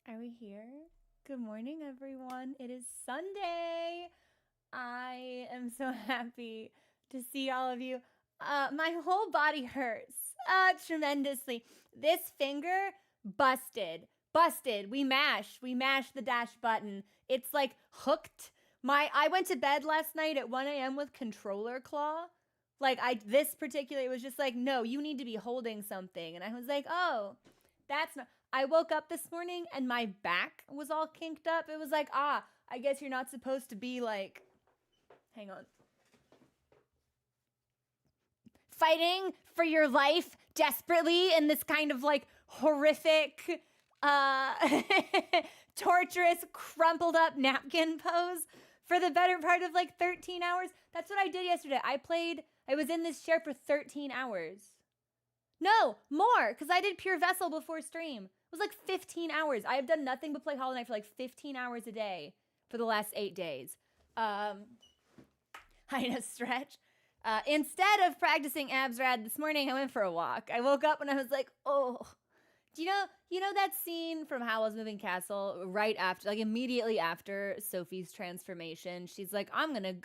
Are we here? Good morning, everyone. It is Sunday. I am so happy to see all of you. My whole body hurts tremendously. This finger busted. Busted. We mashed the dash button. It's like hooked. I went to bed last night at 1 a.m. with controller claw. This particular, it was just like, no, you need to be holding something. And I was like, oh, that's not. I woke up this morning and my back was all kinked up. It was like, I guess you're not supposed to be like, hang on, fighting for your life desperately in this kind of like horrific, torturous, crumpled up napkin pose for the better part of like 13 hours. That's what I did yesterday. I was in this chair for 13 hours. No, more, because I did Pure Vessel before stream. It was like 15 hours. I have done nothing but play Hollow Knight for like 15 hours a day for the last 8 days. I had a stretch. Instead of practicing Absrad this morning, I went for a walk. I woke up and I was like, oh. Do you know that scene from Howl's Moving Castle right after, like immediately after Sophie's transformation? She's like, I'm gonna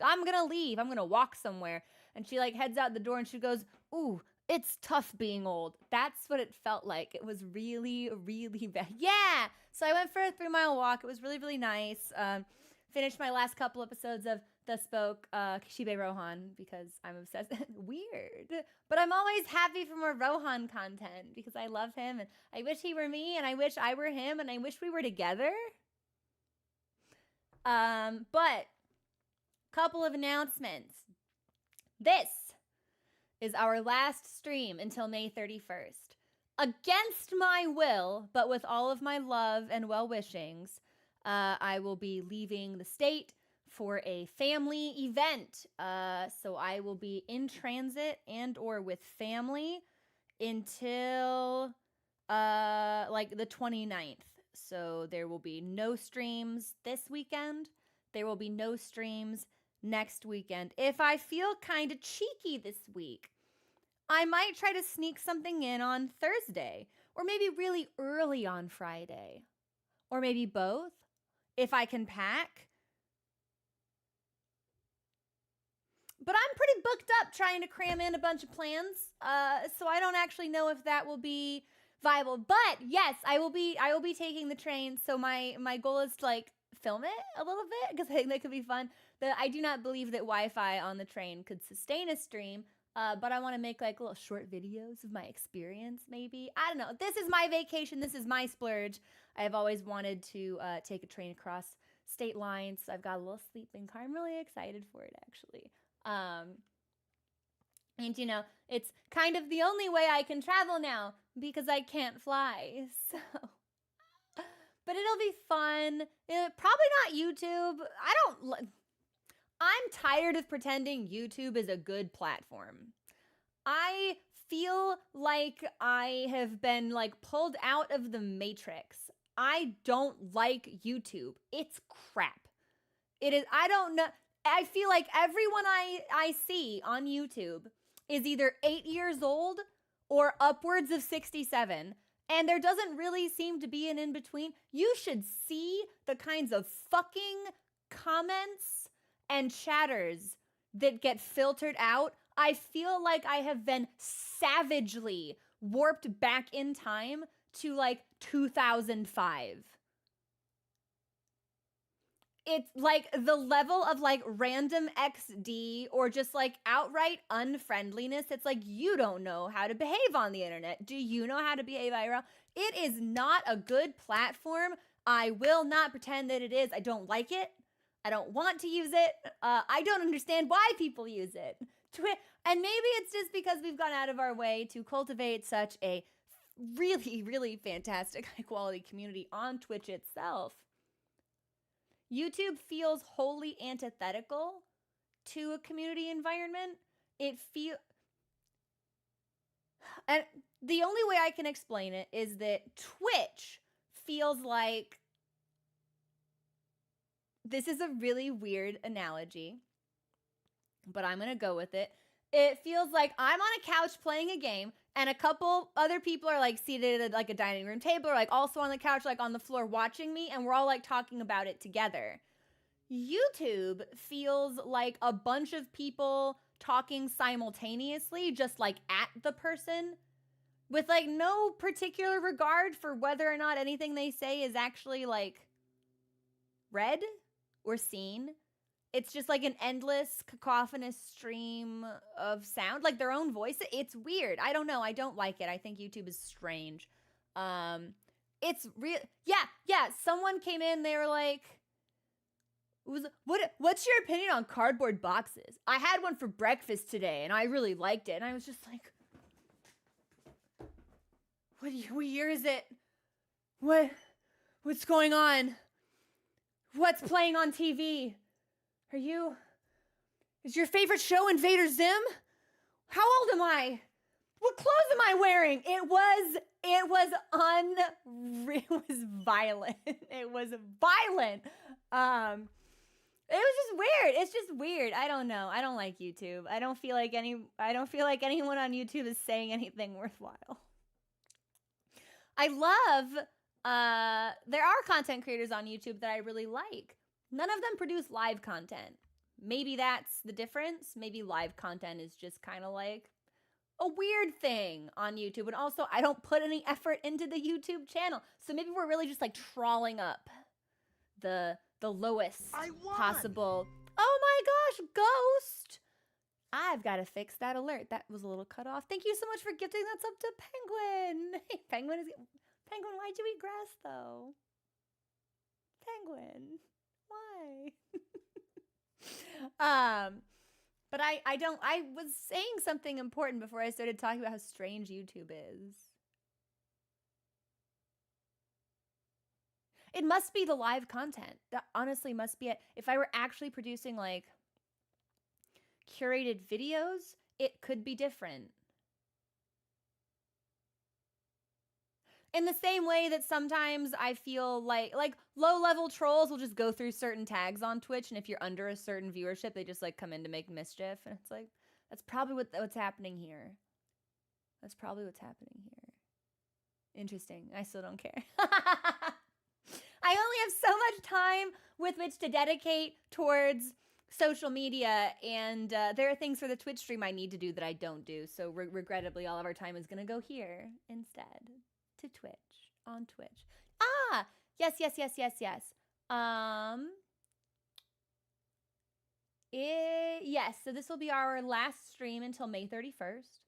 leave. I'm gonna walk somewhere. And she like heads out the door and she goes, ooh, it's tough being old. That's what it felt like. It was really, really bad. Yeah. So I went for a 3-mile walk. It was really, really nice. Finished my last couple episodes of The Spoke, Kishibe Rohan, because I'm obsessed. Weird. But I'm always happy for more Rohan content because I love him and I wish he were me and I wish I were him and I wish we were together. But couple of announcements. This is our last stream until May 31st. Against my will, but with all of my love and well-wishings, I will be leaving the state for a family event. So I will be in transit and or with family until like the 29th. So there will be no streams this weekend. There will be no streams next weekend. If I feel kind of cheeky this week, I might try to sneak something in on Thursday, or maybe really early on Friday, or maybe both, if I can pack. But I'm pretty booked up trying to cram in a bunch of plans, so I don't actually know if that will be viable. But yes, I will be taking the train. So my goal is to like film it a little bit because I think that could be fun. I do not believe that Wi-Fi on the train could sustain a stream. But I want to make like little short videos of my experience, maybe. I don't know. This is my vacation. This is my splurge. I've always wanted to take a train across state lines. So I've got a little sleeping car. I'm really excited for it, actually. And you know, it's kind of the only way I can travel now because I can't fly. So, but it'll be fun. Probably not YouTube. I'm tired of pretending YouTube is a good platform. I feel like I have been like pulled out of the matrix. I don't like YouTube. It's crap. It is, I don't know. I feel like everyone I see on YouTube is either 8 years old or upwards of 67. And there doesn't really seem to be an in between. You should see the kinds of fucking comments and chatters that get filtered out. I feel like I have been savagely warped back in time to like 2005. It's like the level of like random XD or just like outright unfriendliness. It's like, you don't know how to behave on the internet. Do you know how to behave IRL? It is not a good platform. I will not pretend that it is. I don't like it. I don't want to use it. I don't understand why people use it. And maybe it's just because we've gone out of our way to cultivate such a really, really fantastic, high quality community on Twitch itself. YouTube feels wholly antithetical to a community environment. And the only way I can explain it is that Twitch feels like, this is a really weird analogy, but I'm going to go with it. It feels like I'm on a couch playing a game and a couple other people are like seated at like a dining room table or like also on the couch, like on the floor watching me, and we're all like talking about it together. YouTube feels like a bunch of people talking simultaneously, just like at the person, with like no particular regard for whether or not anything they say is actually like read or seen. It's just like an endless cacophonous stream of sound, like their own voice. It's weird. I don't know. I don't like it. I think YouTube is strange. It's real. Yeah. Someone came in. They were like, what's your opinion on cardboard boxes? I had one for breakfast today, and I really liked it. And I was just like, what year is it? What's going on? What's playing on TV? Is your favorite show Invader Zim? How old am I? What clothes am I wearing? It was violent. It was violent. It was just weird. It's just weird. I don't know. I don't like YouTube. I don't feel like anyone on YouTube is saying anything worthwhile. I love there are content creators on YouTube that I really like. None of them produce live content. Maybe that's the difference. Maybe live content is just kind of like a weird thing on YouTube. And also, I don't put any effort into the YouTube channel. So maybe we're really just like trawling up the lowest possible. Oh my gosh, Ghost! I've got to fix that alert. That was a little cut off. Thank you so much for gifting that sub to Penguin. Hey, Penguin, why'd you eat grass though? Penguin. Why? But I was saying something important before I started talking about how strange YouTube is. It must be the live content. That honestly must be it. If I were actually producing like curated videos, it could be different. In the same way that sometimes I feel like low-level trolls will just go through certain tags on Twitch, and if you're under a certain viewership, they just like come in to make mischief, and it's like, that's probably what's happening here. That's probably what's happening here. Interesting. I still don't care. I only have so much time with which to dedicate towards social media, and there are things for the Twitch stream I need to do that I don't do, so regrettably, all of our time is going to go here instead. To Twitch, on Twitch. Yes. Yes, so this will be our last stream until May 31st.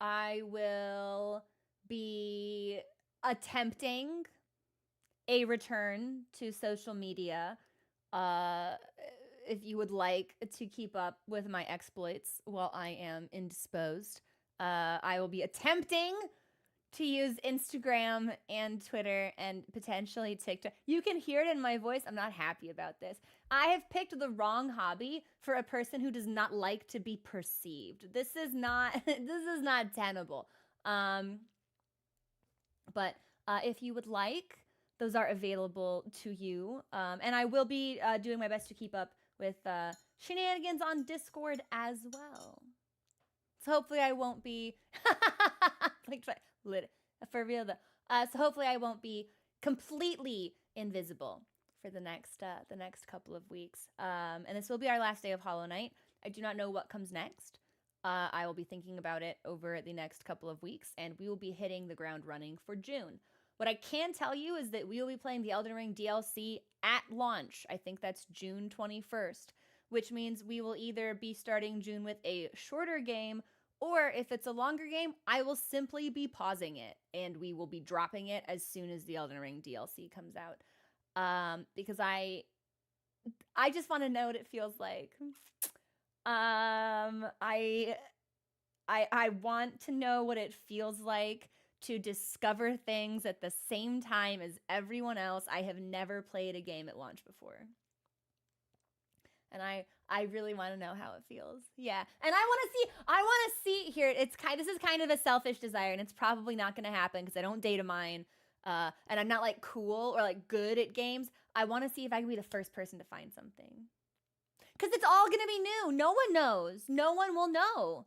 I will be attempting a return to social media. If you would like to keep up with my exploits while I am indisposed, I will be attempting to use Instagram and Twitter and potentially TikTok. You can hear it in my voice. I'm not happy about this. I have picked the wrong hobby for a person who does not like to be perceived. This is not tenable. But if you would like, those are available to you. And I will be doing my best to keep up with shenanigans on Discord as well. So hopefully I won't be for real though. So hopefully I won't be completely invisible for the next couple of weeks. And this will be our last day of Hollow Knight. I do not know what comes next. I will be thinking about it over the next couple of weeks, and we will be hitting the ground running for June. What I can tell you is that we will be playing the Elden Ring DLC at launch. I think that's June 21st, which means we will either be starting June with a shorter game, or if it's a longer game, I will simply be pausing it, and we will be dropping it as soon as the Elden Ring DLC comes out. Because I just want to know what it feels like. I want to know what it feels like to discover things at the same time as everyone else. I have never played a game at launch before. And I really want to know how it feels. Yeah. And I want to see here. This is kind of a selfish desire, and it's probably not going to happen because I don't data mine. And I'm not like cool or like good at games. I want to see if I can be the first person to find something. Because it's all going to be new. No one knows. No one will know.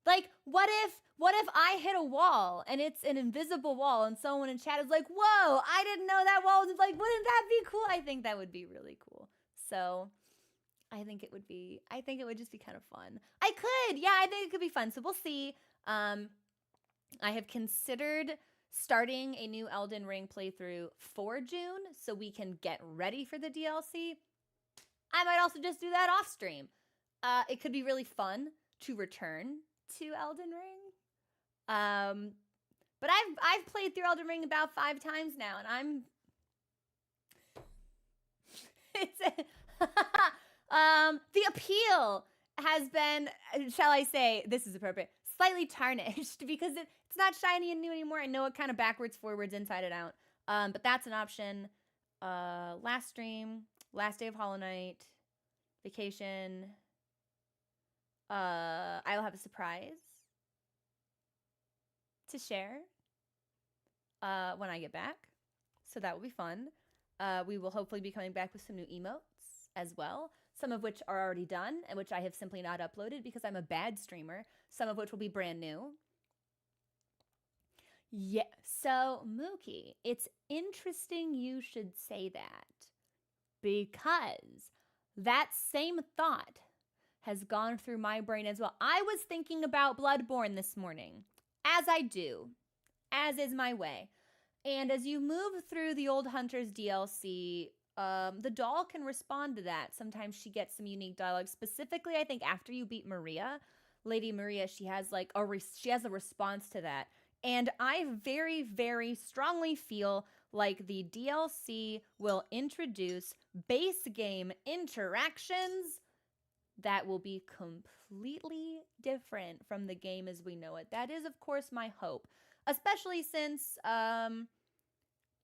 Like, what if I hit a wall and it's an invisible wall and someone in chat is like, whoa, I didn't know that wall was like, wouldn't that be cool? I think that would be really cool. So I think it would just be kind of fun. I think it could be fun. So we'll see. I have considered starting a new Elden Ring playthrough for June so we can get ready for the DLC. I might also just do that off stream. It could be really fun to return to Elden Ring. But I've played through Elden Ring about 5 times now, and I'm the appeal has been, shall I say, this is appropriate, slightly tarnished because it's not shiny and new anymore. I know it kind of backwards, forwards, inside and out. But that's an option. Last stream, last day of Hollow Knight, vacation. I'll have a surprise to share when I get back. So that will be fun. We will hopefully be coming back with some new emotes as well, some of which are already done and which I have simply not uploaded because I'm a bad streamer, some of which will be brand new. Yeah, so Mookie, it's interesting you should say that because that same thought has gone through my brain as well. I was thinking about Bloodborne this morning, as I do, as is my way. And as you move through the Old Hunters DLC, the doll can respond to that. Sometimes she gets some unique dialogue. Specifically, I think after you beat Maria, Lady Maria, she has like a response to that. And I very, very strongly feel like the DLC will introduce base game interactions that will be completely different from the game as we know it. That is, of course, my hope, especially since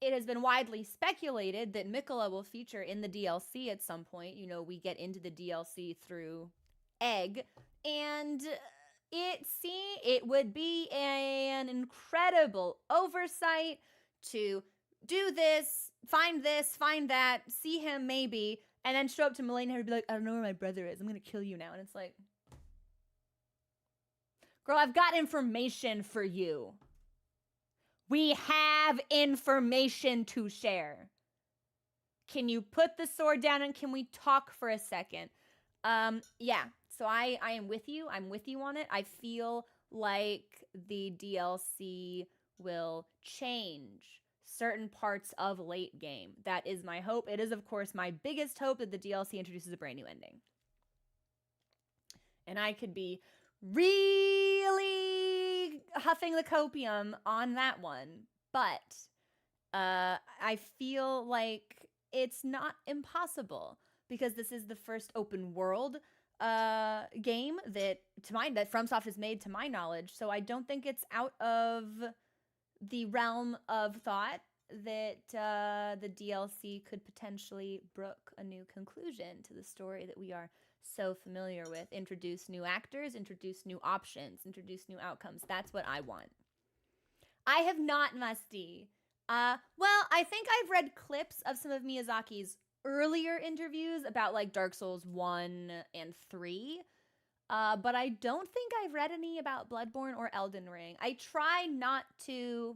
it has been widely speculated that Mikola will feature in the DLC at some point. You know, we get into the DLC through Egg, and it would be an incredible oversight to do this, find that, see him maybe, and then show up to Malenia and be like, I don't know where my brother is. I'm going to kill you now. And it's like, girl, I've got information for you. We have information to share. Can you put the sword down and can we talk for a second? Yeah, so I am with you. I'm with you on it. I feel like the DLC will change certain parts of late game. That is my hope. It is, of course, my biggest hope that the DLC introduces a brand new ending. And I could be really huffing the copium on that one. But I feel like it's not impossible because this is the first open world game that FromSoft has made to my knowledge. So I don't think it's out of the realm of thought that the DLC could potentially brook a new conclusion to the story that we are so familiar with. Introduce new actors, introduce new options, introduce new outcomes. That's what I want. I have not, Musty. Well, I think I've read clips of some of Miyazaki's earlier interviews about like Dark Souls 1 and 3. But I don't think I've read any about Bloodborne or Elden Ring. I try not to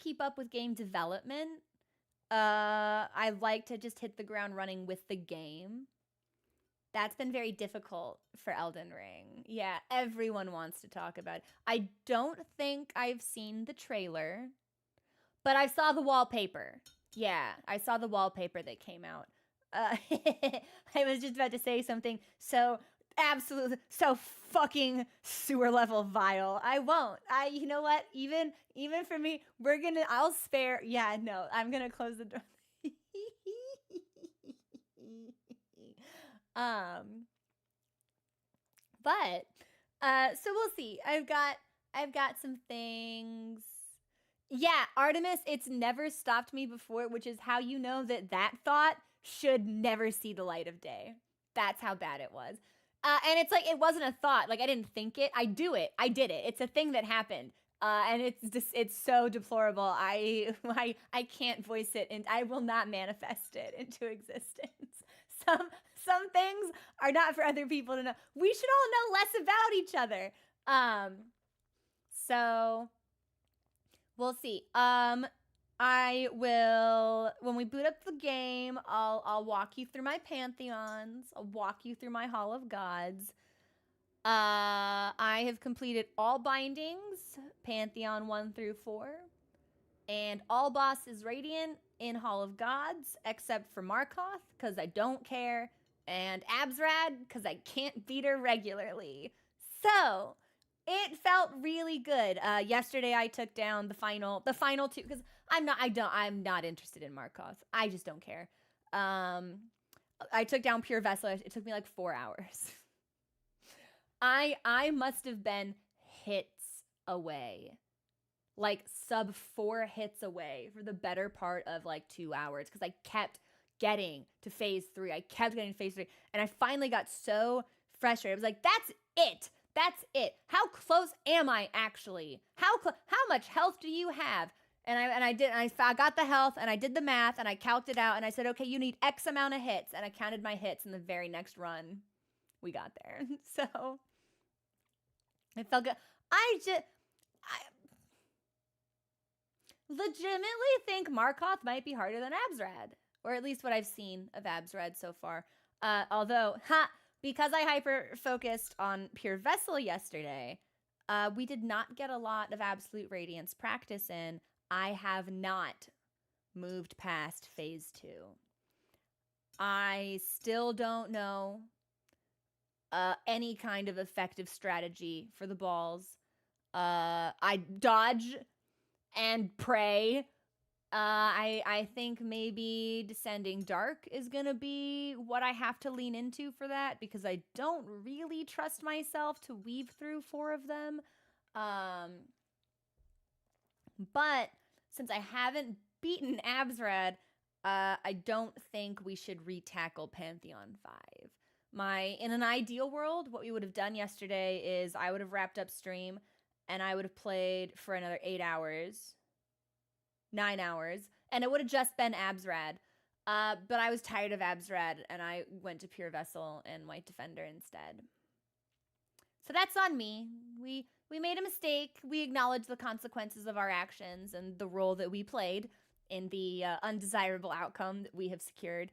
keep up with game development. I like to just hit the ground running with the game. That's been very difficult for Elden Ring. Yeah, everyone wants to talk about it. I don't think I've seen the trailer, but I saw the wallpaper. Yeah, I saw the wallpaper that came out. I was just about to say something so absolutely, so fucking sewer level vile. I won't. You know what? Even for me, I'll spare. Yeah, no, I'm gonna close the door. But so we'll see. I've got some things. Yeah, Artemis, it's never stopped me before, which is how you know that thought should never see the light of day. That's how bad it was. And it's like, it wasn't a thought. Like, I didn't think it. I do it. I did it. It's a thing that happened. And it's so deplorable. I can't voice it, and I will not manifest it into existence. Some things are not for other people to know. We should all know less about each other. So we'll see. I will, when we boot up the game, I'll walk you through my pantheons. I'll walk you through my Hall of Gods. I have completed all bindings, Pantheon 1 through 4, and all bosses Radiant in Hall of Gods, except for Markoth, because I don't care, and Absrad, because I can't beat her regularly. So, it felt really good. Yesterday I took down the final two, because I'm not interested in Markoth. I just don't care. I took down Pure Vessel. It took me like 4 hours. I must have been hits away, like sub 4 hits away for the better part of like 2 hours, because I kept getting to phase 3. And I finally got so frustrated. I was like, that's it. How close am I actually? How much health do you have? And I got the health, and I did the math, and I calced it out, and I said, okay, you need X amount of hits, and I counted my hits in the very next run. We got there. So it felt good. I legitimately think Markoth might be harder than Absrad, or at least what I've seen of Absrad so far. Although, because I hyper-focused on Pure Vessel yesterday, we did not get a lot of Absolute Radiance practice in. I have not moved past phase 2. I still don't know any kind of effective strategy for the balls. I dodge and pray. I think maybe Descending Dark is gonna be what I have to lean into for that, because I don't really trust myself to weave through 4 of them. But since I haven't beaten Absrad, I don't think we should re-tackle Pantheon 5. In an ideal world, what we would have done yesterday is I would have wrapped up stream, and I would have played for another 9 hours, and it would have just been Absrad. But I was tired of Absrad, and I went to Pure Vessel and White Defender instead. So that's on me. We made a mistake. We acknowledged the consequences of our actions and the role that we played in the undesirable outcome that we have secured.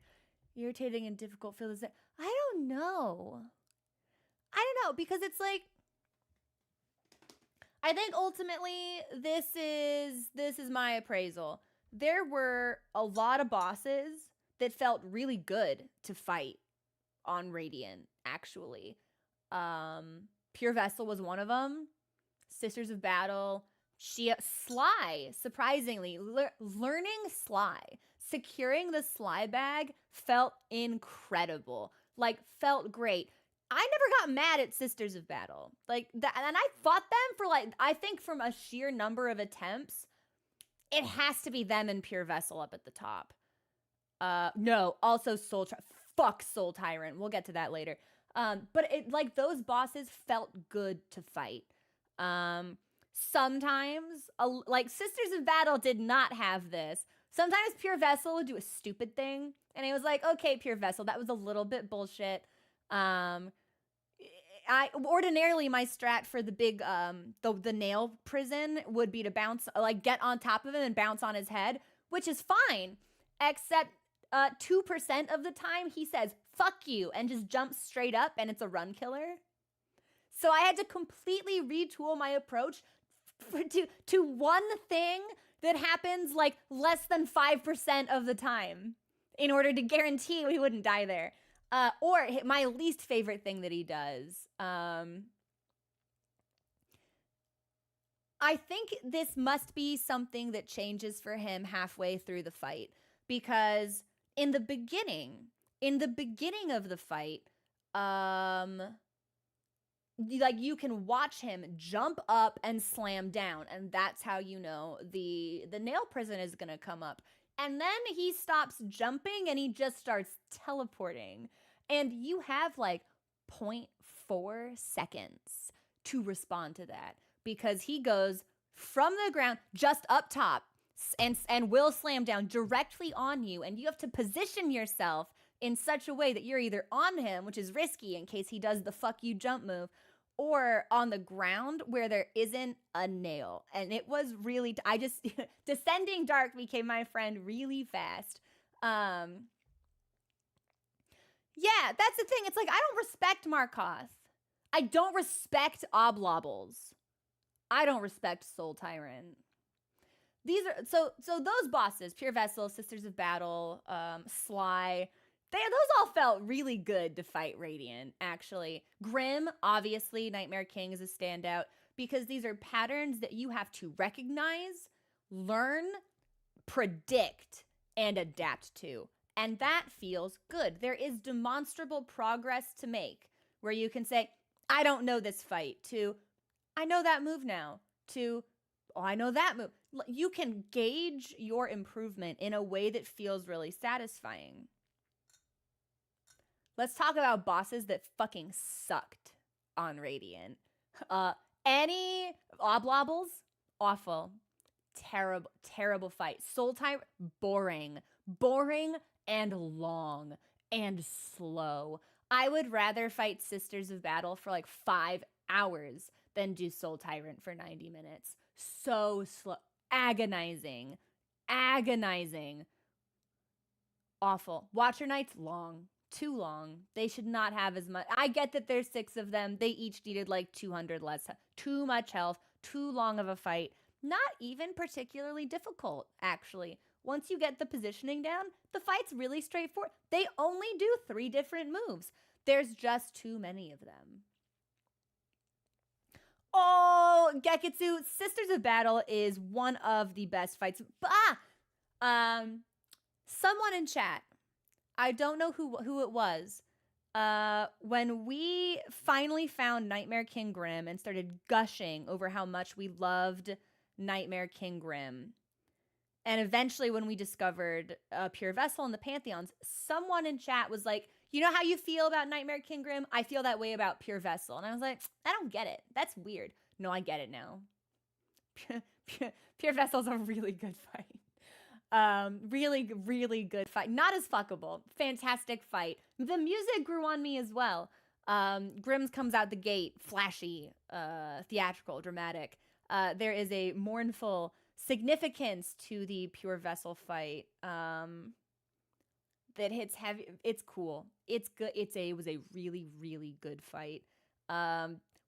Irritating and difficult feel is I don't know, because it's like, I think ultimately this is my appraisal. There were a lot of bosses that felt really good to fight on Radiant, actually. Pure Vessel was one of them. Sisters of Battle, Sly, surprisingly, learning Sly, securing the Sly bag felt incredible. Like, felt great. I never got mad at Sisters of Battle. Like, that, and I fought them for, like, I think from a sheer number of attempts, it has to be them and Pure Vessel up at the top. No, also fuck Soul Tyrant. We'll get to that later. But it, like, those bosses felt good to fight. Sometimes, like, Sisters of Battle did not have this. Sometimes Pure Vessel would do a stupid thing, and it was like, okay, Pure Vessel, that was a little bit bullshit. Ordinarily my strat for the big the nail prison would be to bounce, like, get on top of him and bounce on his head, which is fine, except 2% of the time he says fuck you and just jumps straight up, and it's a run killer. So I had to completely retool my approach to one thing that happens like less than 5% of the time in order to guarantee we wouldn't die there. Or my least favorite thing that he does. I think this must be something that changes for him halfway through the fight, because in the beginning of the fight, like, you can watch him jump up and slam down, and that's how you know the nail prison is gonna come up. And then he stops jumping and he just starts teleporting. And you have like 0.4 seconds to respond to that, because he goes from the ground just up top and will slam down directly on you, and you have to position yourself in such a way that you're either on him, which is risky in case he does the fuck you jump move, or on the ground where there isn't a nail. And it was really, Descending Dark became my friend really fast. Yeah, that's the thing. It's like, I don't respect Markoth. I don't respect Oblobbles. I don't respect Soul Tyrant. These are, so those bosses, Pure Vessel, Sisters of Battle, Sly, those all felt really good to fight Radiant, actually. Grim, obviously, Nightmare King is a standout, because these are patterns that you have to recognize, learn, predict, and adapt to. And that feels good. There is demonstrable progress to make, where you can say, I don't know this fight, to, I know that move now, to, oh, I know that move. You can gauge your improvement in a way that feels really satisfying. Let's talk about bosses that fucking sucked on Radiant. Any Oblobbles, awful. Terrible, terrible fight. Soul Tyrant, boring. Boring and long and slow. I would rather fight Sisters of Battle for like 5 hours than do Soul Tyrant for 90 minutes. So slow. Agonizing. Agonizing. Awful. Watcher Knights, long. Too long. They should not have as much. I get that there's 6 of them. They each needed like 200 less. Too much health. Too long of a fight. Not even particularly difficult, actually. Once you get the positioning down, the fight's really straightforward. They only do 3 different moves. There's just too many of them. Oh, Geketsu, Sisters of Battle is one of the best fights. Someone in chat, I don't know who it was, when we finally found Nightmare King Grim and started gushing over how much we loved Nightmare King Grim, and eventually when we discovered Pure Vessel and the Pantheons, someone in chat was like, you know how you feel about Nightmare King Grim? I feel that way about Pure Vessel. And I was like, I don't get it. That's weird. No, I get it now. Pure Vessel's a really good fight. Really, really good fight. Not as fuckable. Fantastic fight. The music grew on me as well. Grimm's comes out the gate, flashy, theatrical, dramatic. There is a mournful significance to the Pure Vessel fight that hits heavy. It's cool. It's good. It was a really, really good fight.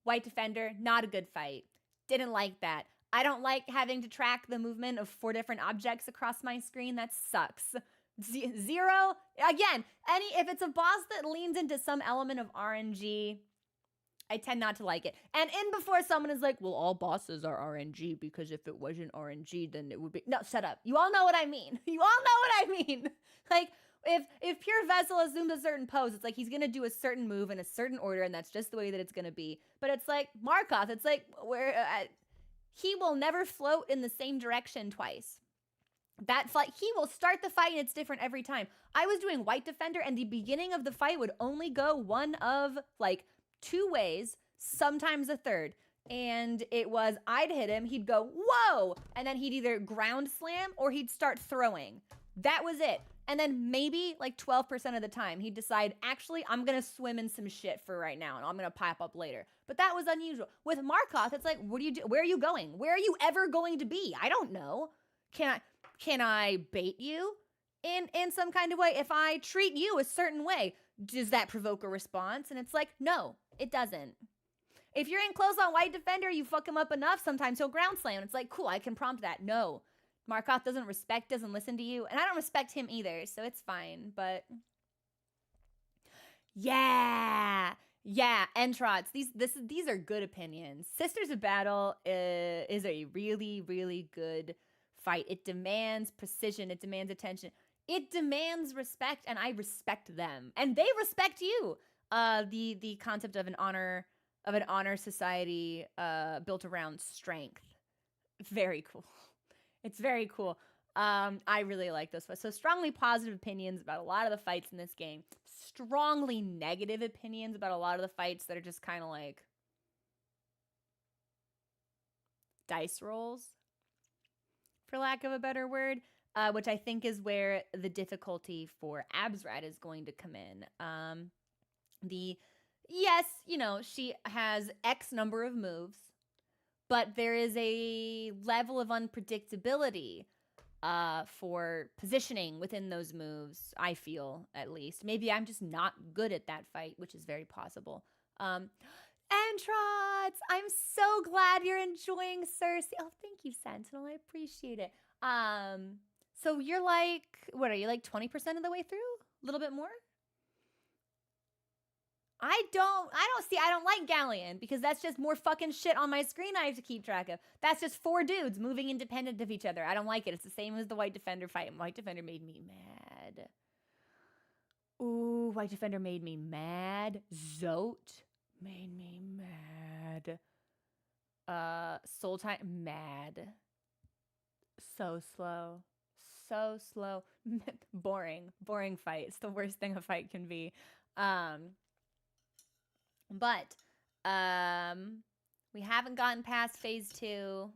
White Defender, not a good fight. Didn't like that. I don't like having to track the movement of 4 different objects across my screen. That sucks. 0, again, if it's a boss that leans into some element of RNG, I tend not to like it. And in before someone is like, well, all bosses are RNG, because if it wasn't RNG, then it would be. No, shut up. You all know what I mean. You all know what I mean. Like, if Pure Vessel assumes a certain pose, it's like he's going to do a certain move in a certain order, and that's just the way that it's going to be. But it's like Markoth. It's like, he will never float in the same direction twice. That fight, he will start the fight and it's different every time. I was doing White Defender, and the beginning of the fight would only go one of like 2 ways, sometimes a third. And it was, I'd hit him, he'd go, whoa! And then he'd either ground slam or he'd start throwing. That was it. And then maybe like 12% of the time, he'd decide, actually, I'm going to swim in some shit for right now, and I'm going to pipe up later. But that was unusual. With Markoth, it's like, what do you do? Where are you going? Where are you ever going to be? I don't know. Can I bait you in some kind of way? If I treat you a certain way, does that provoke a response? And it's like, no, it doesn't. If you're in close on White Defender, you fuck him up enough, sometimes he'll ground slam. It's like, cool, I can prompt that. No. Markoth doesn't listen to you, and I don't respect him either, so it's fine. But yeah, Entrots. These are good opinions. Sisters of Battle is a really, really good fight. It demands precision. It demands attention. It demands respect, and I respect them, and they respect you. The concept of an honor society built around strength. Very cool. It's very cool. I really like those fights. So strongly positive opinions about a lot of the fights in this game. Strongly negative opinions about a lot of the fights that are just kind of like dice rolls, for lack of a better word. which I think is where the difficulty for Absrad is going to come in. Yes, you know, she has X number of moves, but there is a level of unpredictability for positioning within those moves, I feel, at least. Maybe I'm just not good at that fight, which is very possible. Antrots, I'm so glad you're enjoying Cersei. Oh, thank you, Sentinel. I appreciate it. So you're like, what are you, like 20% of the way through? A little bit more? I don't like Galleon because that's just more fucking shit on my screen I have to keep track of. That's just 4 dudes moving independent of each other. I don't like it. It's the same as the White Defender fight. And White Defender made me mad. Ooh, White Defender made me mad. Zote made me mad. Soul Time, mad. So slow. So slow. Boring fight. It's the worst thing a fight can be. But we haven't gotten past phase 2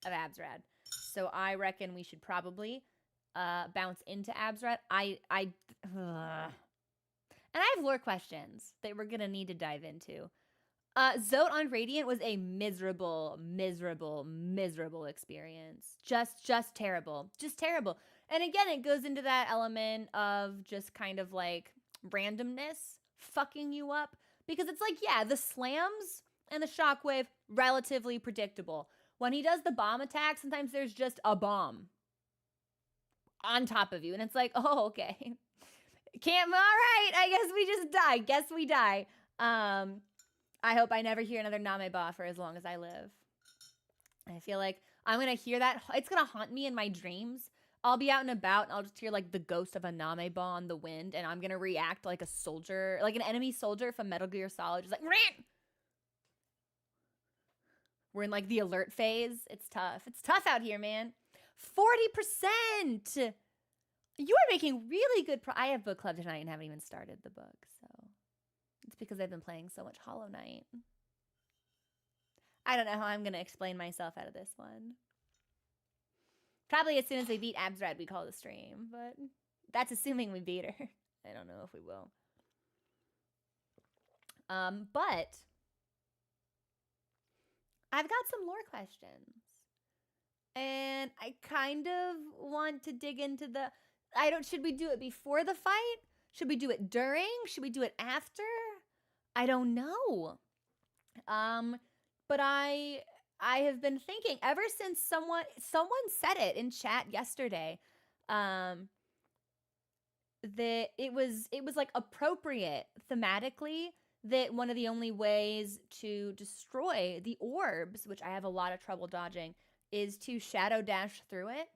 of Absrad. So I reckon we should probably bounce into Absrad. And I have lore questions that we're gonna need to dive into. Zote on Radiant was a miserable experience. Just terrible. Just terrible. And again, it goes into that element of just kind of like randomness fucking you up. Because it's like, yeah, the slams and the shockwave, relatively predictable. When he does the bomb attack, sometimes there's just a bomb on top of you. And it's like, oh, okay. All right, I guess we just die. Guess we die. I hope I never hear another Nameba for as long as I live. I feel like I'm going to hear that. It's going to haunt me in my dreams. I'll be out and about and I'll just hear like the ghost of a Nameba on the wind and I'm going to react like a soldier, like an enemy soldier from Metal Gear Solid. Just like, Rant! We're in like the alert phase. It's tough. It's tough out here, man. 40%! You are making really good I have book club tonight and haven't even started the book, so it's because I've been playing so much Hollow Knight. I don't know how I'm going to explain myself out of this one. Probably as soon as we beat Absrad, we call the stream, but that's assuming we beat her. I don't know if we will. But I've got some lore questions. And I kind of want to dig into should we do it before the fight? Should we do it during? Should we do it after? I don't know. But I have been thinking ever since someone said it in chat yesterday, that it was like appropriate thematically that one of the only ways to destroy the orbs, which I have a lot of trouble dodging, is to shadow dash through it.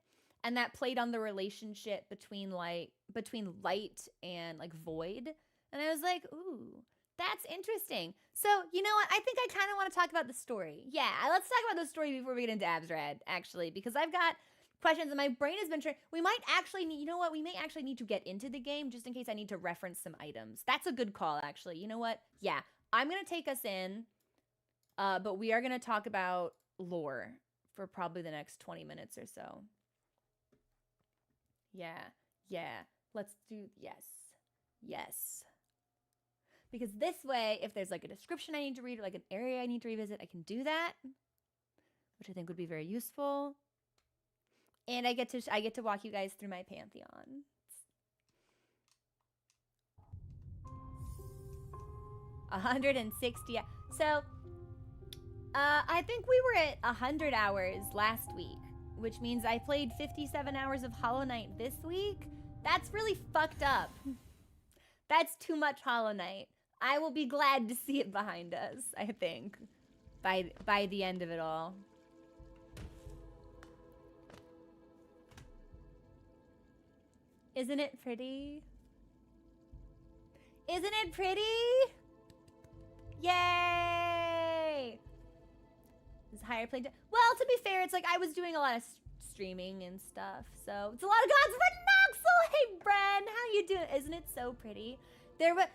And that played on the relationship between light and like void. And I was like, ooh, that's interesting. So, you know what? I think I kind of want to talk about the story. Yeah, let's talk about the story before we get into Absrad, actually, because I've got questions and my brain has been trying. We might actually need, you know what? We may actually need to get into the game just in case I need to reference some items. That's a good call, actually. You know what? Yeah, I'm going to take us in, but we are going to talk about lore for probably the next 20 minutes or so. Yeah. Let's do, yes. Because this way, if there's like a description I need to read or like an area I need to revisit, I can do that, which I think would be very useful. And I get to walk you guys through my pantheon. 160. So, I think we were at 100 hours last week, which means I played 57 hours of Hollow Knight this week. That's really fucked up. That's too much Hollow Knight. I will be glad to see it behind us, I think, by the end of it all. Isn't it pretty? Isn't it pretty? Yay! This higher play. Well, to be fair, it's like I was doing a lot of streaming and stuff, so it's a lot of gods for Noxel. Hey, Bren, how you doing? Isn't it so pretty? There was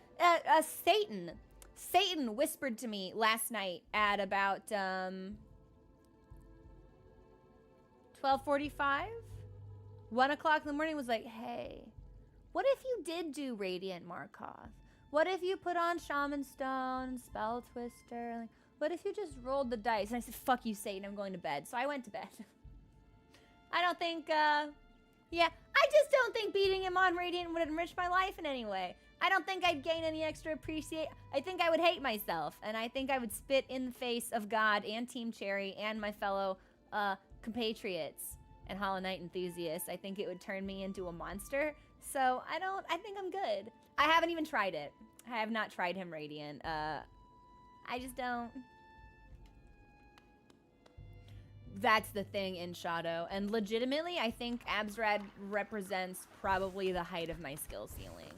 Satan whispered to me last night at about 12:45. 1 o'clock in the morning was like, hey, what if you did do Radiant Markoth? What if you put on Shaman Stone, Spell Twister? Like, what if you just rolled the dice? And I said, fuck you, Satan, I'm going to bed. So I went to bed. I don't think, yeah, I just don't think beating him on Radiant would enrich my life in any way. I don't think I'd gain any extra appreciation. I think I would hate myself, and I think I would spit in the face of God and Team Cherry and my fellow compatriots and Hollow Knight enthusiasts. I think it would turn me into a monster. So I think I'm good. I haven't even tried it. I have not tried him Radiant. I just don't. That's the thing in Shadow. And legitimately, I think Absrad represents probably the height of my skill ceiling.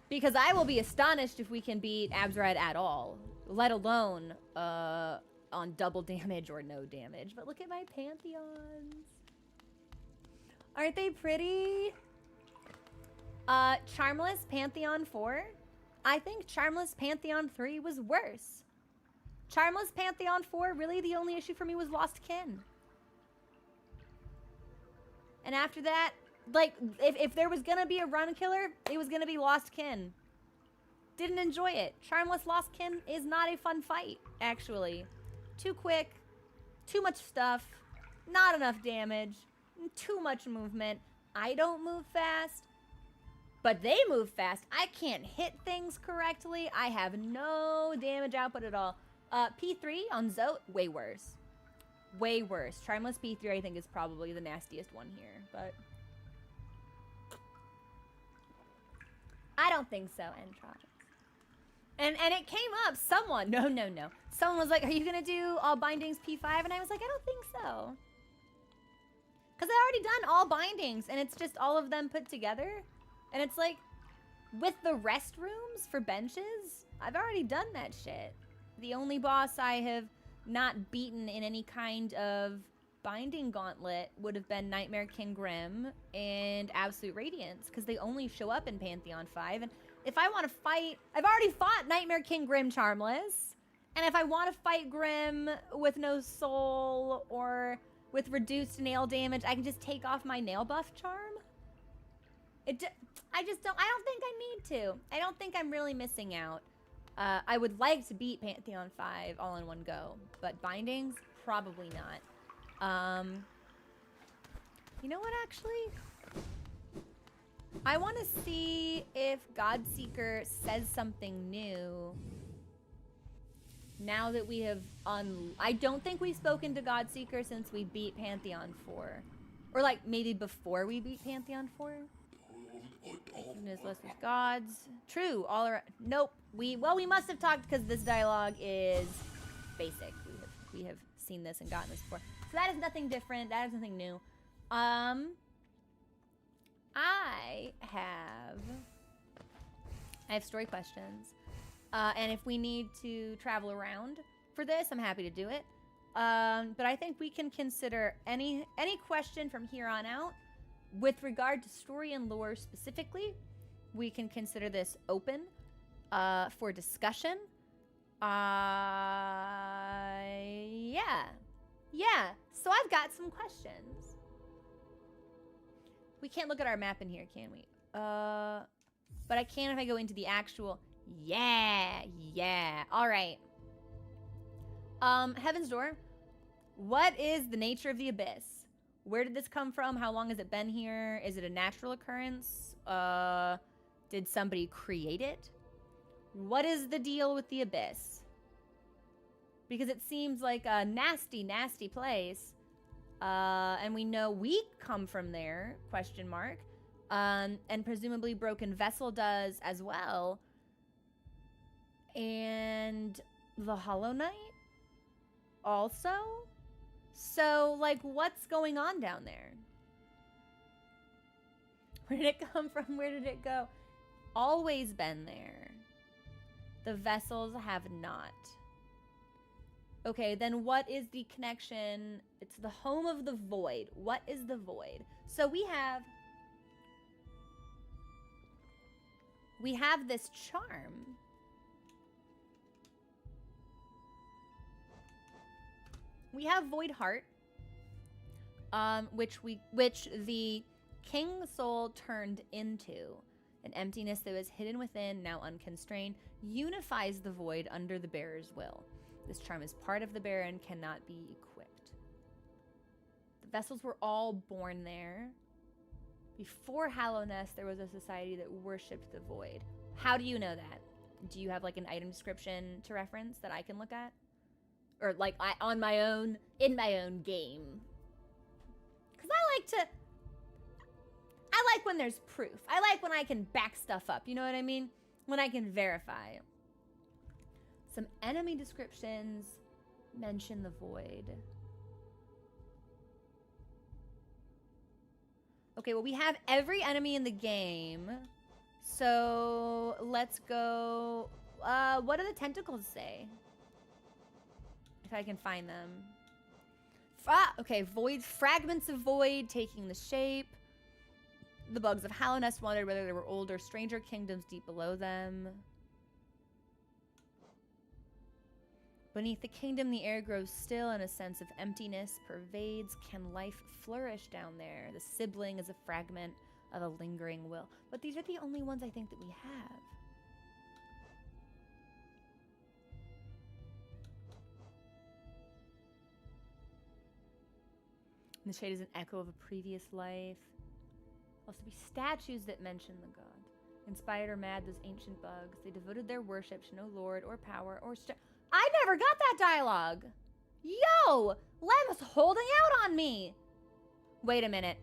Because I will be astonished if we can beat Absrad at all. Let alone on double damage or no damage. But look at my Pantheons. Aren't they pretty? Charmless Pantheon 4. I think Charmless Pantheon 3 was worse. Charmless Pantheon 4, really the only issue for me was Lost Kin. And after that, like, if there was gonna be a run killer, it was gonna be Lost Kin. Didn't enjoy it. Charmless Lost Kin is not a fun fight, actually. Too quick, too much stuff, not enough damage, too much movement. I don't move fast, but they move fast. I can't hit things correctly. I have no damage output at all. P3 on Zote, way worse. Way worse. Charmless P3, I think, is probably the nastiest one here, but I don't think so, Entrox. And it came up, someone, no. Someone was like, are you gonna do all bindings P5? And I was like, I don't think so. Because I already done all bindings, and it's just all of them put together. And it's like, with the rest rooms for benches, I've already done that shit. The only boss I have not beaten in any kind of binding gauntlet would have been Nightmare King Grim and Absolute Radiance, because they only show up in Pantheon 5. And if I want to fight, I've already fought Nightmare King Grim Charmless. And if I want to fight Grim with no soul or with reduced nail damage, I can just take off my nail buff charm. I don't think I need to. I don't think I'm really missing out. I would like to beat Pantheon 5 all in one go, but bindings, probably not. You know what, actually? I want to see if Godseeker says something new now that we have I don't think we've spoken to Godseeker since we beat Pantheon 4. Or like maybe before we beat Pantheon 4. Goodness, less with gods. True, all around. Nope. We must have talked because this dialogue is basic. We have seen this and gotten this before. So that is nothing different. That is nothing new. I have story questions. And if we need to travel around for this, I'm happy to do it. But I think we can consider any question from here on out. With regard to story and lore specifically, we can consider this open for discussion. Yeah. So I've got some questions. We can't look at our map in here, can we? But I can if I go into the actual. Yeah. All right. Heaven's Door. What is the nature of the abyss? Where did this come from? How long has it been here? Is it a natural occurrence? Did somebody create it? What is the deal with the abyss? Because it seems like a nasty, nasty place. And we know we come from there, question mark. And presumably Broken Vessel does as well. And the Hollow Knight also? So, like, what's going on down there? Where did it come from? Where did it go? Always been there. The vessels have not. Okay, then what is the connection? It's the home of the void. What is the void? So we have this charm. We have Void Heart. which the king's soul turned into. An emptiness that was hidden within, now unconstrained, unifies the void under the bearer's will. This charm is part of the bearer and cannot be equipped. The vessels were all born there. Before Hallownest, there was a society that worshipped the void. How do you know that? Do you have like an item description to reference that I can look at? Or like in my own game? Because I like when there's proof. I like when I can back stuff up, you know what I mean? When I can verify. Some enemy descriptions mention the void. Okay, well, we have every enemy in the game. So let's go. What do the tentacles say? If I can find them. Okay, void, fragments of void taking the shape. The bugs of Hallownest wondered whether there were older, stranger kingdoms deep below them. Beneath the kingdom, the air grows still and a sense of emptiness pervades. Can life flourish down there? The sibling is a fragment of a lingering will. But these are the only ones I think that we have. And the shade is an echo of a previous life. Also be statues that mention the god. Inspired or mad, those ancient bugs. They devoted their worship to no lord or power or I never got that dialogue. Yo, Lem is holding out on me. Wait a minute.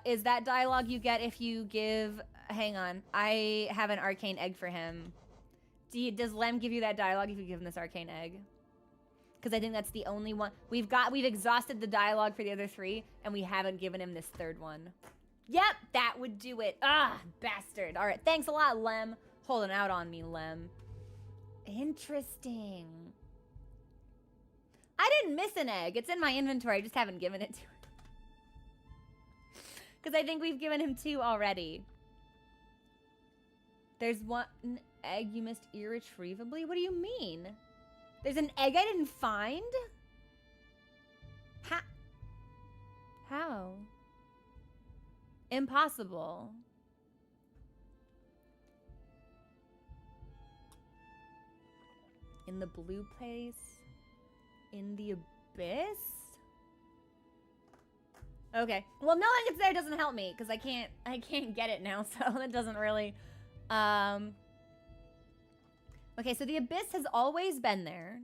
Is that dialogue you get if you give... Hang on. I have an arcane egg for him. Does Lem give you that dialogue if you give him this arcane egg? Because I think that's the only one. We've exhausted the dialogue for the other three, and we haven't given him this third one. Yep, that would do it. Ah, bastard. All right, thanks a lot, Lem. Holding out on me, Lem. Interesting. I didn't miss an egg. It's in my inventory. I just haven't given it to him. Because I think we've given him 2 already. There's one egg you missed irretrievably? What do you mean? There's an egg I didn't find? How? Impossible. In the blue place? In the abyss? Okay. Well, knowing it's there doesn't help me because I can't get it now, so that doesn't really. Okay, so the abyss has always been there.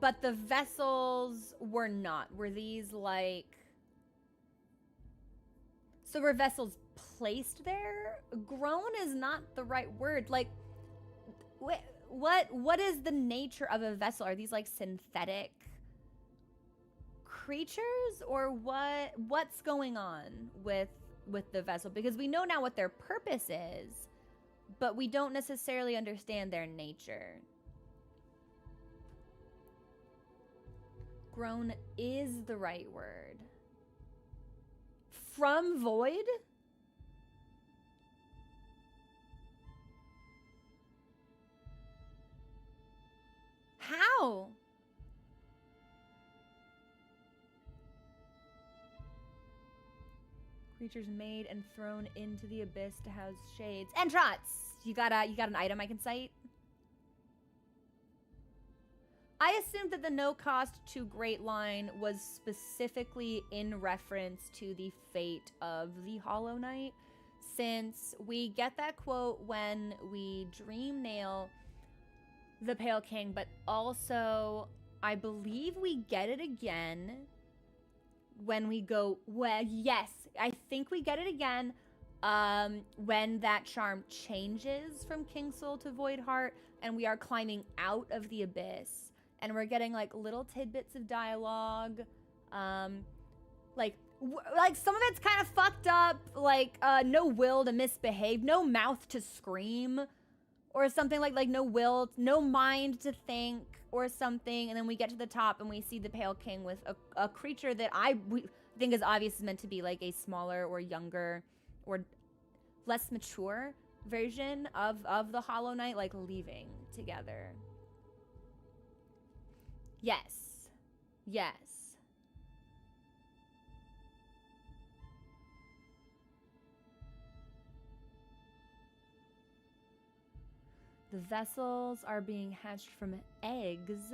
But the vessels were not. Were these like... So were vessels placed there? Grown is not the right word. Like, what is the nature of a vessel? Are these like synthetic creatures, or what's going on with the vessel? Because we know now what their purpose is, but we don't necessarily understand their nature. Grown is the right word. From void? How? Creatures made and thrown into the abyss to house shades. And Trots! You got an item I can cite? I assumed that the no cost to Great Line was specifically in reference to the fate of the Hollow Knight, since we get that quote when we dream nail the Pale King, but also I believe we get it again when we go, well, yes, I think we get it again when that charm changes from King Soul to Void Heart and we are climbing out of the abyss. And we're getting like little tidbits of dialogue, like some of it's kind of fucked up, like no will to misbehave, no mouth to scream, or something like no will, no mind to think, or something. And then we get to the top and we see the Pale King with a creature that we think is obviously meant to be like a smaller or younger or less mature version of the Hollow Knight, like leaving together. Yes. Yes. The vessels are being hatched from eggs,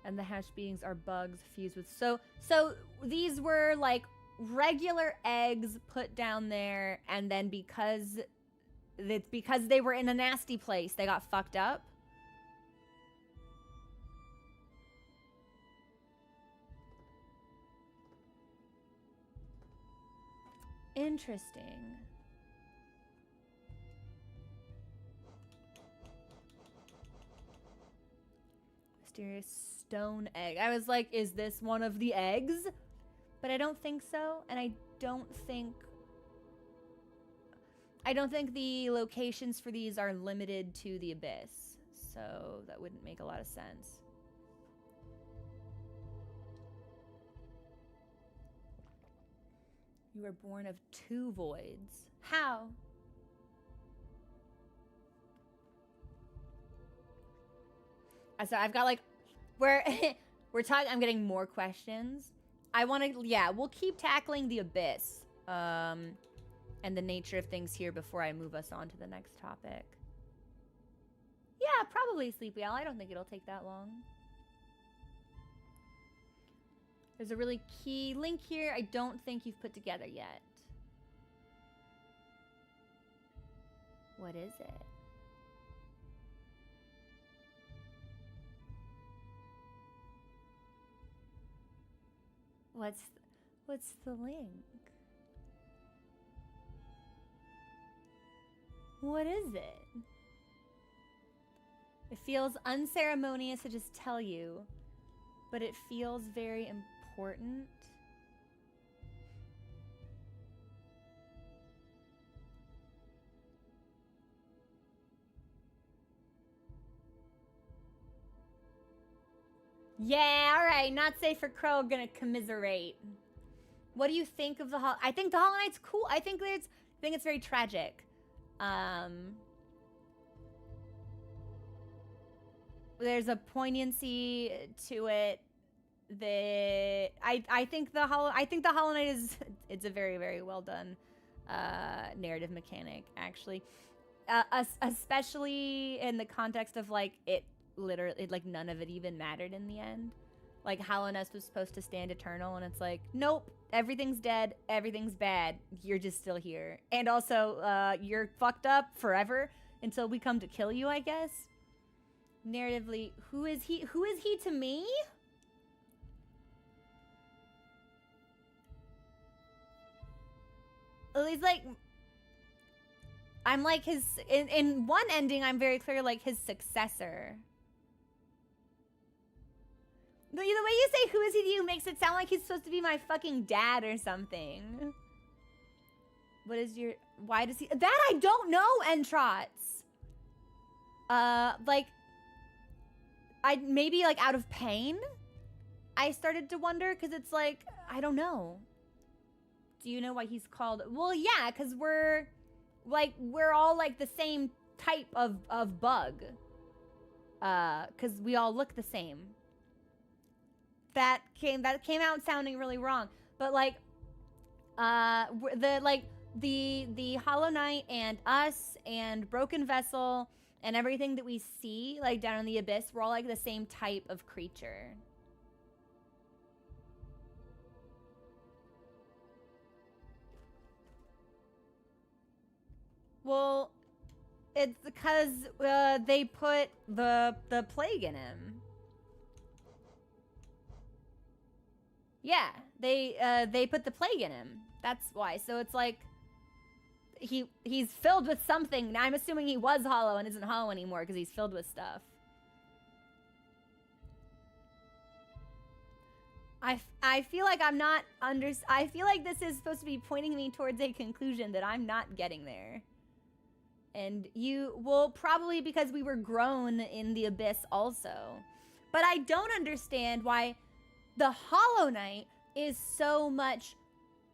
and the hatched beings are bugs fused with... So these were like regular eggs put down there, and then because they were in a nasty place, they got fucked up. Interesting. Mysterious stone egg. I was like, is this one of the eggs? But I don't think so, and I don't think the locations for these are limited to the abyss. So that wouldn't make a lot of sense. You were born of 2 voids. How? So I've got like, we're talking, I'm getting more questions. I want to, yeah, we'll keep tackling the abyss and the nature of things here before I move us on to the next topic. Yeah, probably Sleepy Owl. I don't think it'll take that long. There's a really key link here I don't think you've put together yet. What is it? What's the link? What is it? It feels unceremonious to just tell you, but it feels very important. Yeah, all right. Not safe for Crow. Gonna commiserate. What do you think of the Hollow? I think the Hollow Knight's cool. I think it's very tragic. There's a poignancy to it that I think the Hollow Knight is, it's a very, very well done narrative mechanic, actually. Especially in the context of like it literally, like none of it even mattered in the end. Like Hallownest was supposed to stand eternal, and it's like, nope, everything's dead, everything's bad, you're just still here. And also, you're fucked up forever until we come to kill you, I guess. Narratively, who is he to me? He's like, I'm like his, in one ending, I'm very clear, like his successor. The way you say who is he to you makes it sound like he's supposed to be my fucking dad or something. What is your, why does he, that I don't know, Entrots. Like, maybe like out of pain, I started to wonder, because it's like, I don't know. Do you know why he's called? Well, yeah, because we're all like the same type of bug. Because we all look the same. That came out sounding really wrong. But like, the Hollow Knight and us and Broken Vessel and everything that we see like down in the abyss, we're all like the same type of creature. Well, it's because they put the plague in him. Yeah, they put the plague in him. That's why. So it's like he's filled with something. I'm assuming he was hollow and isn't hollow anymore because he's filled with stuff. I feel like I'm not I feel like this is supposed to be pointing me towards a conclusion that I'm not getting there. And you will probably because we were grown in the abyss also. But I don't understand why the Hollow Knight is so much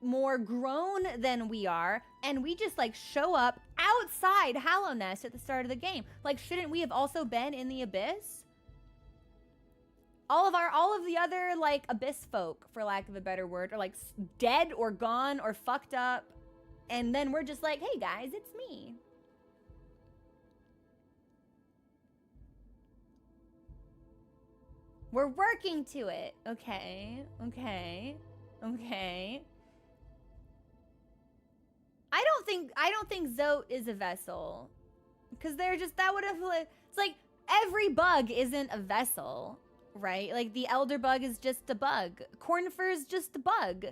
more grown than we are, and we just like show up outside Hallownest at the start of the game. Like, shouldn't we have also been in the abyss? all of the other like abyss folk, for lack of a better word, are like dead or gone or fucked up, and then we're just like, hey guys, it's me. We're working to it. Okay, okay, okay. I don't think Zote is a vessel, because they're just, that would have, it's like every bug isn't a vessel, right? Like the elder bug is just a bug. Cornifer is just a bug.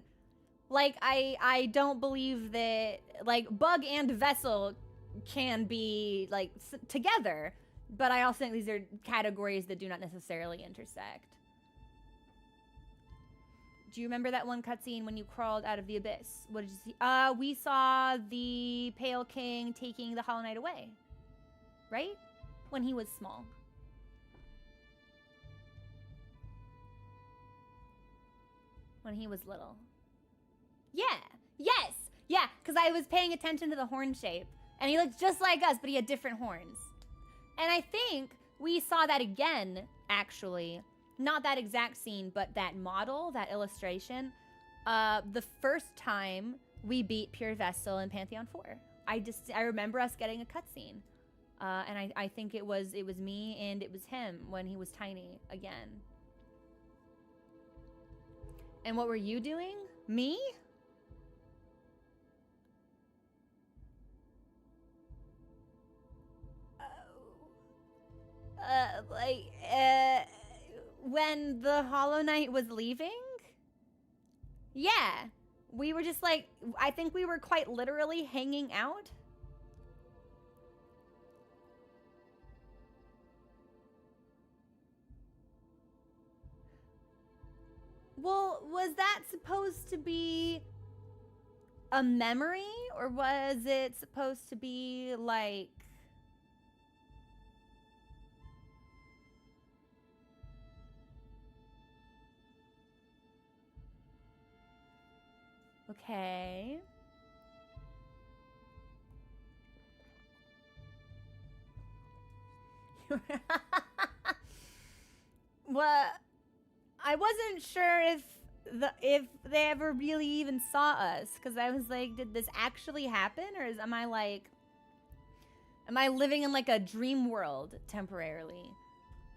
Like I don't believe that like bug and vessel can be like together, but I also think these are categories that do not necessarily intersect. Do you remember that one cutscene when you crawled out of the abyss? What did you see? We saw the Pale King taking the Hollow Knight away, right? When he was small. When he was little. Yeah, yes, yeah, because I was paying attention to the horn shape, and he looked just like us, but he had different horns. And I think we saw that again, actually. Not that exact scene, but that model, that illustration, the first time we beat Pure Vessel in Pantheon 4. I remember us getting a cutscene. And I think it was me and it was him when he was tiny again. And what were you doing? Me? When the Hollow Knight was leaving? Yeah. We were just like, I think we were quite literally hanging out. Well, was that supposed to be a memory, or was it supposed to be like... Okay. Well, I wasn't sure if they ever really even saw us, because I was like, did this actually happen, or am I living in like a dream world temporarily?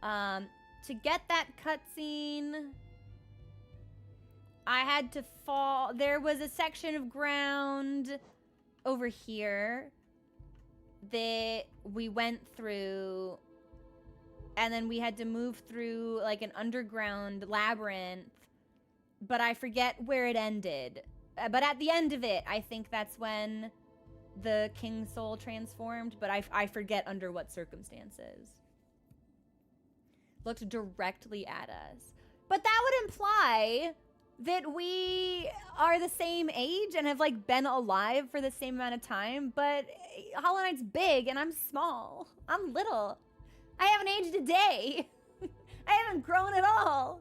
To get that cutscene, I had to fall. There was a section of ground over here that we went through, and then we had to move through like an underground labyrinth, but I forget where it ended. But at the end of it, I think that's when the King Soul transformed, but I forget under what circumstances. Looked directly at us. But that would imply that we are the same age and have like been alive for the same amount of time, but Hollow Knight's big and I'm small. I'm little. I haven't aged a day. I haven't grown at all.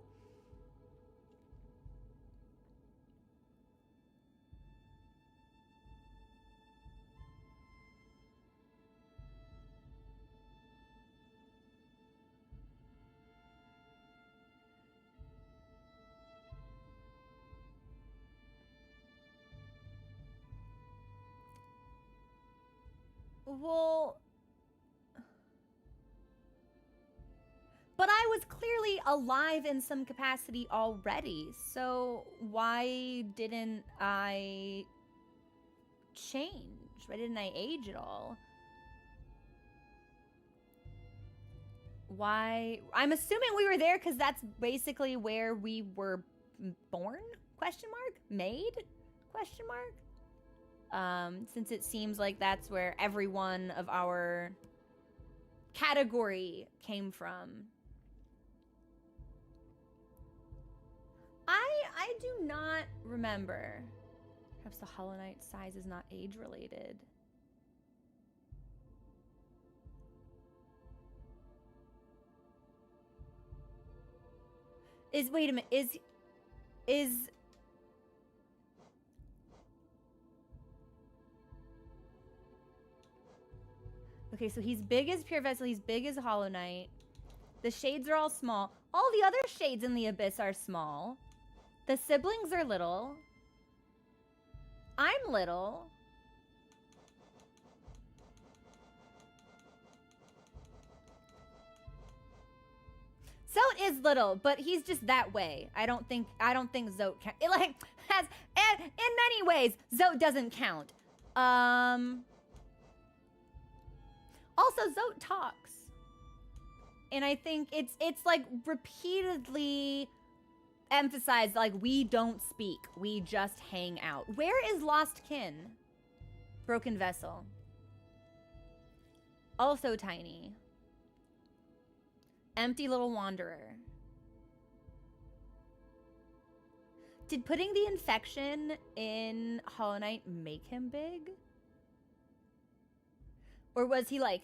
Well, but I was clearly alive in some capacity already, so why didn't I change? Why didn't I age at all? Why? I'm assuming we were there because that's basically where we were born? Question mark? Made? Question mark? Since it seems like that's where every one of our category came from. I do not remember. Perhaps the Hollow Knight size is not age related. Wait a minute, is okay, so he's big as Pure Vessel, he's big as Hollow Knight. The shades are all small. All the other shades in the abyss are small. The siblings are little. I'm little. Zote is little, but he's just that way. I don't think Zote can. It like has, and in many ways, Zote doesn't count. Also, Zote talks, and I think it's like repeatedly emphasized, like, we don't speak, we just hang out. Where is Lost Kin? Broken Vessel. Also tiny. Empty little wanderer. Did putting the infection in Hollow Knight make him big? Or was he like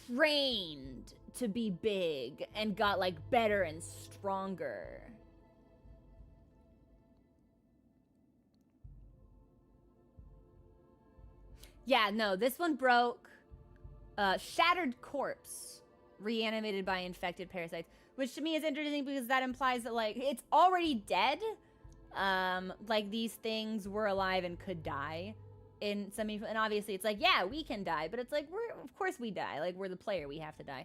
trained to be big and got like better and stronger? Yeah, no, this one broke. Shattered corpse. Reanimated by infected parasites, which to me is interesting because that implies that like it's already dead. Like these things were alive and could die in some, and obviously it's like, yeah, we can die, but it's like, of course we die, like we're the player, we have to die.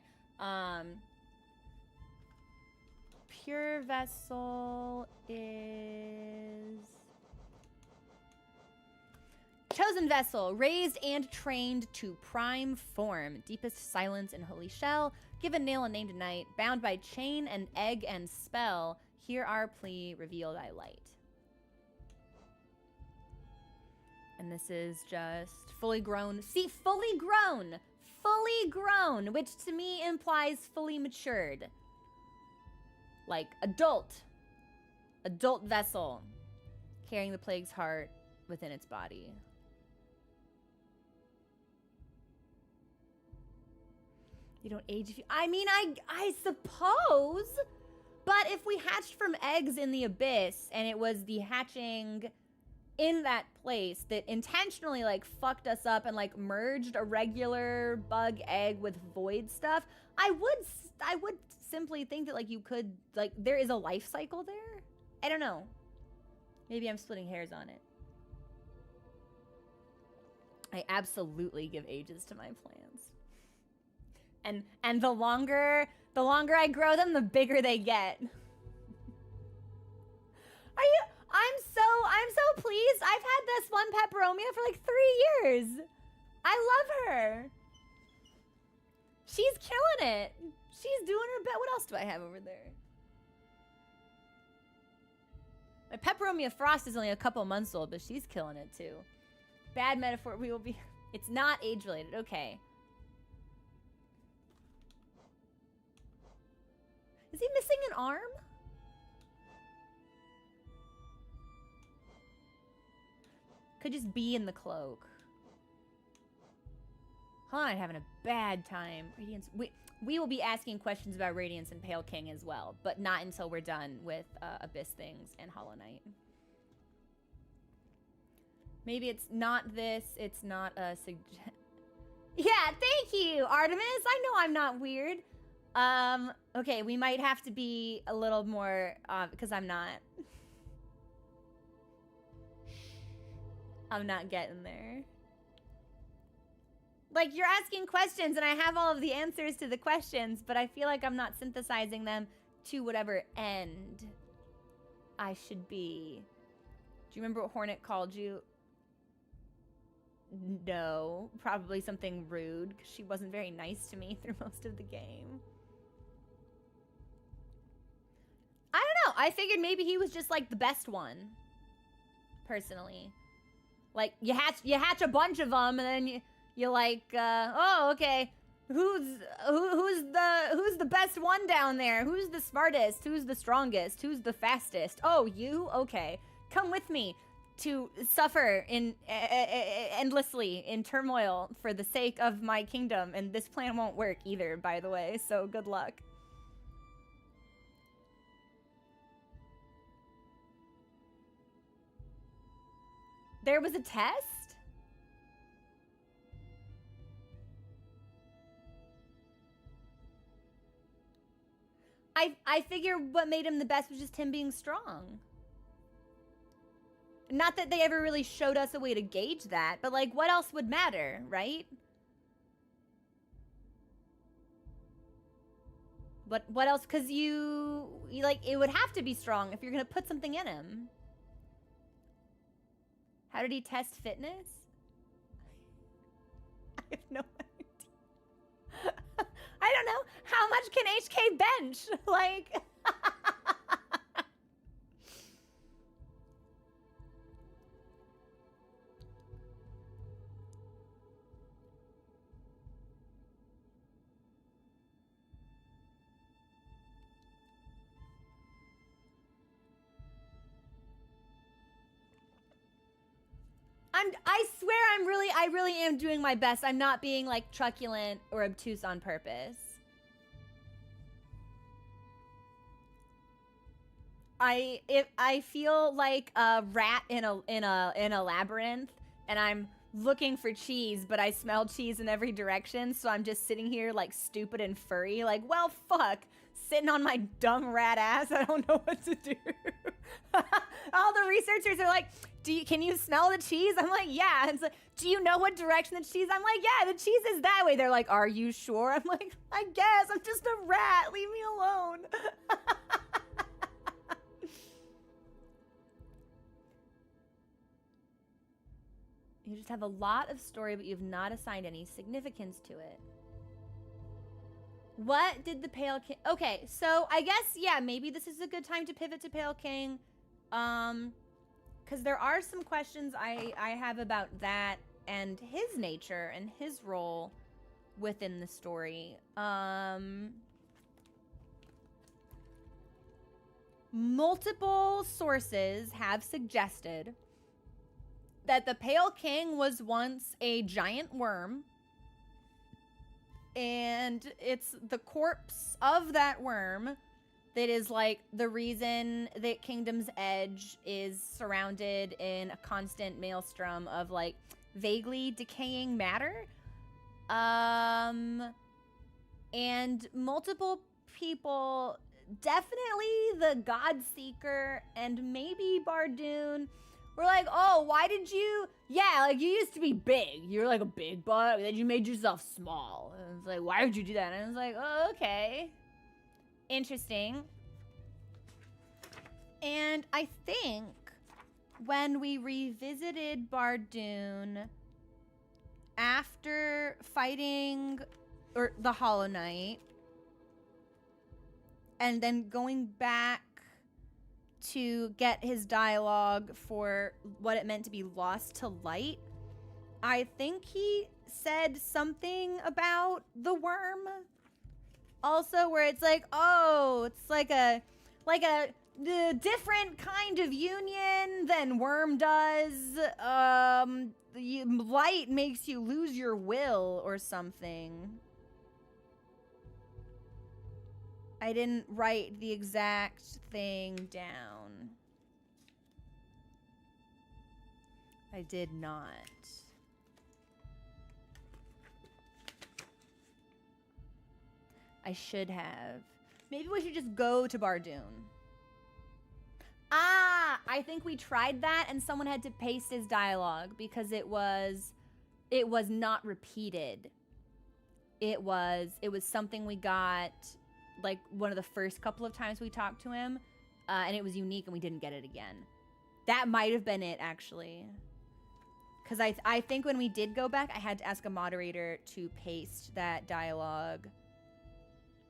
Pure Vessel is Chosen Vessel, raised and trained to prime form, deepest silence and holy shell. Give a nail a name tonight, bound by chain and egg and spell. Hear our plea, reveal thy light. And this is just fully grown. See, fully grown, which to me implies fully matured. Like adult vessel, carrying the plague's heart within its body. You don't age if you... I mean, I suppose. But if we hatched from eggs in the abyss and it was the hatching in that place that intentionally like fucked us up and like merged a regular bug egg with void stuff, I would simply think that like you could, like, there is a life cycle there. I don't know. Maybe I'm splitting hairs on it. I absolutely give ages to my plants. And the longer I grow them, the bigger they get. I'm so pleased. I've had this one peperomia for like 3 years. I love her. She's killing it. She's doing her best. What else do I have over there? My peperomia Frost is only a couple months old, but she's killing it too. Bad metaphor. We will be... It's not age-related. Okay. Is he missing an arm? Could just be in the cloak. Hold on, I'm having a bad time. Radiance. We will be asking questions about Radiance and Pale King as well, but not until we're done with Abyss things and Hollow Knight. Maybe it's not this. It's not a suggestion. Yeah, thank you, Artemis. I know I'm not weird. Okay, we might have to be a little more, because I'm not getting there. Like, you're asking questions and I have all of the answers to the questions, but I feel like I'm not synthesizing them to whatever end I should be. Do you remember what Hornet called you? No, probably something rude, because she wasn't very nice to me through most of the game. I don't know. I figured maybe he was just like the best one. Personally. Like, you hatch a bunch of them, and then you're like, oh, okay. Who's the best one down there? Who's the smartest? Who's the strongest? Who's the fastest? Oh, you? Okay. Come with me to suffer endlessly in turmoil for the sake of my kingdom. And this plan won't work either, by the way, so good luck. There was a test? I figure what made him the best was just him being strong. Not that they ever really showed us a way to gauge that, but like, what else would matter, right? What else? Because you like, it would have to be strong if you're gonna put something in him. How did he test fitness? I have no idea. I don't know. How much can HK bench? Like, I swear I really am doing my best. I'm not being like truculent or obtuse on purpose. I feel like a rat in a labyrinth, and I'm looking for cheese, but I smell cheese in every direction, so I'm just sitting here like stupid and furry, like, well, fuck, sitting on my dumb rat ass. I don't know what to do. All the researchers are like, can you smell the cheese? I'm like, yeah. It's like, do you know what direction the cheese? I'm like, yeah, the cheese is that way. They're like, are you sure? I'm like, I guess. I'm just a rat. Leave me alone. You just have a lot of story, but you've not assigned any significance to it. What did the Pale King... Okay, so I guess, yeah, maybe this is a good time to pivot to Pale King. Because there are some questions I have about that and his nature and his role within the story. Multiple sources have suggested that the Pale King was once a giant worm, and it's the corpse of that worm that is like the reason that Kingdom's Edge is surrounded in a constant maelstrom of like vaguely decaying matter. And multiple people, definitely the Godseeker and maybe Bardoon, we're like, oh, why did you... Yeah, like, you used to be big. You're like a big butt. Then you made yourself small. And it's like, why would you do that? And I was like, oh, okay. Interesting. And I think when we revisited Bardoon after fighting or the Hollow Knight and then going back to get his dialogue for what it meant to be lost to light, I think he said something about the worm also, where it's like, oh, it's like a different kind of union than worm does. Light makes you lose your will or something. I didn't write the exact thing down. I did not. I should have. Maybe we should just go to Bardoon. Ah, I think we tried that and someone had to paste his dialogue because it was not repeated. It was something we got like one of the first couple of times we talked to him, and it was unique and we didn't get it again. That might have been it, actually. Because I think when we did go back, I had to ask a moderator to paste that dialogue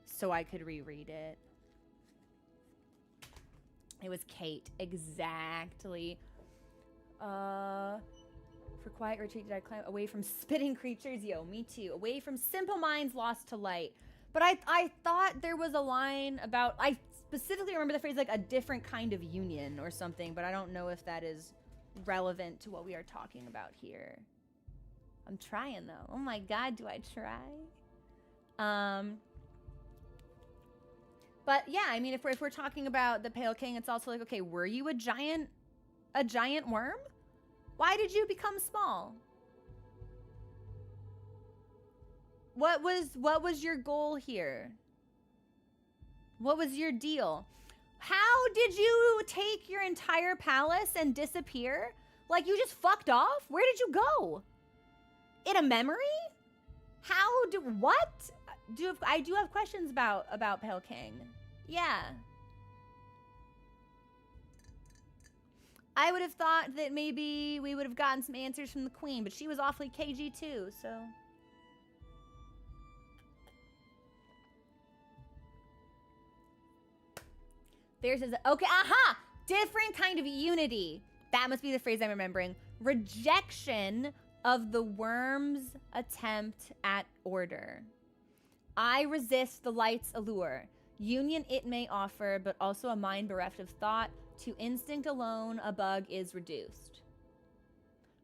so I could reread it. It was Kate, exactly. For quiet retreat, did I climb away from spitting creatures? Yo, me too. Away from simple minds lost to light. But I thought there was a line about, I specifically remember the phrase like a different kind of union or something, but I don't know if that is relevant to what we are talking about here. I'm trying though. Oh my God, do I try? But yeah, I mean, if we're talking about the Pale King, it's also like, okay, were you a giant worm? Why did you become small? What was your goal here? What was your deal? How did you take your entire palace and disappear? Like, you just fucked off? Where did you go? In a memory? What? I do have questions about Pale King. Yeah. I would have thought that maybe we would have gotten some answers from the queen, but she was awfully cagey too, so. Theirs is, okay, aha! Different kind of unity. That must be the phrase I'm remembering. Rejection of the worm's attempt at order. I resist the light's allure. Union it may offer, but also a mind bereft of thought. To instinct alone, a bug is reduced.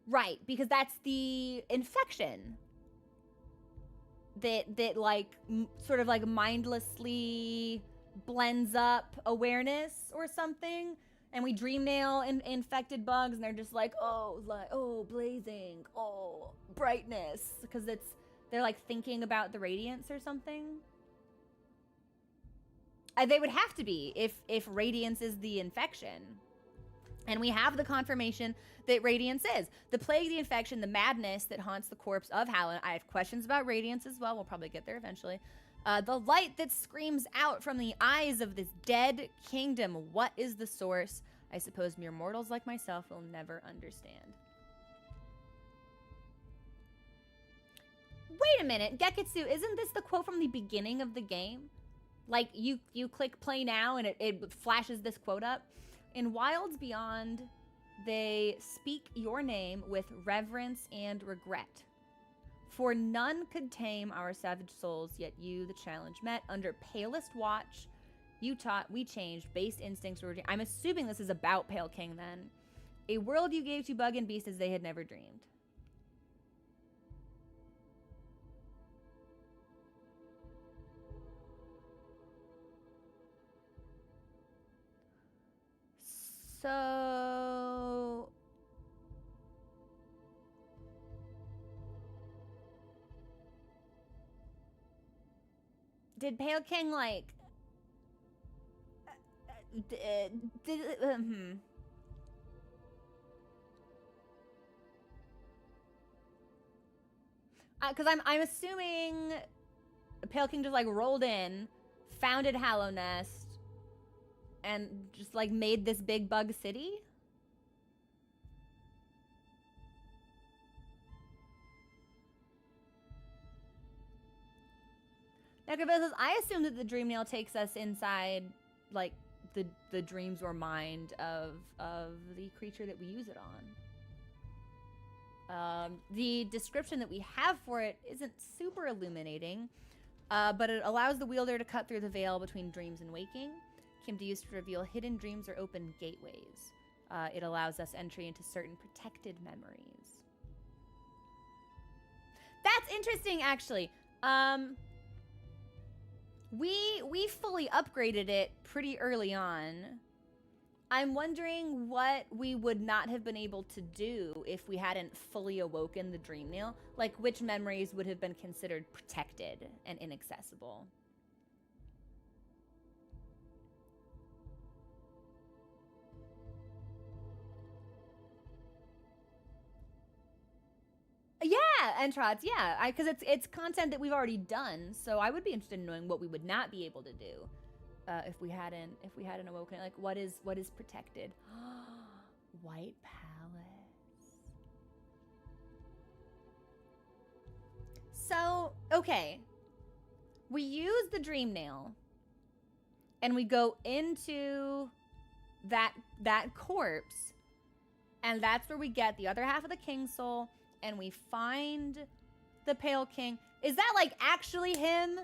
Right, because that's the infection that like sort of like mindlessly blends up awareness or something. And we dream nail infected bugs, and they're just like, oh, blazing, oh, brightness, because they're like thinking about the radiance or something. They would have to be if radiance is the infection. And we have the confirmation that radiance is. The plague, the infection, the madness that haunts the corpse of Hallow. I have questions about radiance as well. We'll probably get there eventually. The light that screams out from the eyes of this dead kingdom. What is the source? I suppose mere mortals like myself will never understand. Wait a minute, Geketsu, isn't this the quote from the beginning of the game? Like, you click play now and it flashes this quote up. In Wilds Beyond, they speak your name with reverence and regret. For none could tame our savage souls, yet you the challenge met. Under palest watch, you taught, we changed, base instincts were... I'm assuming this is about Pale King, then. A world you gave to bug and beast as they had never dreamed. So... Did Pale King, like... Because I'm assuming Pale King just, like, rolled in, founded Hallow Nest, and just, like, made this big bug city? Necrophil, I assume that the dream nail takes us inside, like, the dreams or mind of the creature that we use it on. The description that we have for it isn't super illuminating, but it allows the wielder to cut through the veil between dreams and waking. Can be used to reveal hidden dreams or open gateways. It allows us entry into certain protected memories. That's interesting, actually. We fully upgraded it pretty early on. I'm wondering what we would not have been able to do if we hadn't fully awoken the dream nail. Like, which memories would have been considered protected and inaccessible. Yeah, Entrods, yeah, because it's content that we've already done, so I would be interested in knowing what we would not be able to do if we hadn't awoken it. Like, what is protected? White Palace. So, okay, we use the dream nail, and we go into that corpse, and that's where we get the other half of the King Soul. And we find the Pale King. Is that, like, actually him?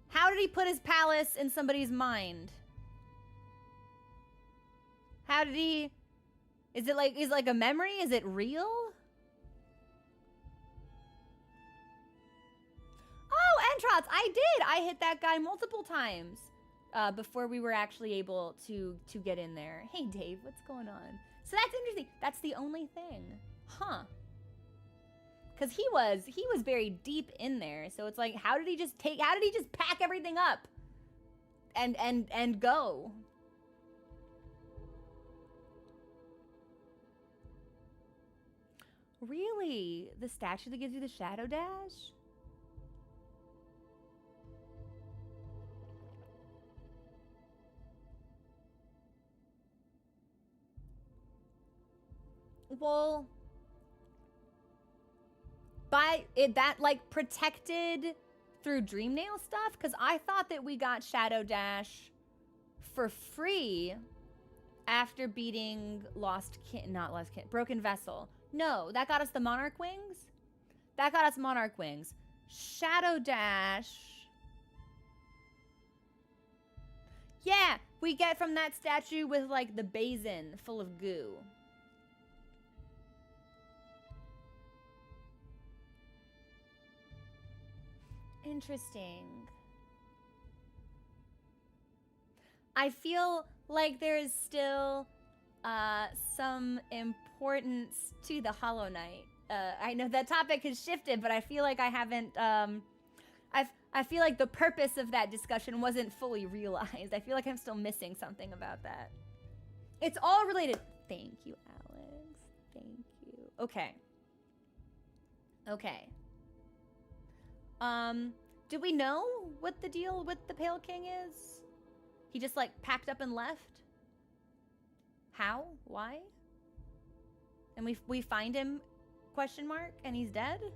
How did he put his palace in somebody's mind? How did he... Is it like a memory? Is it real? Oh, Entrots, I did! I hit that guy multiple times before we were actually able to get in there. Hey, Dave, what's going on? So that's interesting. That's the only thing. Huh. Because he was very deep in there. So it's like, how did he just pack everything up? and go. Really? The statue that gives you the shadow dash? Well, by it, that like protected through Dream Nail stuff? Because I thought that we got Shadow Dash for free after beating Broken Vessel. No, that got us the Monarch Wings. That got us Monarch Wings. Shadow Dash. Yeah, we get from that statue with like the basin full of goo. Interesting. I feel like there is still some importance to the Hollow Knight. I know that topic has shifted, but I feel like I haven't. I feel like the purpose of that discussion wasn't fully realized. I feel like I'm still missing something about that. It's all related. Thank you, Alex. Thank you. Okay. Okay. Do we know what the deal with the Pale King is? He just like packed up and left? How? Why? And we find him, question mark, and he's dead? You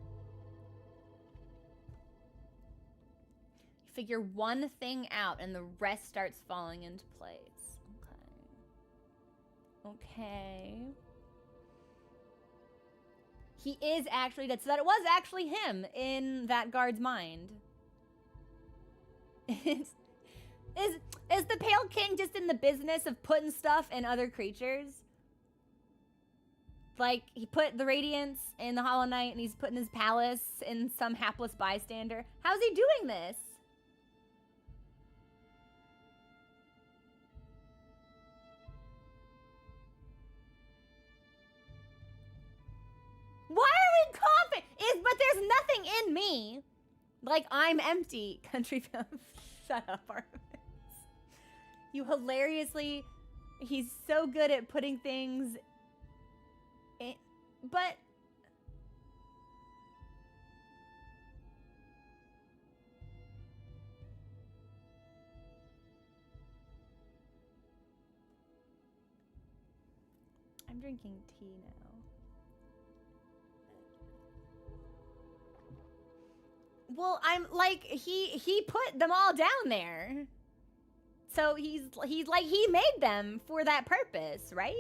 figure one thing out and the rest starts falling into place. Okay. Okay. He is actually dead, so that it was actually him in that guard's mind. Is the Pale King just in the business of putting stuff in other creatures? Like, he put the Radiance in the Hollow Knight, and he's putting his palace in some hapless bystander. How's he doing this? Why are we coughing? But there's nothing in me. Like, I'm empty. Country film. Shut up, Artemis. You hilariously... He's so good at putting things in... But... I'm drinking tea now. Well, I'm like, he put them all down there. So he's like, he made them for that purpose, right?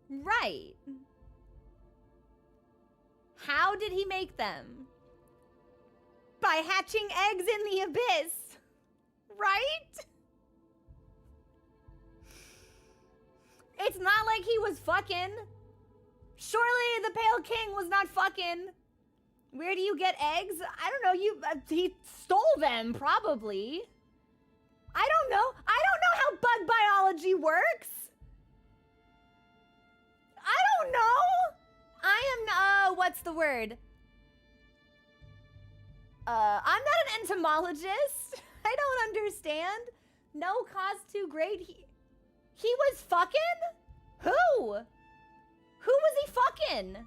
Right. How did he make them? By hatching eggs in the abyss. Right? It's not like he was fucking. Surely the Pale King was not fucking. Where do you get eggs? I don't know. He stole them, probably. I don't know. I don't know how bug biology works. I don't know. I am, what's the word? I'm not an entomologist. I don't understand. No cause too great. He was fucking? Who? Who was he fucking?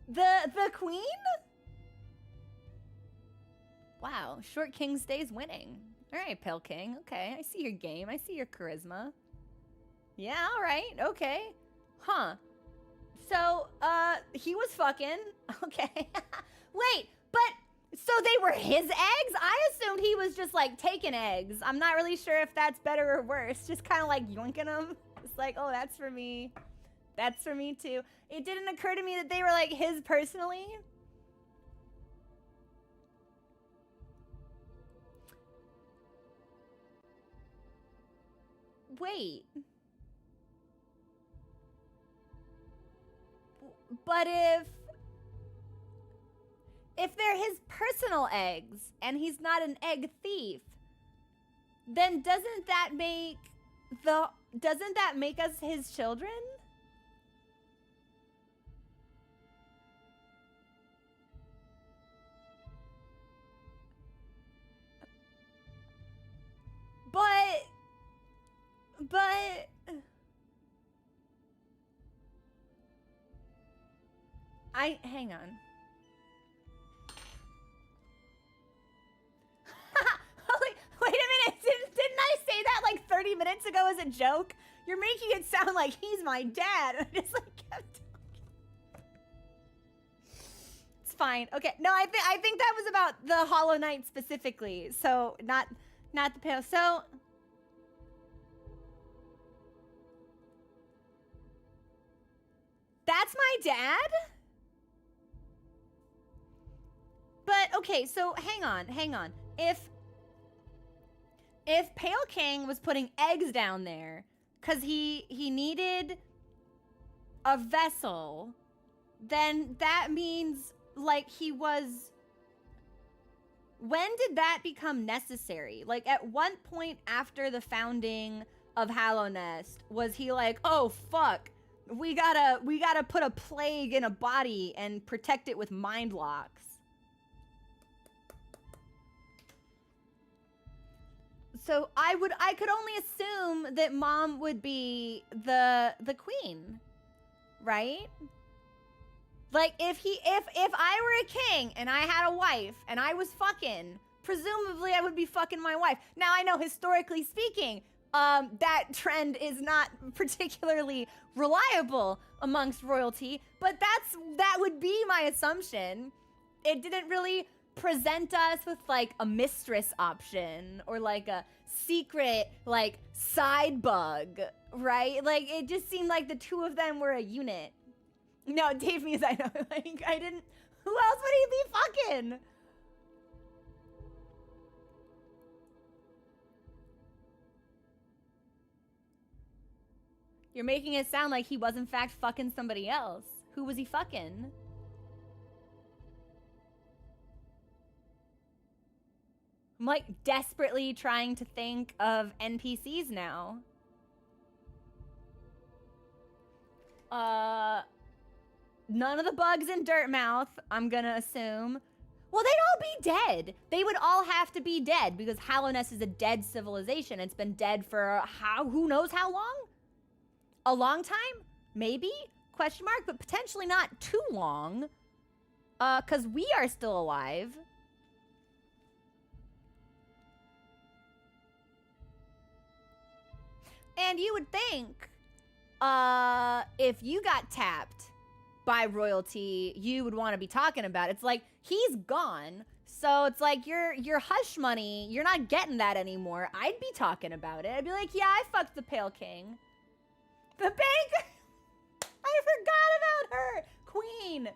The queen? Wow, Short King stays winning. All right, Pale King. Okay, I see your game. I see your charisma. Yeah, all right. Okay. Huh. So, he was fucking. Okay. Wait, but so they were his eggs? I assumed he was just like taking eggs. I'm not really sure if that's better or worse. Just kind of like yoinking them. It's like, oh, that's for me. That's for me too. It didn't occur to me that they were like his personally. Wait. But if they're his personal eggs and he's not an egg thief, then doesn't that make Doesn't that make us his children? But hang on. Wait a minute. Didn't I say that like 30 minutes ago as a joke? You're making it sound like he's my dad. I just like kept talking. It's fine. Okay. No, I think that was about the Hollow Knight specifically. So not the pale. So that's my dad? But okay, so hang on. If Pale King was putting eggs down there because he needed a vessel, then that means like he was. When did that become necessary? Like at one point after the founding of Hallownest, was he like, oh fuck, we gotta put a plague in a body and protect it with mind locks? So I could only assume that Mom would be the queen, right? Like if I were a king and I had a wife and I was fucking, presumably I would be fucking my wife. Now I know historically speaking, that trend is not particularly reliable amongst royalty, but that would be my assumption. It didn't really present us with like a mistress option or like a secret like side bug, right? Like it just seemed like the two of them were a unit. No, Dave means I know. Like I didn't. Who else would he be fucking? You're making it sound like he was in fact fucking somebody else. Who was he fucking? I'm like desperately trying to think of NPCs now. None of the bugs in Dirtmouth, I'm gonna assume. Well, they'd all be dead. They would all have to be dead because Hallownest is a dead civilization. It's been dead for who knows how long? A long time? Maybe? Question mark, but potentially not too long. Cause we are still alive. And you would think, if you got tapped by royalty, you would want to be talking about it. It's like, he's gone. So it's like, your hush money, you're not getting that anymore. I'd be talking about it. I'd be like, yeah, I fucked the Pale King. The bank! I forgot about her! Queen!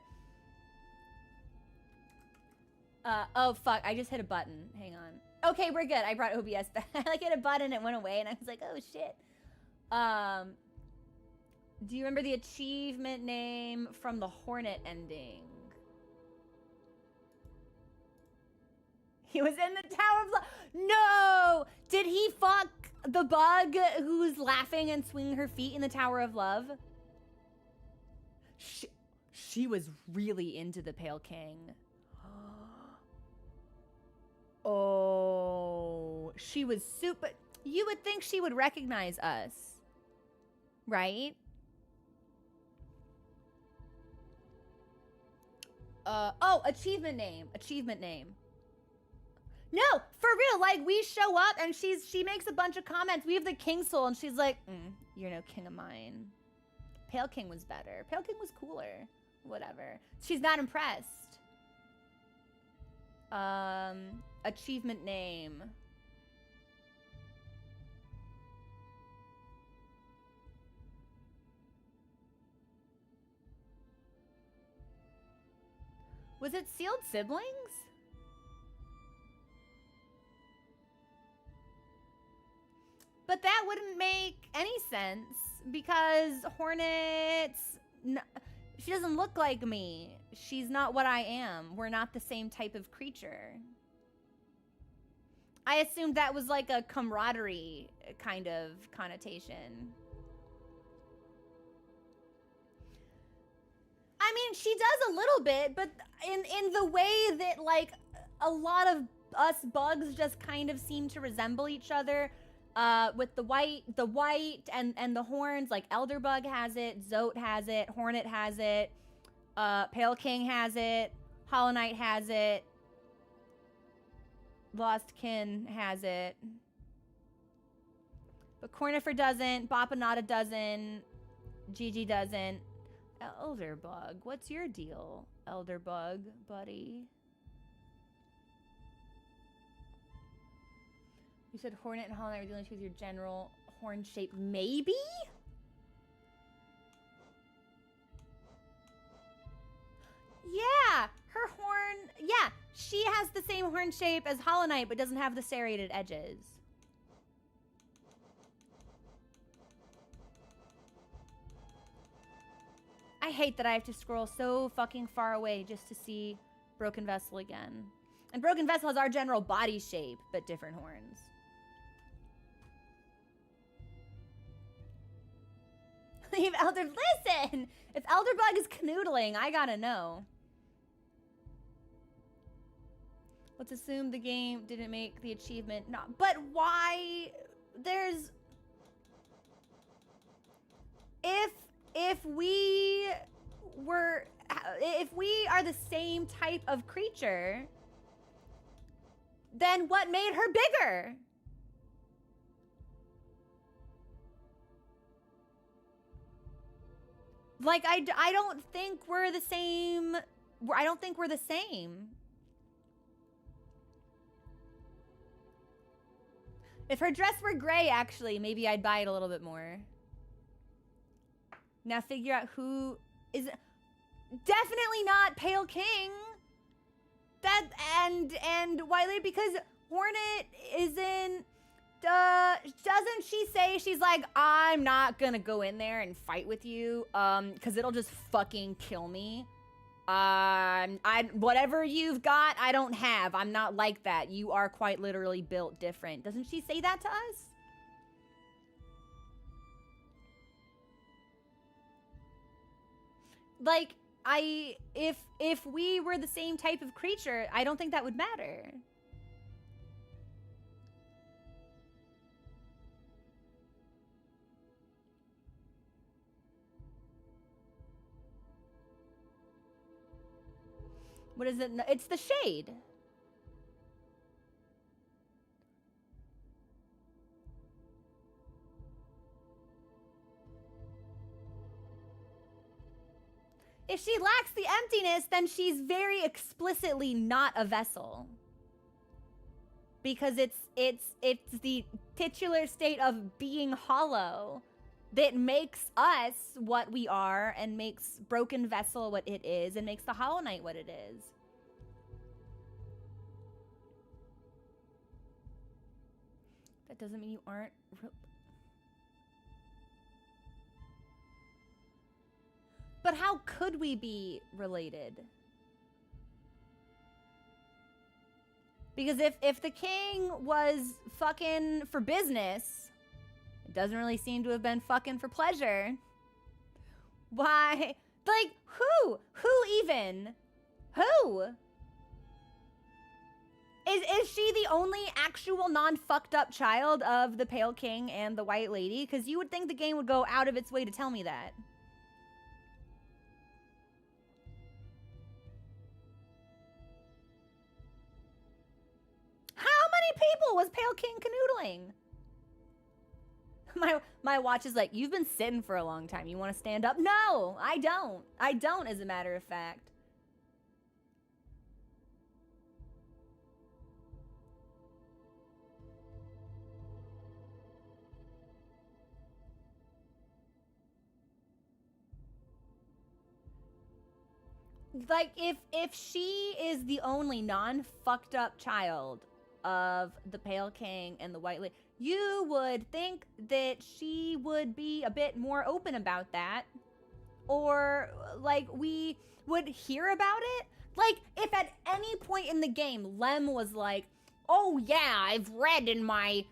Oh fuck, I just hit a button. Hang on. Okay, we're good. I brought OBS back. I like hit a button, it went away, and I was like, oh shit. Do you remember the achievement name from the Hornet ending? He was in the Tower of Love. No! Did he fuck the bug who's laughing and swinging her feet in the Tower of Love? She was really into the Pale King. Oh, she was super. You would think she would recognize us, right? Oh, achievement name. No, for real. Like we show up and she makes a bunch of comments. We have the King Soul and she's like, "You're no king of mine. Pale King was better. Pale King was cooler. Whatever." She's not impressed. Achievement name. Was it Sealed Siblings? But that wouldn't make any sense because Hornets, she doesn't look like me. She's not what I am. We're not the same type of creature. I assumed that was like a camaraderie kind of connotation. I mean, she does a little bit, but in the way that like a lot of us bugs just kind of seem to resemble each other. With the white and the horns, like Elderbug has it, Zote has it, Hornet has it, Pale King has it, Hollow Knight has it, Lost Kin has it, but Cornifer doesn't, Bapanada doesn't, Gigi doesn't. Elderbug, what's your deal, Elderbug, buddy? You said Hornet and Hollow Knight were the only two with your general horn shape. Maybe? Yeah, her horn. Yeah, she has the same horn shape as Hollow Knight, but doesn't have the serrated edges. I hate that I have to scroll so fucking far away just to see Broken Vessel again. And Broken Vessel has our general body shape, but different horns. Leave Elder. Listen! If Elderbug is canoodling, I gotta know. Let's assume the game didn't make the achievement. No, but why? There's... If we were... If we are the same type of creature, then what made her bigger? Like, I don't think we're the same. I don't think we're the same. If her dress were gray, actually, maybe I'd buy it a little bit more. Now figure out who is... Definitely not Pale King. That, and Wiley, because Hornet is in... doesn't she say, she's like, I'm not gonna go in there and fight with you, because it'll just fucking kill me. Whatever you've got, I don't have. I'm not like that. You are quite literally built different. Doesn't she say that to us? Like, if we were the same type of creature, I don't think that would matter. What is it? It's the shade. If she lacks the emptiness, then she's very explicitly not a vessel. Because it's the titular state of being hollow that makes us what we are, and makes Broken Vessel what it is, and makes the Hollow Knight what it is. That doesn't mean you aren't... But how could we be related? Because if the king was fucking for business, it doesn't really seem to have been fucking for pleasure. Why? Like, who? Who even? Who? Is she the only actual non-fucked up child of the Pale King and the White Lady? Because you would think the game would go out of its way to tell me that. How many people was Pale King canoodling? My watch is like, you've been sitting for a long time. You want to stand up? No, I don't. I don't, as a matter of fact. Like, if she is the only non-fucked up child of the Pale King and the White Lady, you would think that she would be a bit more open about that. Or, like, we would hear about it. Like, if at any point in the game, Lem was like, oh yeah, I've read in my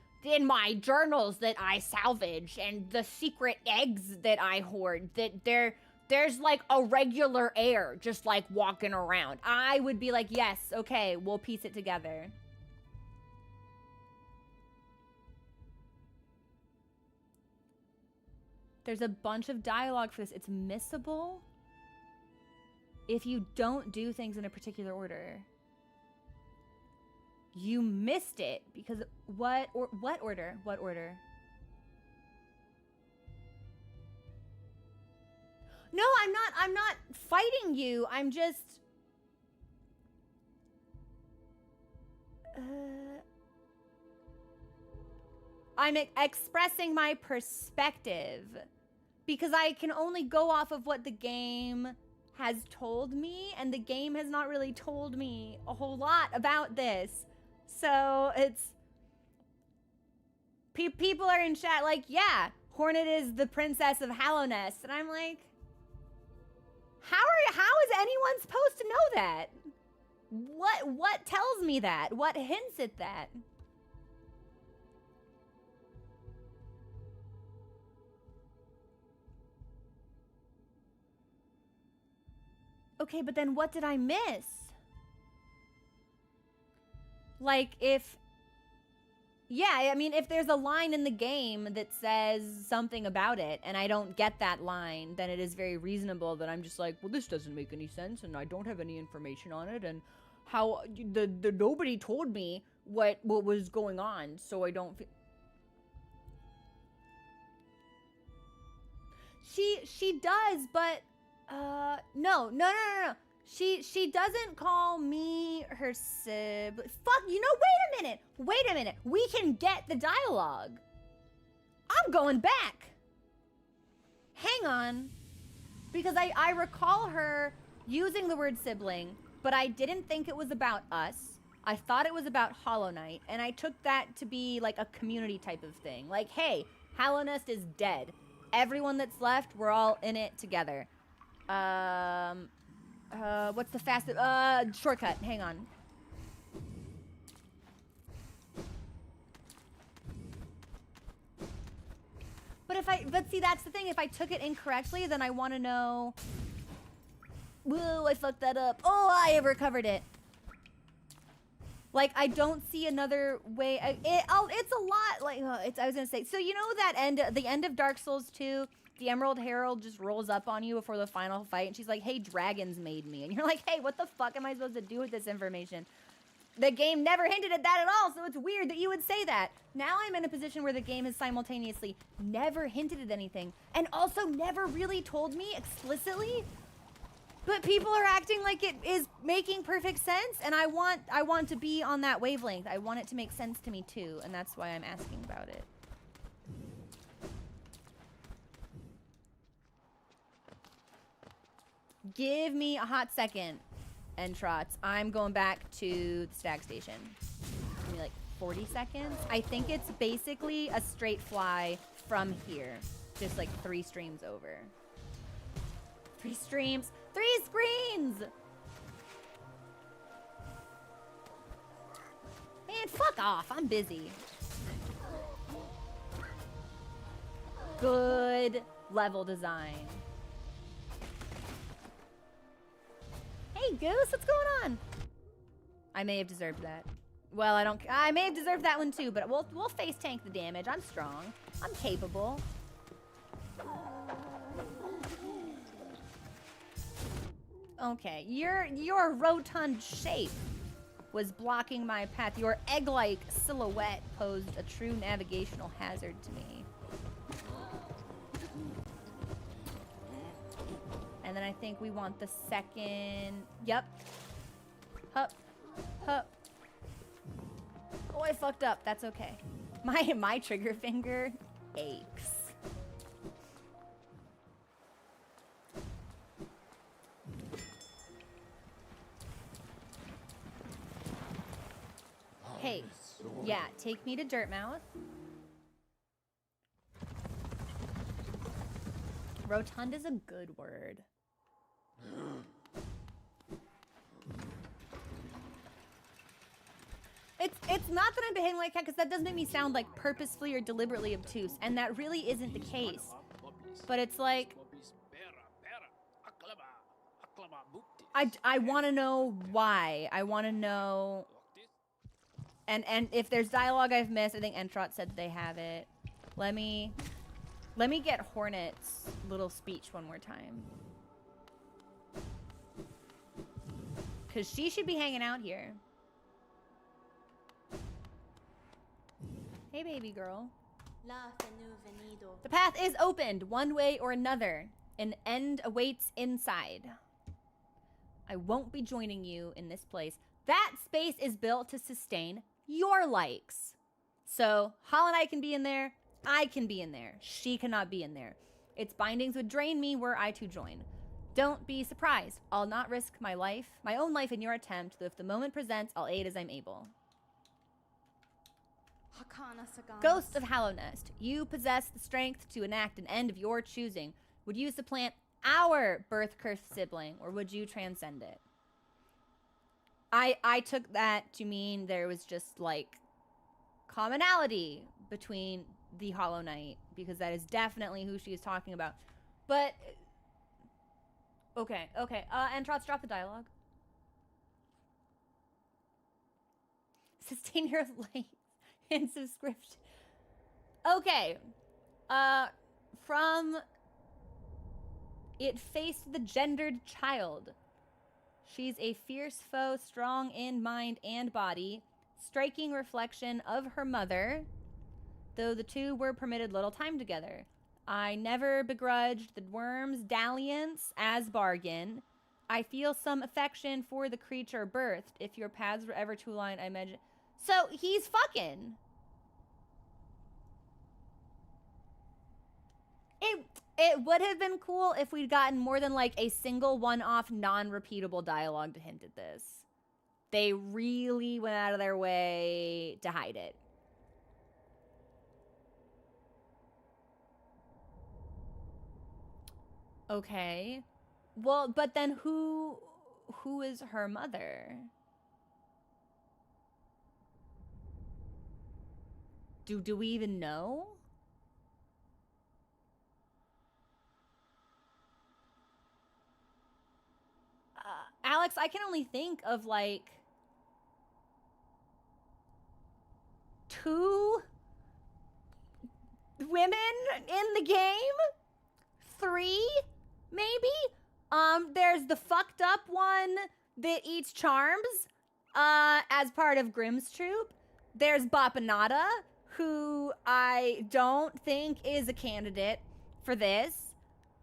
journals that I salvage and the secret eggs that I hoard that there's like a regular heir just like walking around. I would be like, yes, okay, we'll piece it together. There's a bunch of dialogue for this. It's missable if you don't do things in a particular order. You missed it because what order? What order? No, I'm not fighting you. I'm just I'm expressing my perspective because I can only go off of what the game has told me, and the game has not really told me a whole lot about this. So it's people are in chat like, yeah, Hornet is the princess of Hallownest, and I'm like, how is anyone supposed to know that? What tells me that? What hints at that? Okay, but then what did I miss? Like, yeah, I mean, if there's a line in the game that says something about it and I don't get that line, then it is very reasonable that I'm just like, well, this doesn't make any sense and I don't have any information on it, and how the nobody told me what was going on, so I don't feel... She does, but no. She doesn't call me her sibling. Fuck, you know, wait a minute. We can get the dialogue. I'm going back. Hang on. Because I recall her using the word sibling, but I didn't think it was about us. I thought it was about Hollow Knight, and I took that to be like a community type of thing. Like, hey, Hallownest is dead. Everyone that's left, we're all in it together. What's the fastest, shortcut, hang on. But see, that's the thing, if I took it incorrectly, then I want to know, whoa, I fucked that up. Oh, I have recovered it. Like, I don't see another way. It's a lot, like, I was gonna say, so you know that the end of Dark Souls 2, the Emerald Herald just rolls up on you before the final fight, and she's like, hey, dragons made me. And you're like, hey, what the fuck am I supposed to do with this information? The game never hinted at that at all, so it's weird that you would say that. Now I'm in a position where the game has simultaneously never hinted at anything, and also never really told me explicitly, but people are acting like it is making perfect sense, and I want to be on that wavelength. I want it to make sense to me too, and that's why I'm asking about it. Give me a hot second, Entrots. I'm going back to the stag station. Give me like 40 seconds. I think it's basically a straight fly from here. Just like 3 streams over. 3 streams, 3 screens! Man, fuck off. I'm busy. Good level design. Hey, Goose, what's going on? I may have deserved that. Well, I may have deserved that one too, but we'll face tank the damage. I'm strong. I'm capable. Okay, your rotund shape was blocking my path. Your egg-like silhouette posed a true navigational hazard to me. And then I think we want the second... Yep. Hup. Hup. Oh, I fucked up. That's okay. My trigger finger aches. Hey. Yeah, take me to Dirtmouth. Rotund is a good word. it's not that I'm behaving like that, because that does make me sound like purposefully or deliberately obtuse, and that really isn't the case. But it's like, I want to know why. I want to know, and if there's dialogue I've missed, I think Entrot said they have it. Let me get Hornet's little speech one more time, because she should be hanging out here. Hey, baby girl. The path is opened, one way or another. An end awaits inside. I won't be joining you in this place. That space is built to sustain your likes. So, Holland can be in there. I can be in there. She cannot be in there. Its bindings would drain me were I to join. Don't be surprised. I'll not risk my life, my own life in your attempt, though if the moment presents, I'll aid as I'm able. Ghost of Hallownest, you possess the strength to enact an end of your choosing. Would you supplant our birth-cursed sibling, or would you transcend it? I took that to mean there was just, like, commonality between the Hollow Knight, because that is definitely who she is talking about. But, okay. Entrots, drop the dialogue. Sustain your life. And subscription. Okay. From It Faced the Gendered Child. She's a fierce foe, strong in mind and body, striking reflection of her mother, though the two were permitted little time together. I never begrudged the worm's dalliance as bargain. I feel some affection for the creature birthed. If your paths were ever to align, I imagine... So, he's fucking. It would have been cool if we'd gotten more than, like, a single one-off, non-repeatable dialogue to hint at this. They really went out of their way to hide it. Okay. Well, but then who is her mother? Do we even know? Alex, I can only think of, like, 2 women in the game? 3, maybe? There's the fucked up one that eats charms, as part of Grimm's troupe. There's Bapanada, who I don't think is a candidate for this.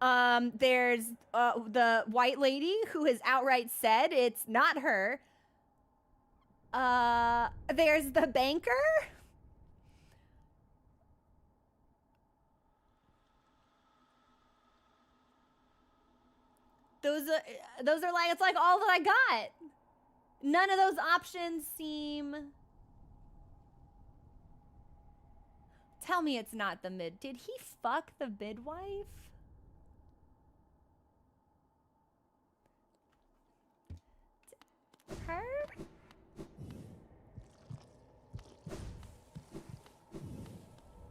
There's the white lady who has outright said it's not her. There's the banker. Those are like, it's like all that I got. None of those options seem... Tell me it's not the mid. Did he fuck the midwife? Her?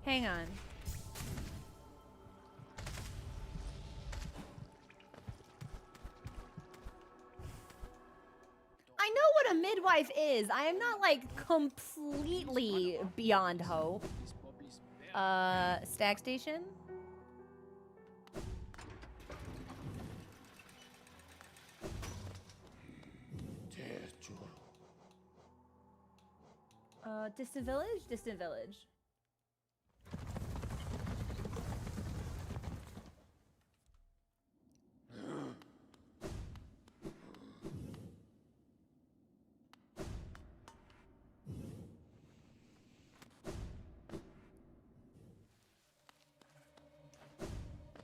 Hang on. I know what a midwife is. I am not, like, completely beyond hope. Stag station? Distant village? Distant village.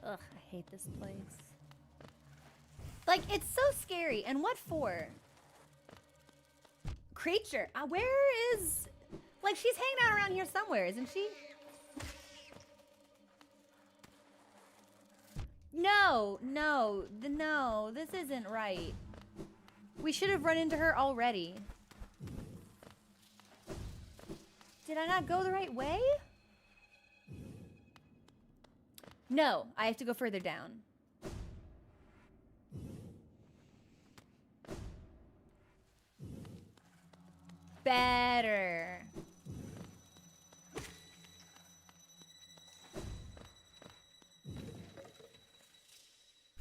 Ugh, I hate this place. Like, it's so scary. And what for? Creature. Where is... Like, she's hanging out around here somewhere, isn't she? No, this isn't right. We should have run into her already. Did I not go the right way? No, I have to go further down. Better.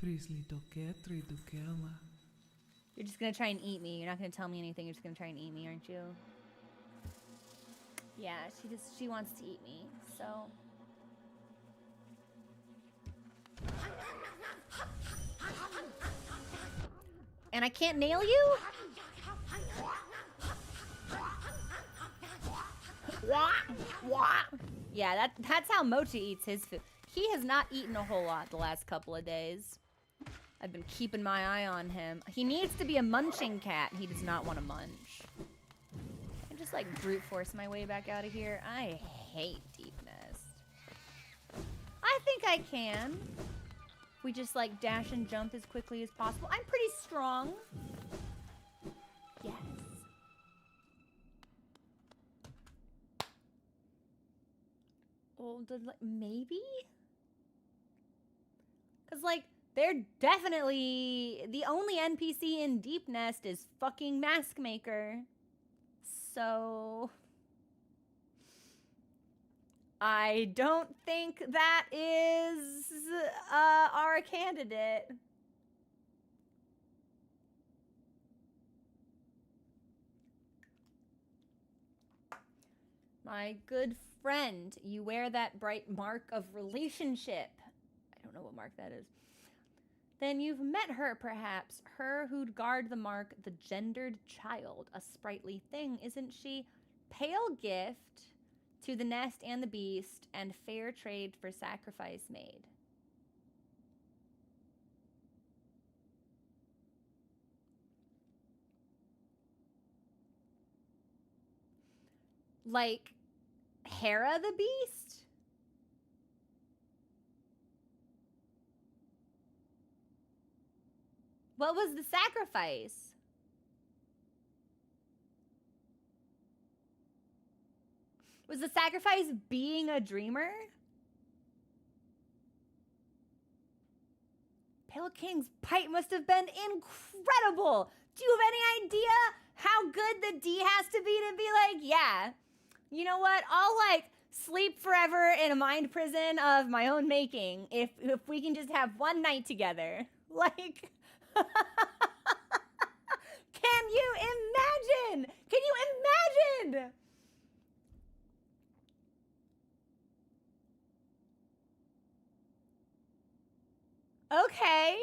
You're just gonna try and eat me. You're not gonna tell me anything. You're just gonna try and eat me, aren't you? Yeah, she wants to eat me, so. And I can't nail you? Yeah, that's how Mochi eats his food. He has not eaten a whole lot the last couple of days. I've been keeping my eye on him. He needs to be a munching cat. He does not want to munch. I just like brute force my way back out of here. I hate Deep Nest. I think I can. If we just like dash and jump as quickly as possible. I'm pretty strong. Yes. Well, maybe? Because, like, they're definitely... The only NPC in Deep Nest is fucking Mask Maker. So... I don't think that is our candidate. My good friend, you wear that bright mark of relationship. I don't know what mark that is. Then you've met her, perhaps. Her who'd guard the mark, the gendered child. A sprightly thing, isn't she? Pale gift to the nest and the beast, and fair trade for sacrifice made. Like, Hera the beast? What was the sacrifice? Was the sacrifice being a dreamer? Pale King's pipe must have been incredible. Do you have any idea how good the D has to be like, yeah, you know what? I'll like sleep forever in a mind prison of my own making if we can just have one night together. Like, can you imagine? Can you imagine? Okay.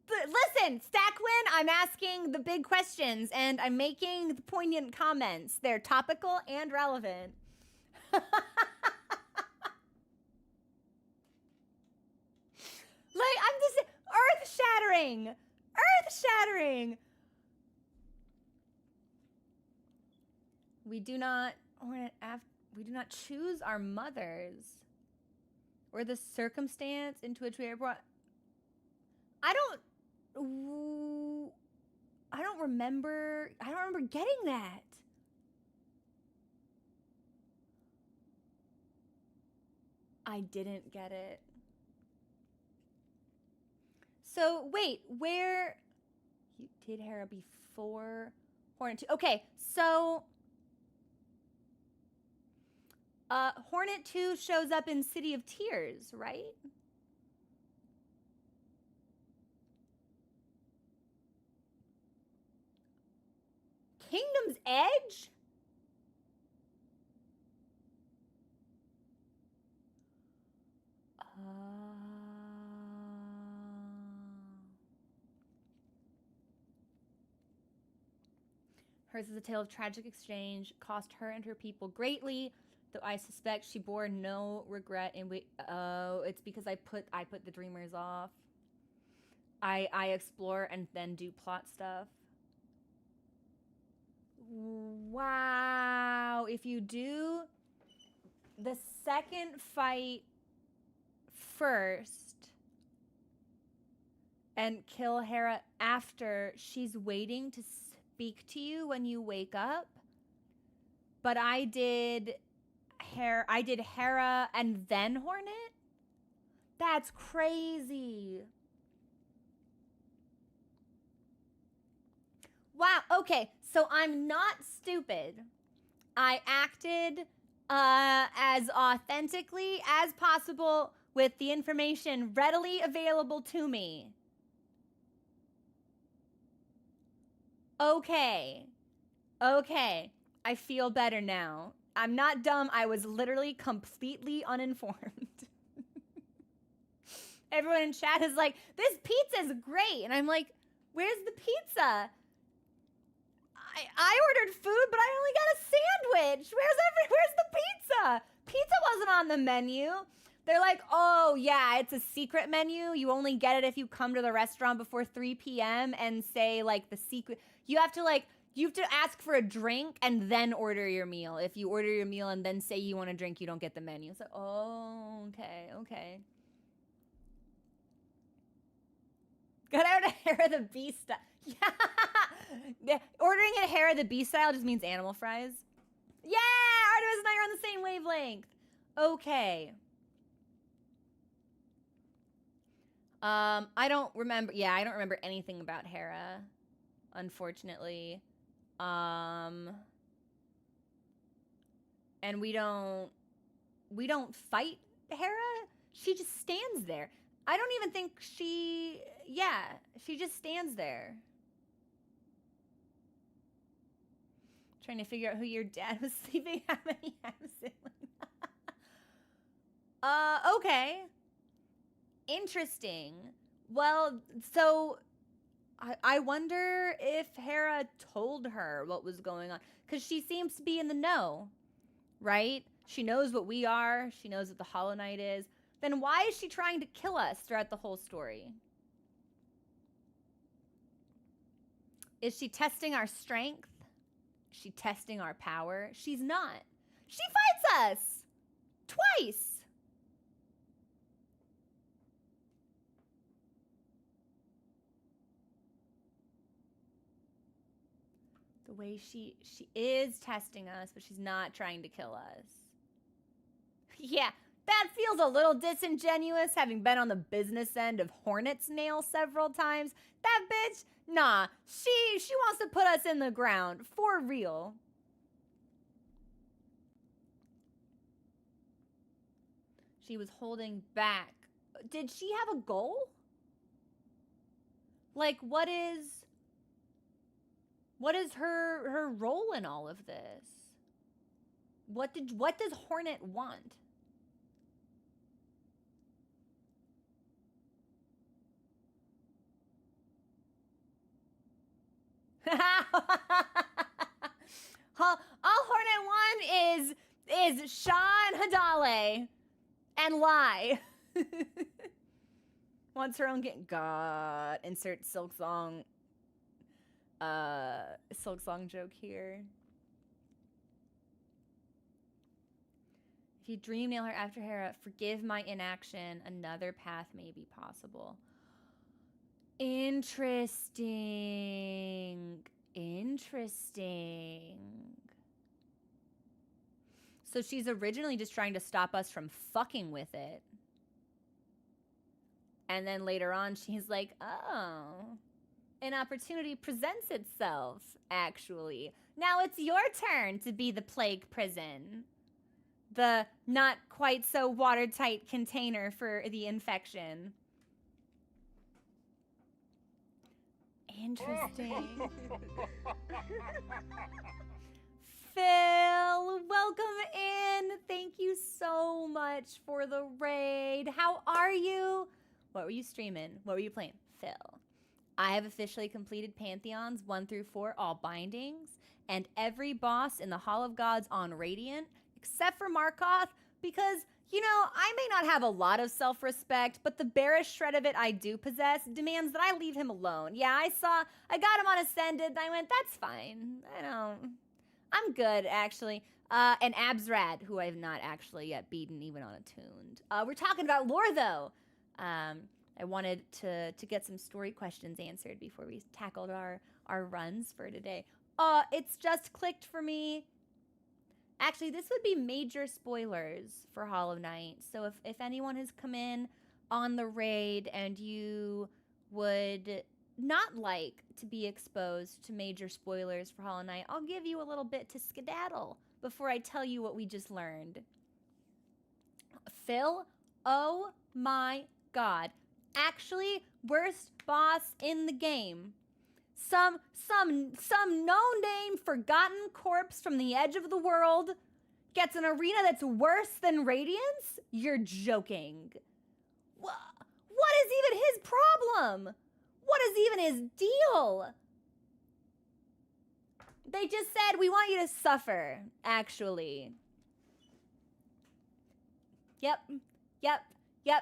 Listen, Stackwin, I'm asking the big questions and I'm making the poignant comments. They're topical and relevant. Like, I'm just earth-shattering. Earth-shattering. We do not choose our mothers or the circumstance into which we are brought. I don't remember getting that. I didn't get it. So wait, where did Hera before Hornet 2? Okay, so Hornet 2 shows up in City of Tears, right? Kingdom's Edge? Hers is a tale of tragic exchange, cost her and her people greatly, though I suspect she bore no regret in it's because I put the dreamers off. I explore and then do plot stuff. Wow, if you do the second fight first and kill Hera after she's waiting to speak to you when you wake up, But I did Hera and then Hornet? That's crazy. Wow, okay, so I'm not stupid. I acted as authentically as possible with the information readily available to me. Okay. Okay. I feel better now. I'm not dumb. I was literally completely uninformed. Everyone in chat is like, this pizza's great. And I'm like, where's the pizza? I ordered food, but I only got a sandwich. Where's the pizza? Pizza wasn't on the menu. They're like, oh, yeah, it's a secret menu. You only get it if you come to the restaurant before 3 p.m. and say, like, the secret. You have to ask for a drink and then order your meal. If you order your meal and then say you want a drink, you don't get the menu. So, oh, okay. Got out a Hera the Beast style. Yeah. Ordering a Hera the Beast style just means animal fries. Yeah, Artemis and I are on the same wavelength. Okay. I don't remember anything about Hera, unfortunately. And we don't fight Hera. She just stands there. I don't even think she just stands there. Trying to figure out who your dad was sleeping. How many have siblings? Okay. Interesting. Well, so I wonder if Hera told her what was going on. Because she seems to be in the know, right? She knows what we are. She knows what the Hollow Knight is. Then why is she trying to kill us throughout the whole story? Is she testing our strength? Is she testing our power? She's not. She fights us! Twice! The way she is testing us, but she's not trying to kill us. Yeah, that feels a little disingenuous, having been on the business end of Hornet's nail several times. That bitch, nah, she wants to put us in the ground, for real. She was holding back. Did she have a goal? Like, what is her role in all of this? What does Hornet want? All Hornet want is Sean Hadale and lie. Wants her own game. God, insert Silk Song joke here. If you dream nail her after Hera, forgive my inaction. Another path may be possible. Interesting. So she's originally just trying to stop us from fucking with it. And then later on, she's like, oh, an opportunity presents itself, actually. Now it's your turn to be the plague prison. The not quite so watertight container for the infection. Interesting. Phil, welcome in. Thank you so much for the raid. How are you? What were you streaming? What were you playing? Phil. I have officially completed Pantheons 1 through 4, all bindings, and every boss in the Hall of Gods on Radiant, except for Markoth, because, you know, I may not have a lot of self-respect, but the barest shred of it I do possess demands that I leave him alone. Yeah, I got him on Ascended, and I went, that's fine. I'm good, actually. And Absrad, who I have not actually yet beaten, even on Attuned. We're talking about lore, though. I wanted to get some story questions answered before we tackled our runs for today. It's just clicked for me. Actually, this would be major spoilers for Hollow Knight. So if anyone has come in on the raid and you would not like to be exposed to major spoilers for Hollow Knight, I'll give you a little bit to skedaddle before I tell you what we just learned. Phil, oh my god. Actually, worst boss in the game. Some no-name forgotten corpse from the edge of the world gets an arena that's worse than Radiance? You're joking. What is even his problem? What is even his deal? They just said, we want you to suffer, actually. Yep.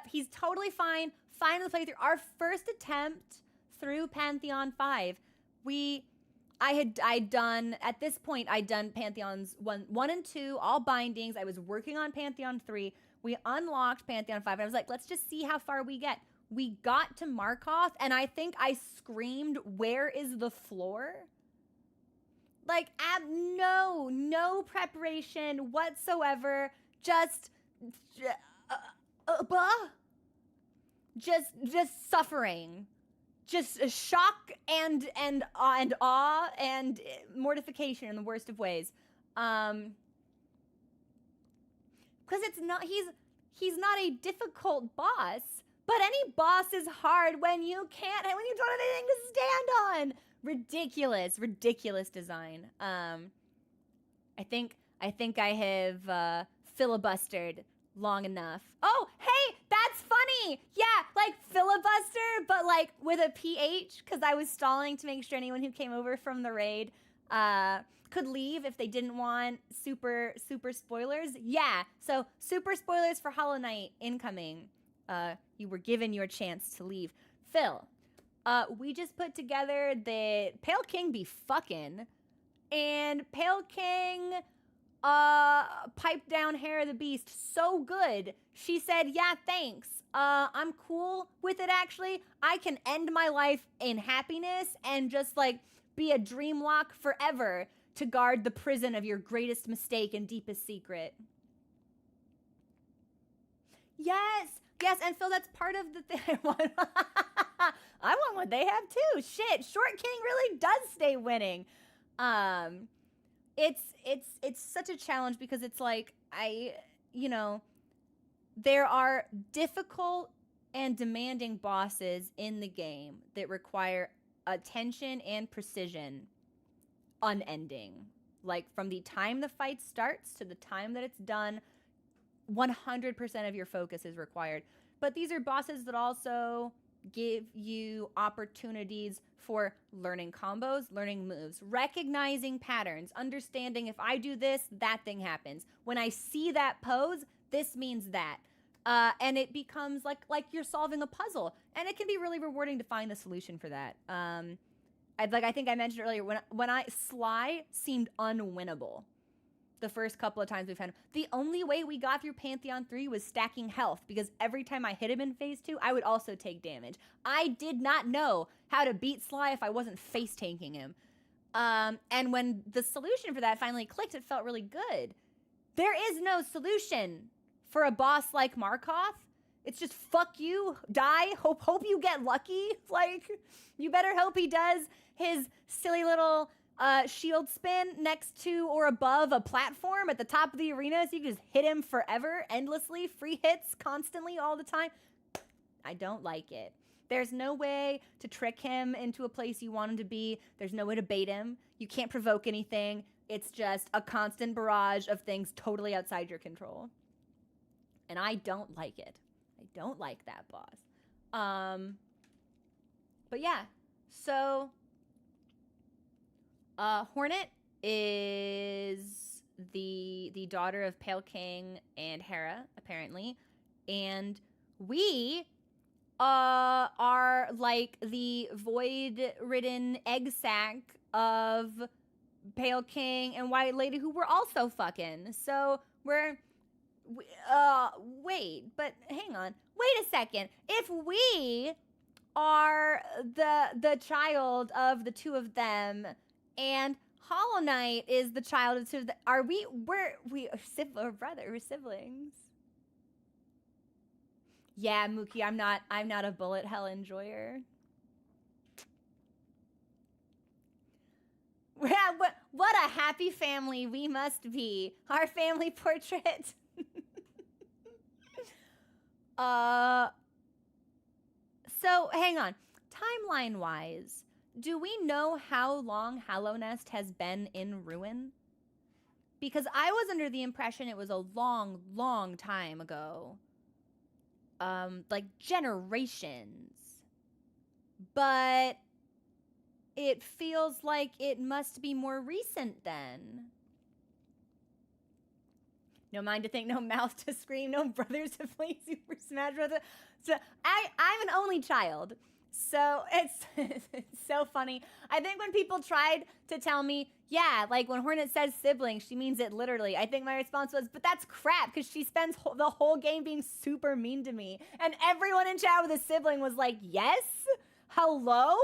He's totally fine. Fine with the playthrough. Our first attempt through Pantheon 5, I'd done Pantheons 1 and 2, all bindings. I was working on Pantheon 3. We unlocked Pantheon 5, and I was like, let's just see how far we get. We got to Markoth, and I think I screamed, where is the floor? Like, no preparation whatsoever. Just suffering. Just shock and awe and mortification in the worst of ways. Because he's not a difficult boss, but any boss is hard when you don't have anything to stand on. Ridiculous design. I think I have filibustered long enough. Oh, hey, that's funny. Yeah, like filibuster, but like with a PH, because I was stalling to make sure anyone who came over from the raid could leave if they didn't want super spoilers. Yeah, so super spoilers for Hollow Knight incoming. You were given your chance to leave. Phil, we just put together the Pale King be fucking, and Pale King piped down Hair of the Beast so good. She said, yeah, thanks. I'm cool with it, actually. I can end my life in happiness and just, like, be a dreamlock forever to guard the prison of your greatest mistake and deepest secret. Yes, and Phil, that's part of the thing. I want what they have, too. Shit, Short King really does stay winning. It's such a challenge because it's like, there are difficult and demanding bosses in the game that require attention and precision unending. Like, from the time the fight starts to the time that it's done, 100% of your focus is required. But these are bosses that also give you opportunities for learning combos, learning moves, recognizing patterns, understanding if I do this, that thing happens. When I see that pose, this means that. And it becomes like you're solving a puzzle. And it can be really rewarding to find the solution for that. I think I mentioned earlier, when Sly seemed unwinnable the first couple of times we've had him. The only way we got through Pantheon 3 was stacking health, because every time I hit him in phase 2, I would also take damage. I did not know how to beat Sly if I wasn't face tanking him. And when the solution for that finally clicked, it felt really good. There is no solution for a boss like Markoth. It's just fuck you, die, hope you get lucky. Like, you better hope he does his silly little shield spin next to or above a platform at the top of the arena, so you can just hit him forever, endlessly, free hits constantly all the time. I don't like it. There's no way to trick him into a place you want him to be. There's no way to bait him. You can't provoke anything. It's just a constant barrage of things totally outside your control. And I don't like it. I don't like that boss. But yeah, so Hornet is the daughter of Pale King and Hera, apparently. And we are like the void-ridden egg sac of Pale King and White Lady, who were also fucking. So wait, but hang on. Wait a second. If we are the child of the two of them, and Hollow Knight is the child of two. Are we? We're brother. We're siblings. Yeah, Mookie. I'm not a bullet hell enjoyer. What a happy family we must be. Our family portrait. So hang on. Timeline-wise, do we know how long Hallownest has been in ruin? Because I was under the impression it was a long, long time ago. Like generations. But it feels like it must be more recent then. No mind to think, no mouth to scream, no brothers to play Super Smash Bros. So I'm an only child. So it's so funny. I think when people tried to tell me, yeah, like when Hornet says siblings, she means it literally. I think my response was, but that's crap, because she spends the whole game being super mean to me. And everyone in chat with a sibling was like, yes? Hello?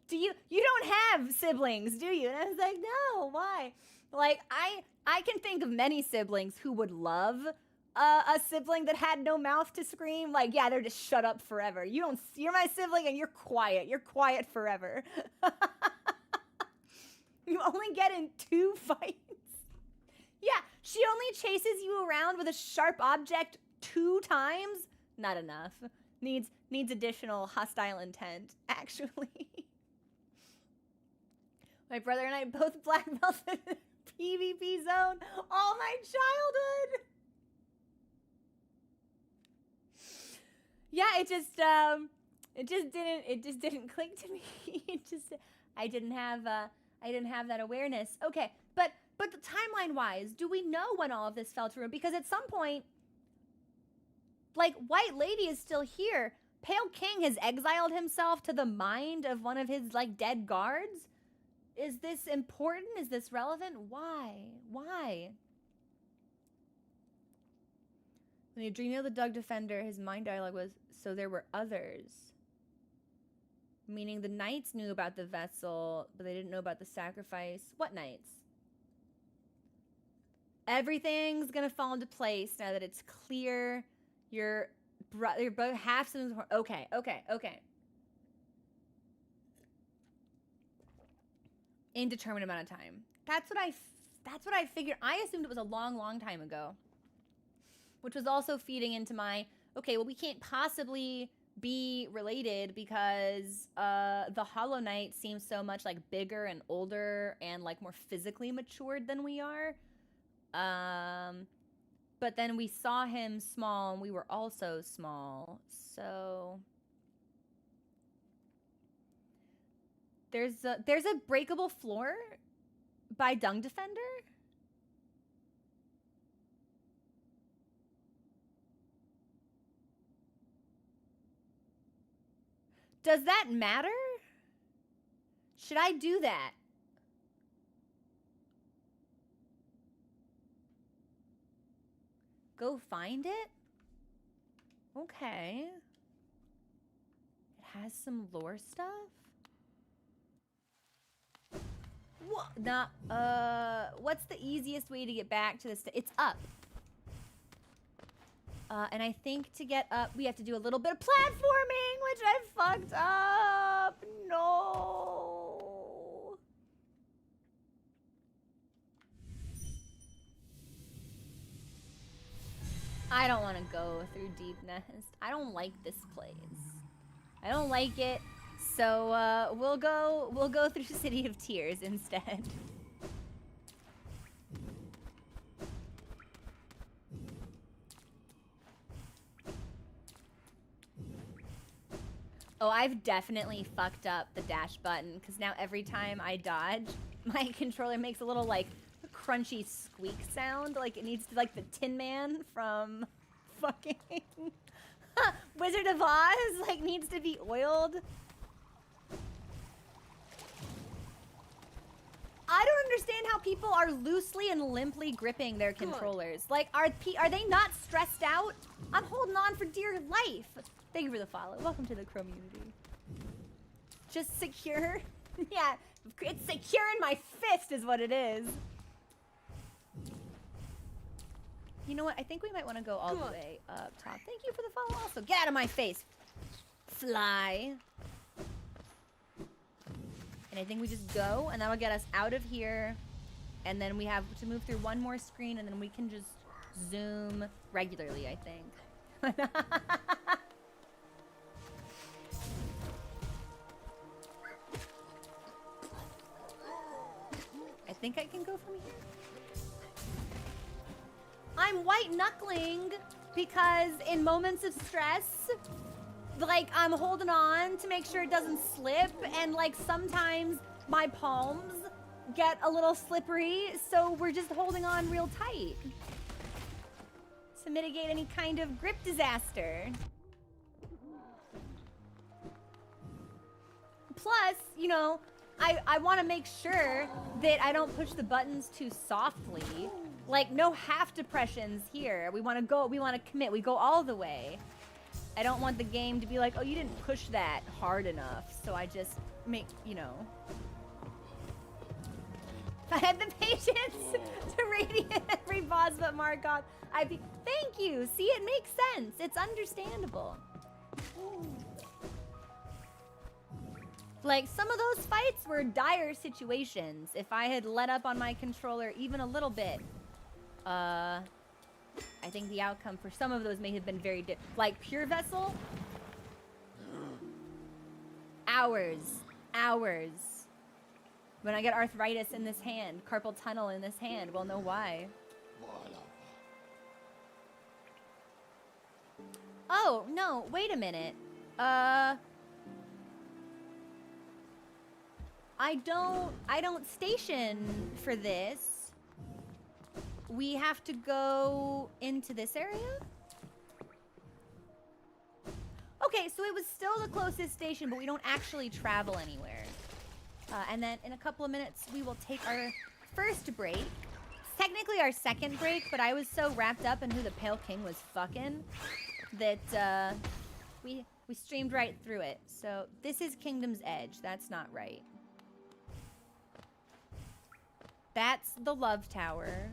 You don't have siblings, do you? And I was like, no, why? Like, I can think of many siblings who would love a sibling that had no mouth to scream. Like, yeah, they're just shut up forever. You're my sibling and you're quiet. You're quiet forever. You only get in 2 fights. Yeah, she only chases you around with a sharp object 2 times. Not enough. Needs additional hostile intent, actually. My brother and I both black belts in the PvP zone all my childhood. Yeah, it just didn't click to me. I didn't have that awareness. Okay, but the timeline wise, do we know when all of this fell to ruin? Because at some point, like, White Lady is still here. Pale King has exiled himself to the mind of one of his like dead guards. Is this important? Is this relevant? Why? When he dreamed of the Dug Defender, his mind dialogue was, so there were others. Meaning the knights knew about the vessel, but they didn't know about the sacrifice. What knights? Everything's gonna fall into place now that it's clear your both half siblings. Okay. Indeterminate amount of time. That's what I figured. I assumed it was a long time ago. Which was also feeding into my, okay, well, we can't possibly be related because the Hollow Knight seems so much like bigger and older and like more physically matured than we are. But then we saw him small and we were also small. So there's a breakable floor by Dung Defender. Does that matter? Should I do that? Go find it? Okay. It has some lore stuff? What? What's the easiest way to get back to this? It's up. And I think to get up, we have to do a little bit of platforming, which I fucked up. No. I don't want to go through Deep Nest. I don't like this place. I don't like it. So we'll go through City of Tears instead. Oh, I've definitely fucked up the dash button because now every time I dodge, my controller makes a little like crunchy squeak sound, like it needs to, like the Tin Man from fucking Wizard of Oz, like needs to be oiled. I don't understand how people are loosely and limply gripping their controllers. Like, are they not stressed out? I'm holding on for dear life. Thank you for the follow. Welcome to the community. Just secure? Yeah, it's secure in my fist. pissed is what it is. You know what? I think we might want to go all the way up top. Thank you for the follow also. Get out of my face. Fly. And I think we just go, and that'll get us out of here. And then we have to move through one more screen, and then we can just zoom regularly, I think. I think I can go from here. I'm white knuckling because in moments of stress, like, I'm holding on to make sure it doesn't slip, and like sometimes my palms get a little slippery, so we're just holding on real tight to mitigate any kind of grip disaster. Plus, you know, I want to make sure that I don't push the buttons too softly. Like, no half depressions here. We want to go, we want to commit, we go all the way. I don't want the game to be like, oh, you didn't push that hard enough, so I just make, you know. If I had the patience to radiate every boss but Markov, I'd be, thank you. See, it makes sense. It's understandable. Like, some of those fights were dire situations. If I had let up on my controller even a little bit, I think the outcome for some of those may have been very different. Like, Pure Vessel? Hours. Hours. When I get arthritis in this hand, carpal tunnel in this hand, we'll know why. Oh, no, wait a minute. I don't station for this. We have to go into this area? Okay, so it was still the closest station, but we don't actually travel anywhere. And then in a couple of minutes, we will take our first break. It's technically our second break, but I was so wrapped up in who the Pale King was fucking that we streamed right through it. So this is Kingdom's Edge. That's not right. That's the Love Tower.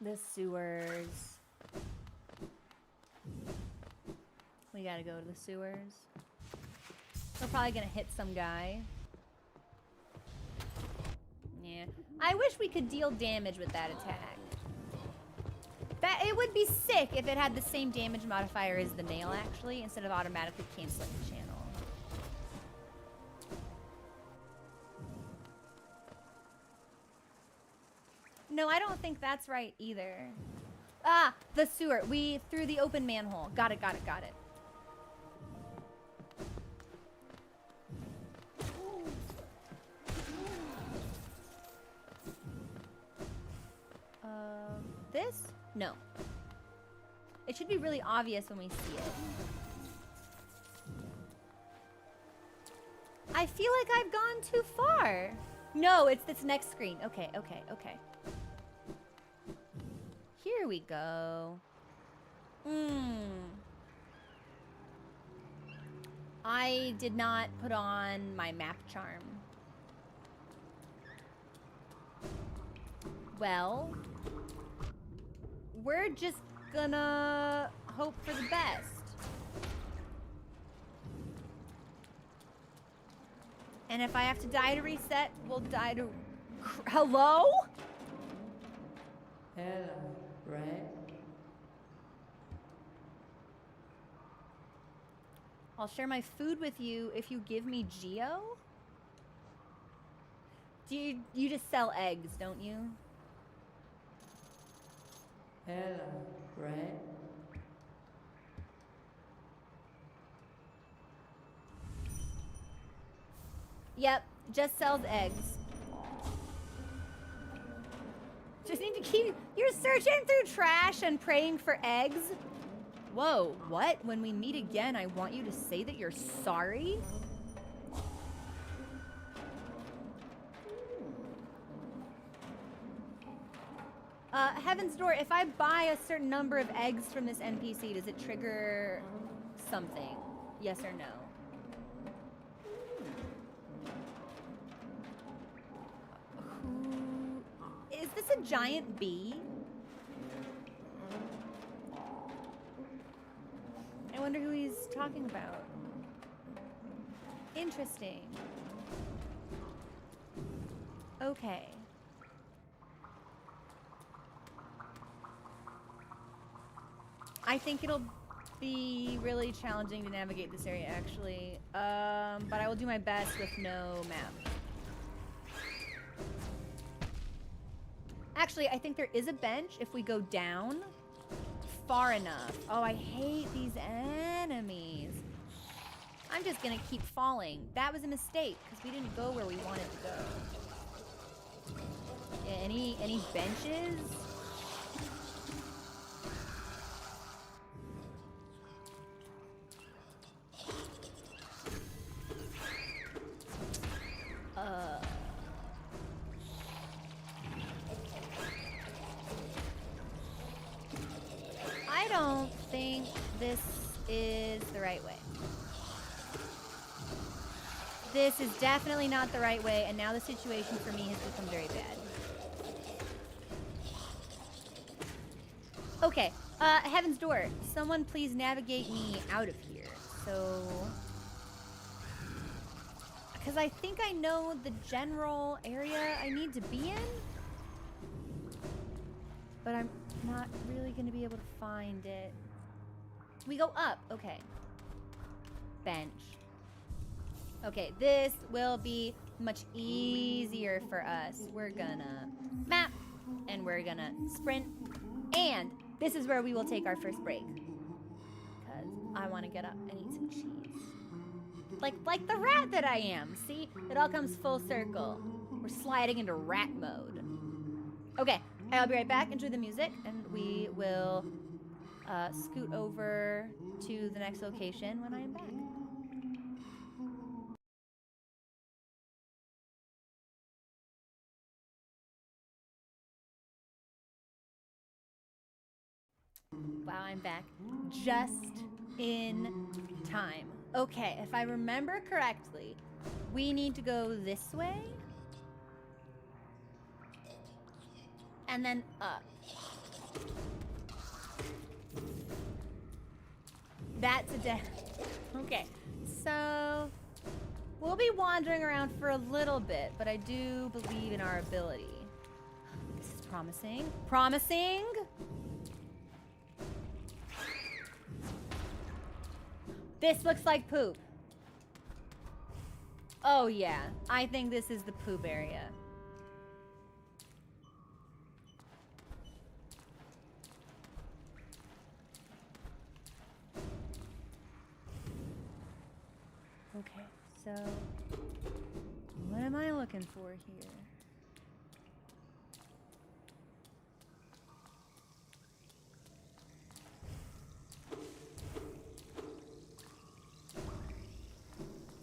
The sewers. We gotta go to the sewers. We're probably gonna hit some guy. Yeah. I wish we could deal damage with that attack. It would be sick if it had the same damage modifier as the nail, actually, instead of automatically canceling the channel. No, I don't think that's right either. Ah, the sewer. We threw the open manhole. Got it, got it, got it. This? No. It should be really obvious when we see it. I feel like I've gone too far. No, it's this next screen. Okay, okay, okay. Here we go. I did not put on my map charm. Well, we're just gonna hope for the best. And if I have to die to reset, we'll die to... Hello? Hello, right? I'll share my food with you if you give me Geo? You just sell eggs, don't you? Hello, right? Yep, just sells eggs. Just need to keep... You're searching through trash and praying for eggs? Whoa, what? When we meet again, I want you to say that you're sorry? Heaven's Door, if I buy a certain number of eggs from this NPC, does it trigger something? Yes or no? a giant bee? I wonder who he's talking about. Interesting. Okay. I think it'll be really challenging to navigate this area, actually. But I will do my best with no map. Actually, I think there is a bench if we go down far enough. Oh, I hate these enemies. I'm just gonna keep falling. That was a mistake, because we didn't go where we wanted to go. Yeah, any benches? I don't think this is the right way. This is definitely not the right way, and now the situation for me has become very bad. Okay, Heaven's Door. Someone please navigate me out of here. So... because I think I know the general area I need to be in. But I'm not really going to be able to find it. We go up. Okay. Bench. Okay, this will be much easier for us. We're gonna map, and we're gonna sprint, and this is where we will take our first break. Because I want to get up and eat some cheese. Like the rat that I am. See? It all comes full circle. We're sliding into rat mode. Okay, I'll be right back. Enjoy the music, and we will scoot over to the next location when I am back. Wow, I'm back just in time. Okay, if I remember correctly, we need to go this way. And then up. That's a death. Okay, so we'll be wandering around for a little bit, but I do believe in our ability. This is promising. Promising! This looks like poop. Oh yeah, I think this is the poop area. Okay, so what am I looking for here?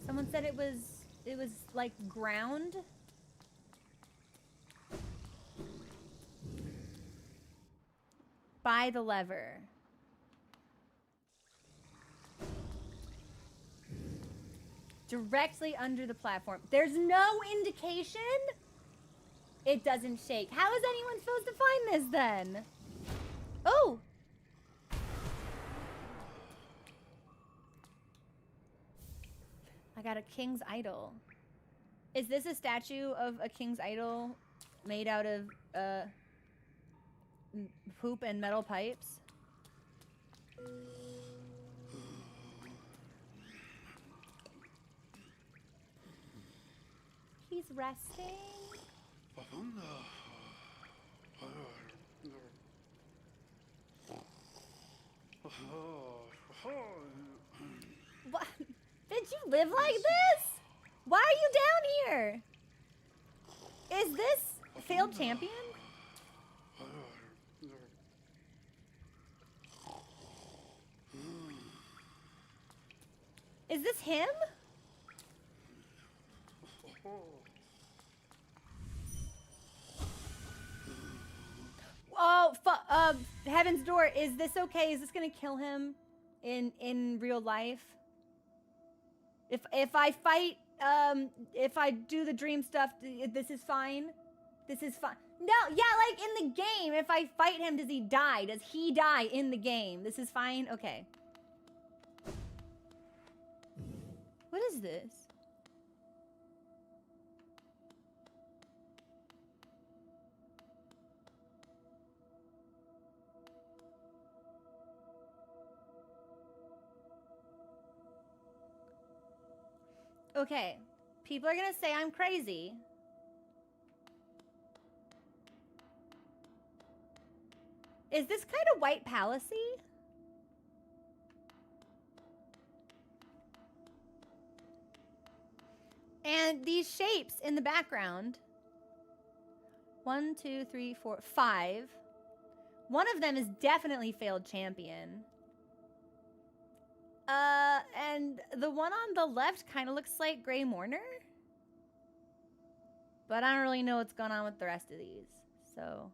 Someone said it was like ground. By the lever. Directly under the platform. There's no indication? It doesn't shake. How is anyone supposed to find this then? Oh! I got a king's idol. Is this a statue of a king's idol made out of poop and metal pipes? He's resting. What? Did you live like this? Why are you down here? Is this failed champion? Is this him? Oh, Heaven's Door. Is this okay? Is this gonna kill him in real life? If I fight, if I do the dream stuff, this is fine. This is fine. No, yeah, like in the game, if I fight him, does he die? Does he die in the game? This is fine? Okay. What is this? Okay. People are gonna say I'm crazy. Is this kind of White Palace-y? And these shapes in the background. 1, 2, 3, 4, 5. One of them is definitely failed champion. And the one on the left kind of looks like Grey Mourner. But I don't really know what's going on with the rest of these, so...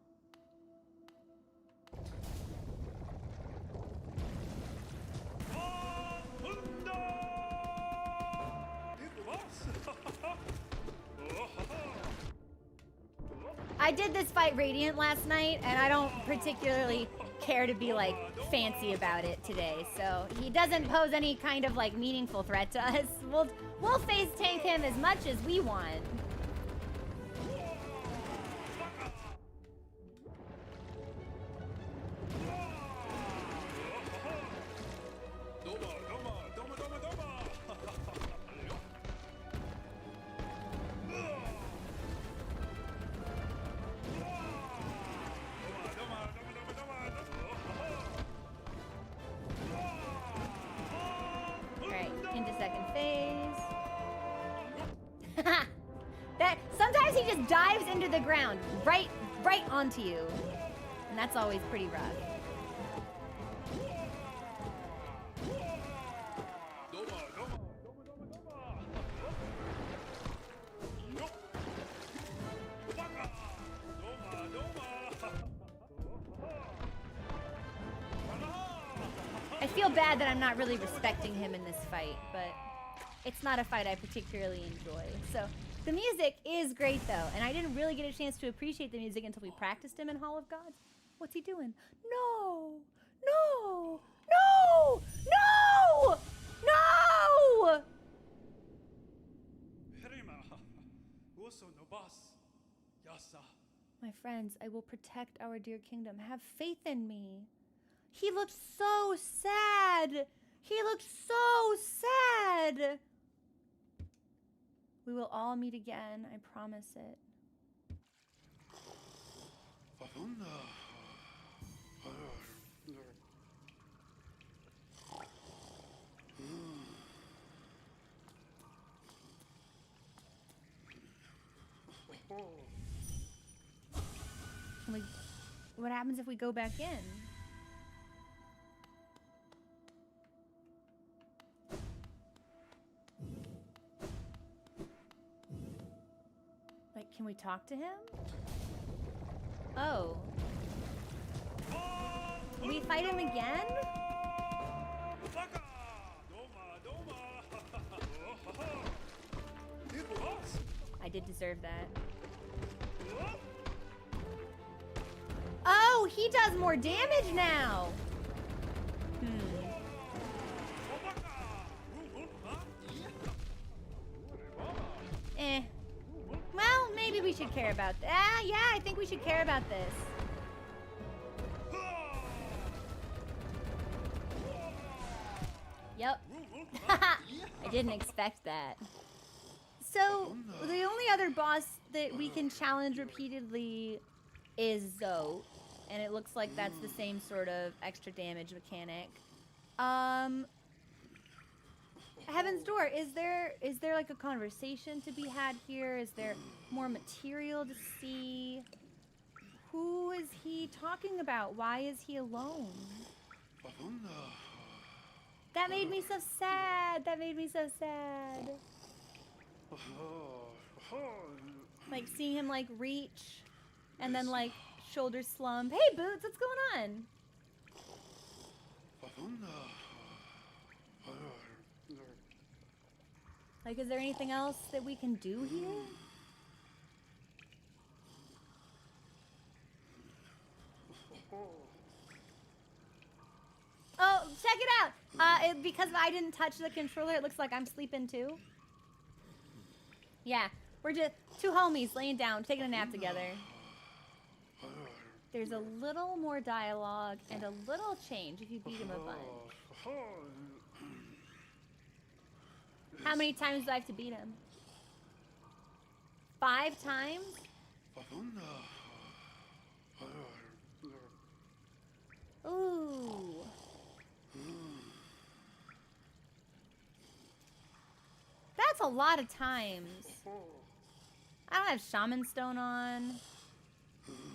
I did this fight Radiant last night, and I don't particularly care to be, like, fancy about it today. So he doesn't pose any kind of, like, meaningful threat to us. We'll face tank him as much as we want. Sometimes he just dives into the ground, right onto you. And that's always pretty rough. I feel bad that I'm not really respecting him in this fight, but it's not a fight I particularly enjoy. So the music is great though, and I didn't really get a chance to appreciate the music until we practiced him in Hall of Gods. What's he doing? No! No! No! No! No! My friends, I will protect our dear kingdom. Have faith in me. He looks so sad. He looks so sad. We will all meet again, I promise it. What happens if we go back in? Like, can we talk to him? Oh. Can we fight him again? I did deserve that. Oh, he does more damage now. Well, maybe we should care about that. Yeah, I think we should care about this. Yep. I didn't expect that. So, the only other boss that we can challenge repeatedly is Zoe. And it looks like that's the same sort of extra damage mechanic. Heaven's Door, is there like a conversation to be had here? Is there more material to see? Who is he talking about? Why is he alone? That made me so sad. That made me so sad. Like seeing him like reach and then like shoulders slump. Hey Boots, what's going on? Like, is there anything else that we can do here? check it out. Because I didn't touch the controller, it looks like I'm sleeping too. Yeah, we're just two homies laying down, taking a nap together. There's a little more dialogue and a little change if you beat him a bunch. How many times do I have to beat him? 5 times? Ooh. That's a lot of times. I don't have Shaman Stone on.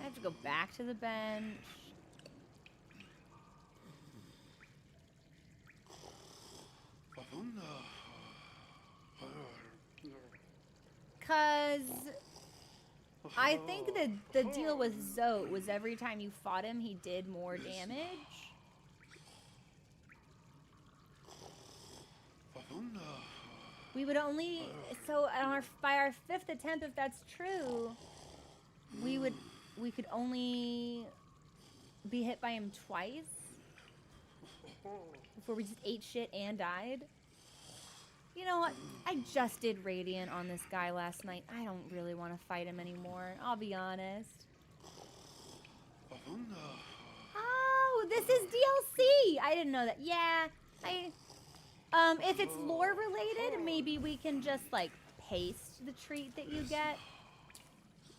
I have to go back to the bench. Cause I think the deal with Zote was every time you fought him, he did more damage. We would only, so by our 5th attempt, if that's true, we could only be hit by him twice before we just ate shit and died. You know what? I just did Radiant on this guy last night. I don't really want to fight him anymore. I'll be honest. Oh, this is DLC. I didn't know that. Yeah, if it's lore related, maybe we can just like paste the treat that you get.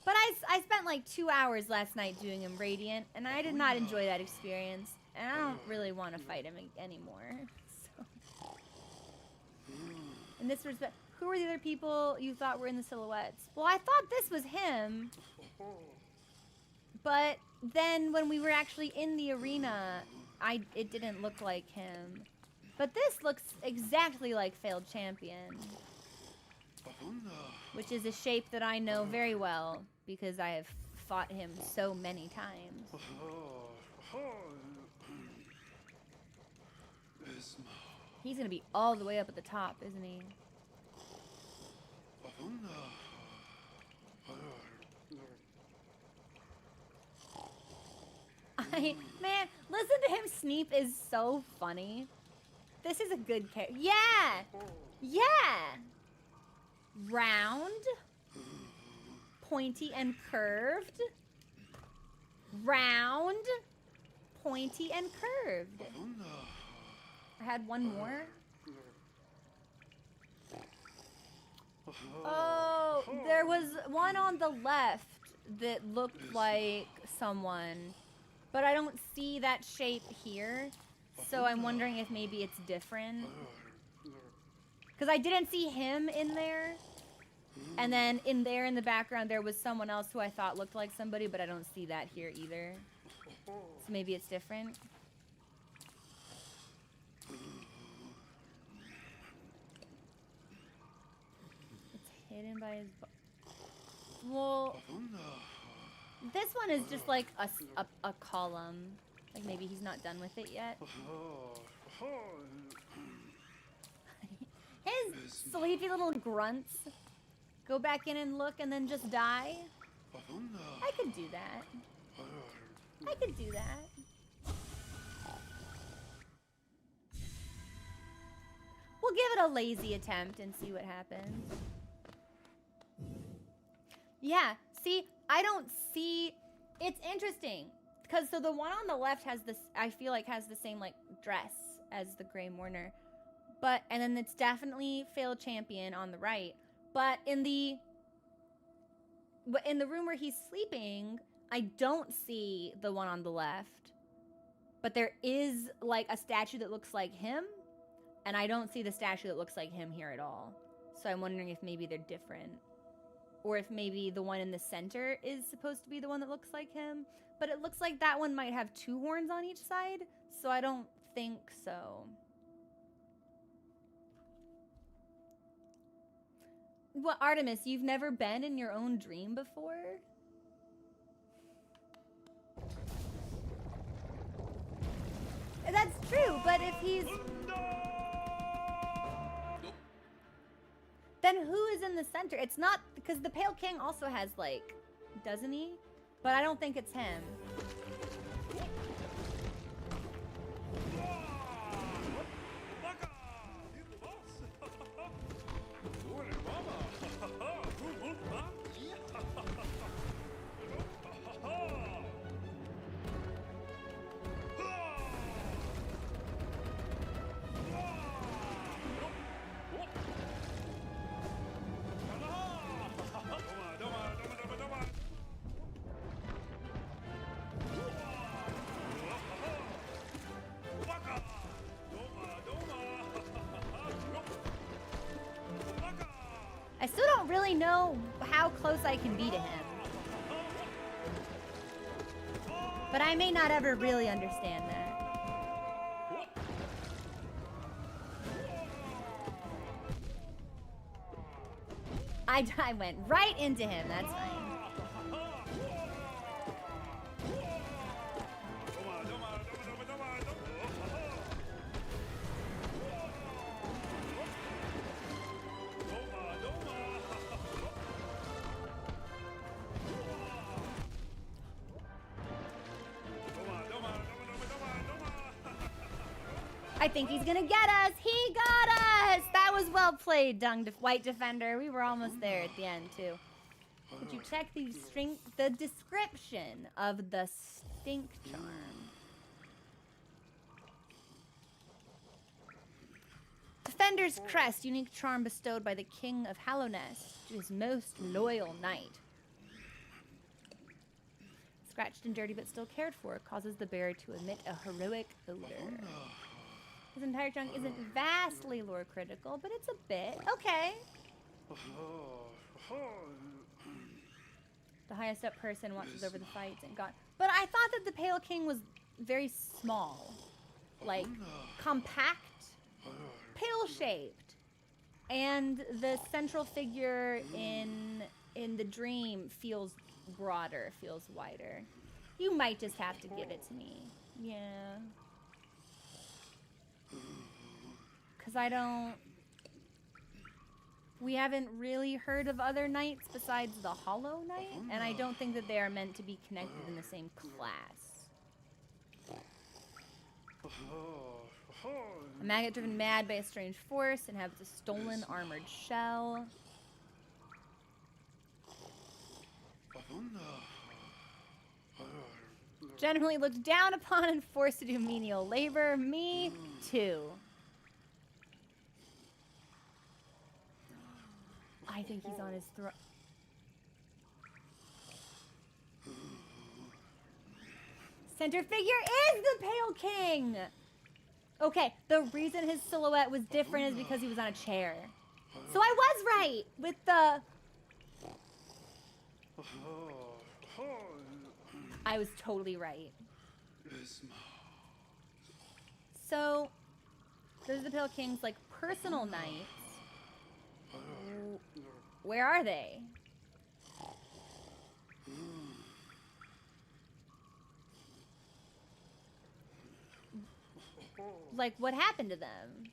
But I spent like 2 hours last night doing him Radiant, and I did not enjoy that experience. And I don't really want to fight him anymore. So. In this respect, who were the other people you thought were in the silhouettes? Well, I thought this was him. But then when we were actually in the arena, it didn't look like him. But this looks exactly like Failed Champion. Which is a shape that I know very well because I have fought him so many times. He's gonna be all the way up at the top, isn't he? Man, listen to him sneep is so funny. This is a good character. Yeah! Yeah! Round. Pointy and curved. Round. Pointy and curved. I had one more. Oh, there was one on the left that looked like someone, but I don't see that shape here, so I'm wondering if maybe it's different. Because I didn't see him in there, and then in the background there was someone else who I thought looked like somebody, but I don't see that here either. So maybe it's different. Hidden by his... Well, this one is just like a column. Like maybe he's not done with it yet. His sleepy little grunts. Go back in and look and then just die. I could do that. I could do that. We'll give it a lazy attempt and see what happens. Yeah, see, I don't see... It's interesting. Because, so the one on the left has this, I feel like has the same, like, dress as the Grey Mourner. But, and then it's definitely Failed Champion on the right. But in the room where he's sleeping, I don't see the one on the left. But there is, like, a statue that looks like him. And I don't see the statue that looks like him here at all. So I'm wondering if maybe they're different. Or if maybe the one in the center is supposed to be the one that looks like him. But it looks like that one might have 2 horns on each side. So I don't think so. What, Artemis, you've never been in your own dream before? That's true, but if he's... Then who is in the center? It's not, because the Pale King also has, like, doesn't he? But I don't think it's him. I still don't really know how close I can be to him. But I may not ever really understand that. I went right into him, that's fine. I think he's gonna get us. He got us. That was well played, White Defender. We were almost there at the end too. Could you check the description of the stink charm? Defender's crest, unique charm bestowed by the King of Hallownest to his most loyal knight. Scratched and dirty but still cared for, causes the bearer to emit a heroic odor. His entire trunk isn't vastly lore critical, but it's a bit. Okay. The highest up person watches over the fights and God. But I thought that the Pale King was very small. Like, compact, pale-shaped. And the central figure in the dream feels broader, feels wider. You might just have to give it to me. Yeah. Because we haven't really heard of other knights besides the Hollow Knight, and I don't think that they are meant to be connected in the same class. A maggot driven mad by a strange force inhabits a stolen armored shell. Generally looked down upon and forced to do menial labor. Me too. I think he's on his throne. Center figure is the Pale King! Okay, the reason his silhouette was different is because he was on a chair. So I was right with the... I was totally right. So, those are the Pale King's, like, personal knights. Where are they? Like, what happened to them?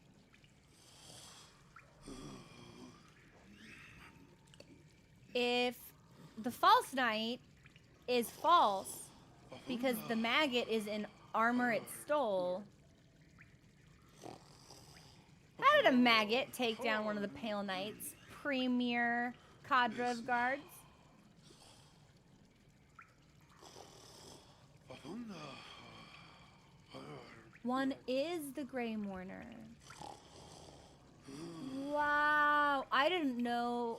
If the false knight is false because the maggot is in armor it stole, how did a maggot take down one of the Pale Knight's premier cadre of guards? One is the Grey Mourner. Wow, I didn't know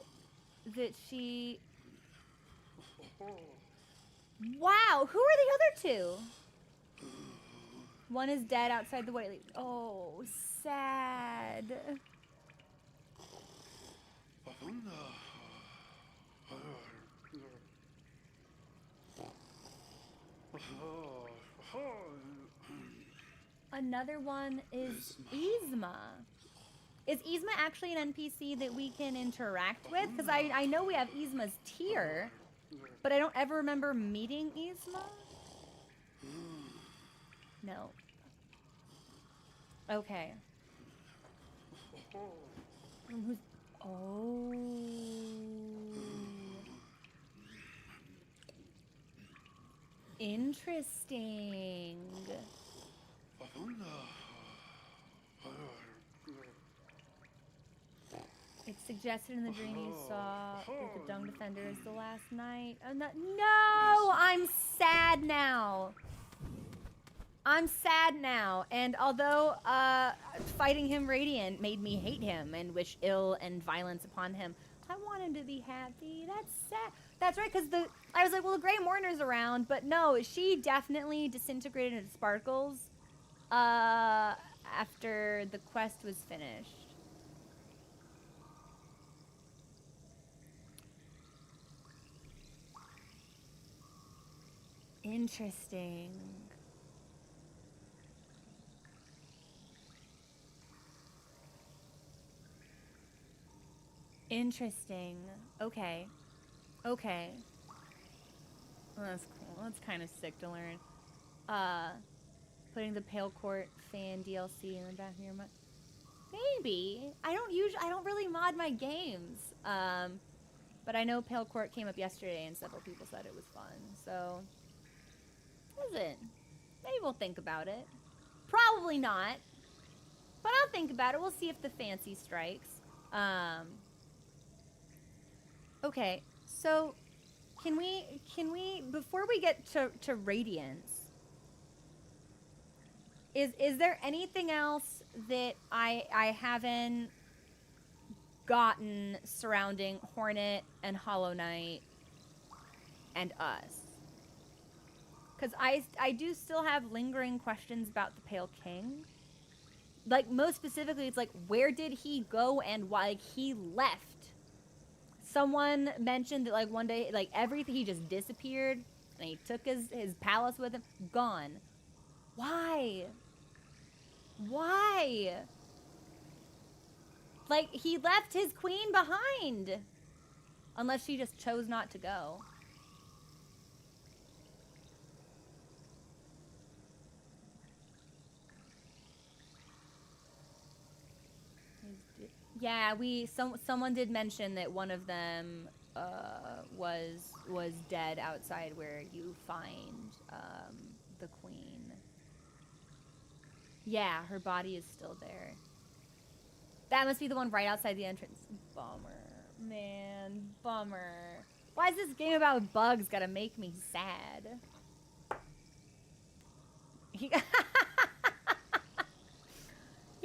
that she... Wow, who are the other two? One is dead outside the White Leaf. Oh, sad. Another one is Yzma. Is Yzma actually an NPC that we can interact with? Because I know we have Yzma's tier, but I don't ever remember meeting Yzma. No. Okay. Who's... Oh. Interesting. It's suggested in the dream you saw that the Dung Defender is the last night. Oh, no, I'm sad now. I'm sad now. And although fighting him Radiant made me hate him and wish ill and violence upon him, I want him to be happy. That's sad. That's right, because I was like, well, the Grey Mourner's around, but no, she definitely disintegrated into sparkles after the quest was finished. Interesting. Interesting. Okay. Okay. Well, that's cool. That's kind of sick to learn. Putting the Pale Court fan DLC in the back of your mind. Maybe. I don't really mod my games. But I know Pale Court came up yesterday and several people said it was fun. So, listen, maybe we'll think about it. Probably not. But I'll think about it. We'll see if the fancy strikes. Okay, so can we before we get to Radiance, is there anything else that I haven't gotten surrounding Hornet and Hollow Knight and us? Because I do still have lingering questions about the Pale King. Like, most specifically, it's like, where did he go and why? Like, he left. Someone mentioned that, like, one day, like, everything, he just disappeared, and he took his palace with him. Gone. Why? Why? Like, he left his queen behind. Unless she just chose not to go. Yeah, someone did mention that one of them was dead outside where you find the queen. Yeah, her body is still there. That must be the one right outside the entrance. Bummer. Man, bummer. Why is this game about bugs gotta make me sad? He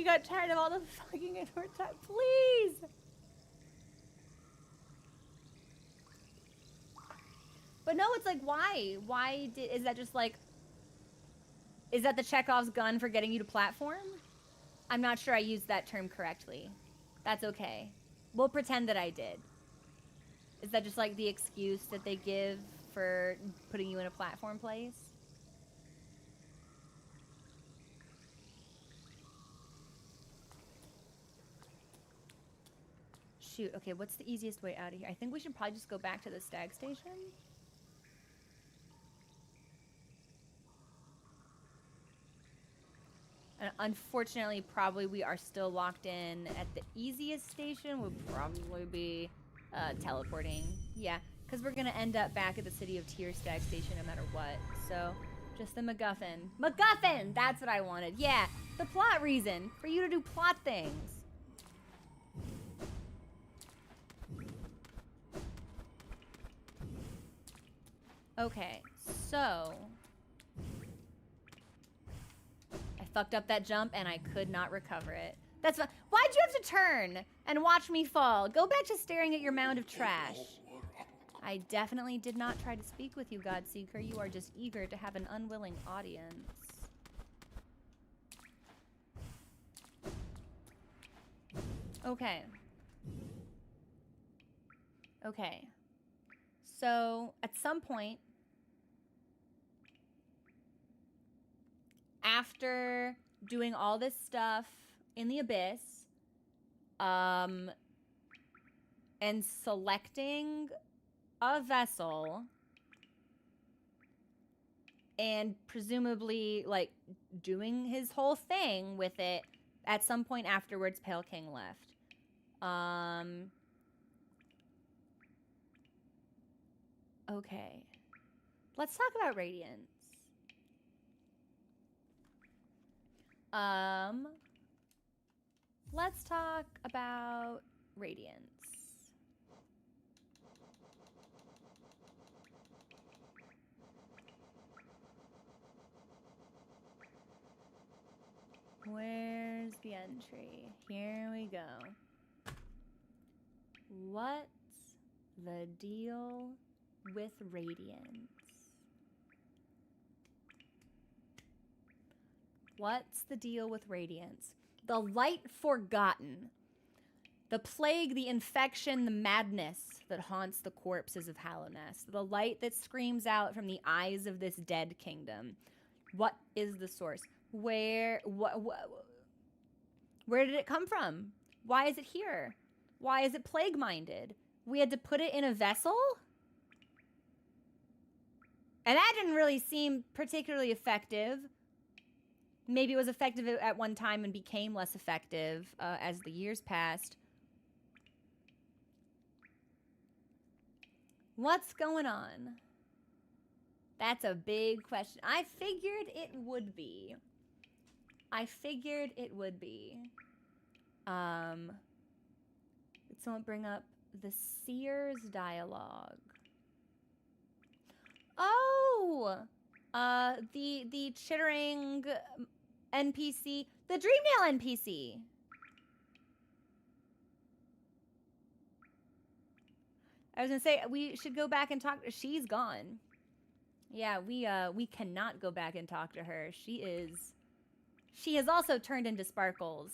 got tired of all the fucking indoor time. Please! But no, it's like, why? Is that just like... Is that the Chekhov's gun for getting you to platform? I'm not sure I used that term correctly. That's okay. We'll pretend that I did. Is that just like the excuse that they give for putting you in a platform place? Shoot, okay, what's the easiest way out of here? I think we should probably just go back to the stag station. And unfortunately, probably we are still locked in at the easiest station would probably be teleporting. Yeah, because we're going to end up back at the City of Tears stag station no matter what. So, just the MacGuffin. MacGuffin! That's what I wanted. Yeah, the plot reason for you to do plot things. Okay, so... I fucked up that jump and I could not recover it. That's fine. Why'd you have to turn and watch me fall? Go back to staring at your mound of trash. I definitely did not try to speak with you, Godseeker. You are just eager to have an unwilling audience. Okay. Okay. So, at some point, after doing all this stuff in the Abyss, and selecting a vessel, and presumably, like, doing his whole thing with it, at some point afterwards, Pale King left. Okay. Let's talk about Radiance. Let's talk about Radiance. Where's the entry? Here we go. What's the deal with Radiance? What's the deal with Radiance? The Light Forgotten. The plague, the infection, the madness that haunts the corpses of Hallownest. The light that screams out from the eyes of this dead kingdom. What is the source? Where did it come from? Why is it here? Why is it plague-minded? We had to put it in a vessel? And that didn't really seem particularly effective. Maybe it was effective at one time and became less effective as the years passed. What's going on? That's a big question. I figured it would be. Did someone bring up the Seers dialogue? Oh! The chittering NPC. The Dreamnail NPC. I was gonna say, we should go back and talk. She's gone. Yeah, we cannot go back and talk to her. She has also turned into Sparkles,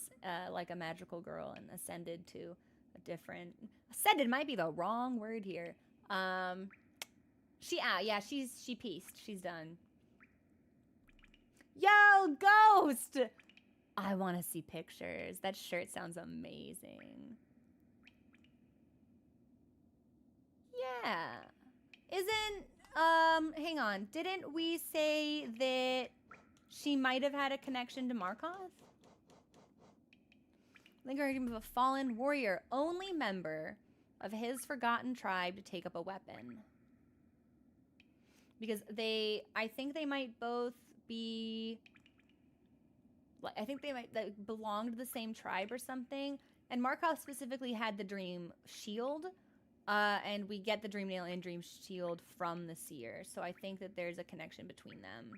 like a magical girl, and ascended to a different... Ascended might be the wrong word here. She pieced. She's done. Yo, Ghost! I want to see pictures. That shirt sounds amazing. Yeah. Hang on. Didn't we say that she might have had a connection to Markov? Lingering of a fallen warrior, only member of his forgotten tribe to take up a weapon. Because I think they might both be, I think they might belong to the same tribe or something. And Markov specifically had the Dream Shield. And we get the Dreamnail and Dream Shield from the Seer. So I think that there's a connection between them.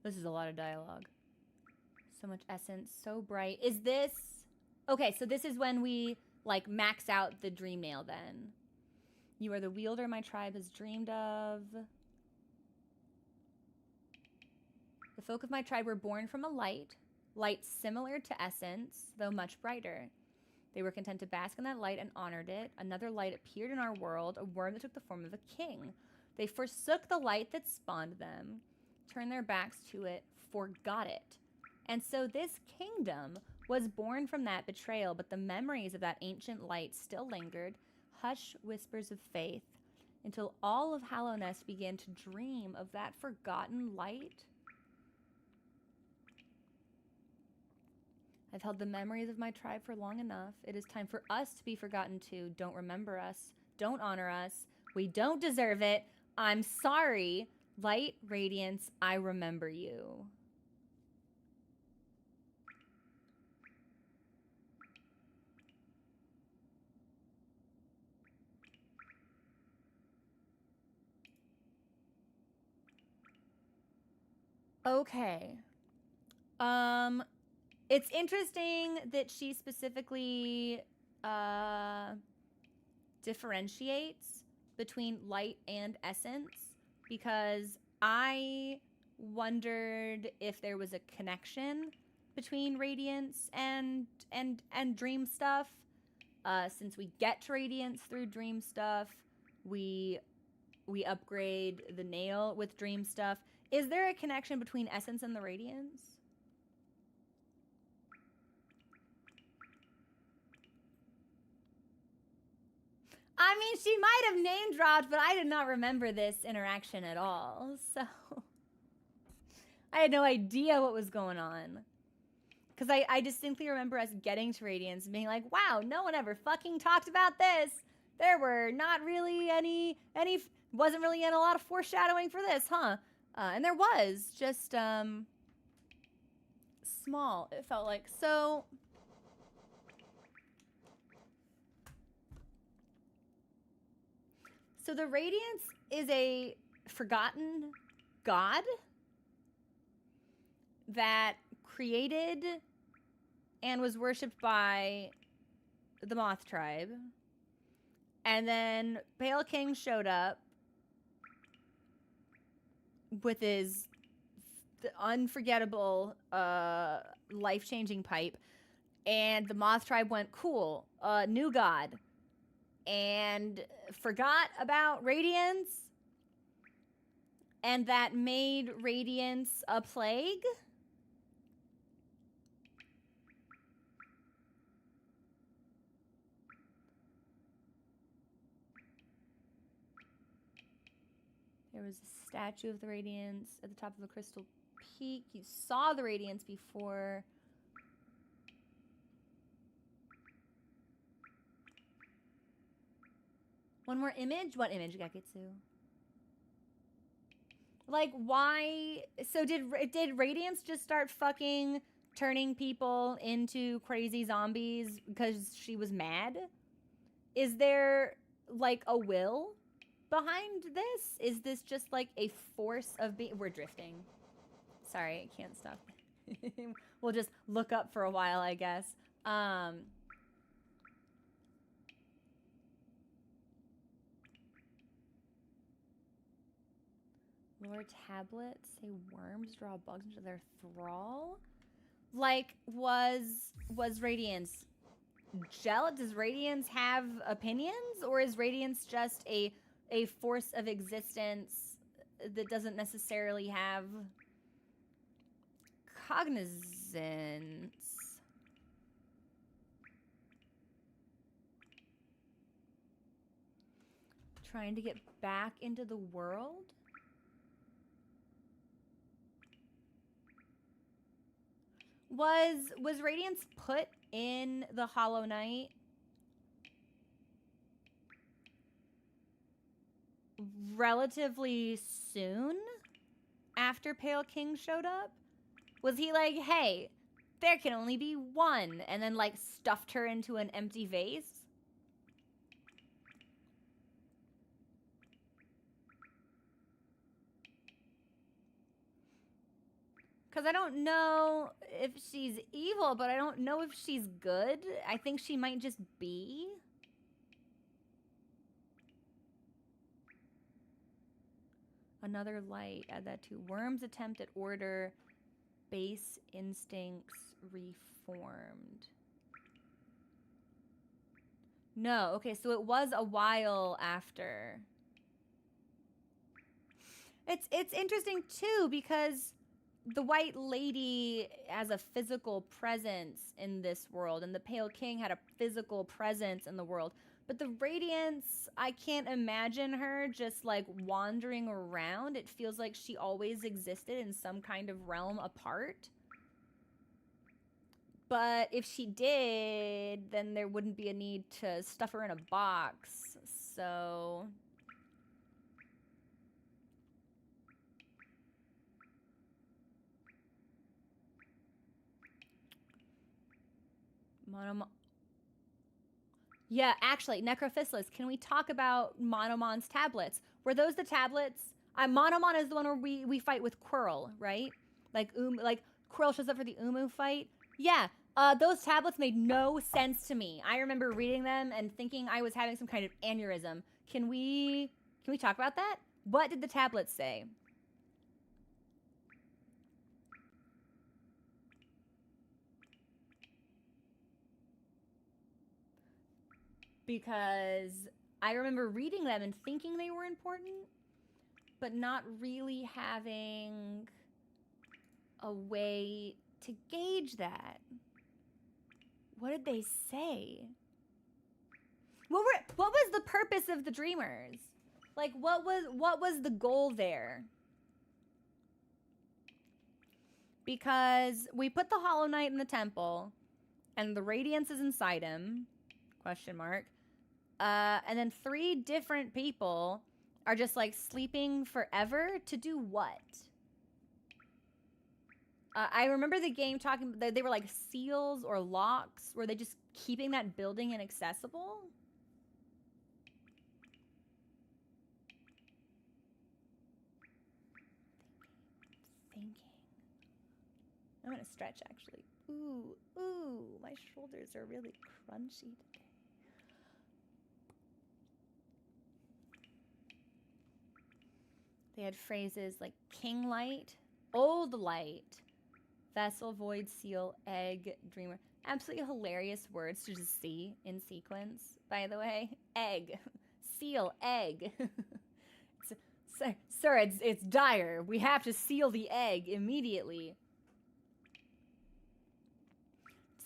This is a lot of dialogue. So much essence, so bright. Is this... Okay, so this is when we, like, max out the Dreamnail then. You are the wielder my tribe has dreamed of. The folk of my tribe were born from a light similar to essence, though much brighter. They were content to bask in that light and honored it. Another light appeared in our world, a worm that took the form of a king. They forsook the light that spawned them, turned their backs to it, forgot it. And so this kingdom was born from that betrayal, but the memories of that ancient light still lingered, hush whispers of faith, until all of Hallownest began to dream of that forgotten light. I've held the memories of my tribe for long enough. It is time for us to be forgotten too. Don't remember us. Don't honor us. We don't deserve it. I'm sorry. Light, radiance, I remember you. Okay. It's interesting that she specifically differentiates between light and essence, because I wondered if there was a connection between radiance and dream stuff. Since we get to radiance through dream stuff, we upgrade the nail with dream stuff. Is there a connection between essence and the radiance? I mean, she might have name dropped, but I did not remember this interaction at all. So I had no idea what was going on. Because I distinctly remember us getting to Radiance and being like, wow, no one ever fucking talked about this. There were not really wasn't really a lot of foreshadowing for this, huh? And there was, just small, it felt like. So the Radiance is a forgotten god that created and was worshipped by the Moth tribe. And then Pale King showed up with his unforgettable, life-changing pipe. And the Moth Tribe went, cool, new god. And forgot about Radiance. And that made Radiance a plague. There was a statue of the Radiance at the top of a crystal peak. You saw the Radiance before. One more image? What image, Geketsu? Like, why? So did Radiance just start fucking turning people into crazy zombies because she was mad? Is there, like, a will behind this? Is this just, like, a force of being... We're drifting. Sorry, I can't stop. We'll just look up for a while, I guess. Lore tablets say worms draw bugs into their thrall. Like, was Radiance jealous? Does Radiance have opinions, or is Radiance just a force of existence that doesn't necessarily have cognizance? Trying to get back into the world? Was Radiance put in the Hollow Knight relatively soon after Pale King showed up? Was he like, hey, there can only be one, and then like stuffed her into an empty vase? Because I don't know if she's evil, but I don't know if she's good. I think she might just be. Another light. Add that to worms attempt at order. Base instincts reformed. No. Okay, so it was a while after. It's interesting, too, because... the White Lady has a physical presence in this world, and the Pale King had a physical presence in the world. But the Radiance, I can't imagine her just, like, wandering around. It feels like she always existed in some kind of realm apart. But if she did, then there wouldn't be a need to stuff her in a box. So... Yeah, actually, Necrophysalis, can we talk about Monomon's tablets? Were those the tablets? Monomon is the one where we fight with Quirrell, right? Like Quirrell shows up for the Umu fight. Yeah, those tablets made no sense to me. I remember reading them and thinking I was having some kind of aneurysm. Can we talk about that? What did the tablets say? Because I remember reading them and thinking they were important, but not really having a way to gauge that. What did they say? What was the purpose of the Dreamers? Like, what was the goal there? Because we put the Hollow Knight in the temple, and the Radiance is inside him, question mark. And then 3 different people are just like sleeping forever to do what? I remember the game talking, they were like seals or locks. Were they just keeping that building inaccessible? Thinking. I'm gonna stretch actually. Ooh, my shoulders are really crunchy today. They had phrases like king light, Old light. Vessel, void, seal, egg, dreamer. Absolutely hilarious words to just see in sequence, by the way. Egg. Seal, egg. Sir, it's dire. We have to seal the egg immediately.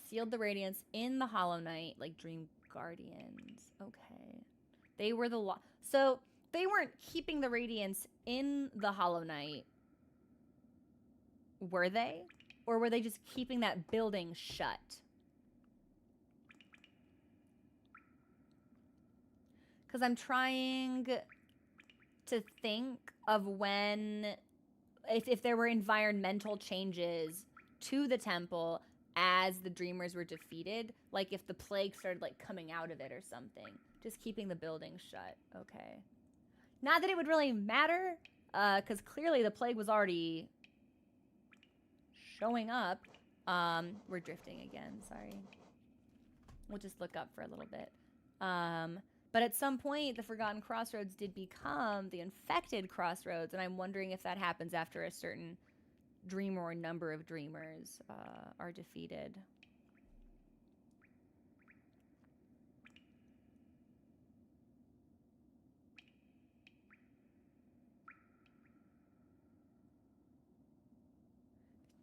Sealed the radiance in the Hollow Knight, like Dream Guardians. Okay. They were the so they weren't keeping the radiance in the Hollow Knight, were they? Or were they just keeping that building shut? Because I'm trying to think of when, if there were environmental changes to the temple as the Dreamers were defeated, like if the plague started like coming out of it or something. Just keeping the building shut. Okay. Not that it would really matter, because clearly the plague was already showing up. We're drifting again, sorry. We'll just look up for a little bit. But at some point, the Forgotten Crossroads did become the Infected Crossroads, and I'm wondering if that happens after a certain dreamer or number of dreamers are defeated.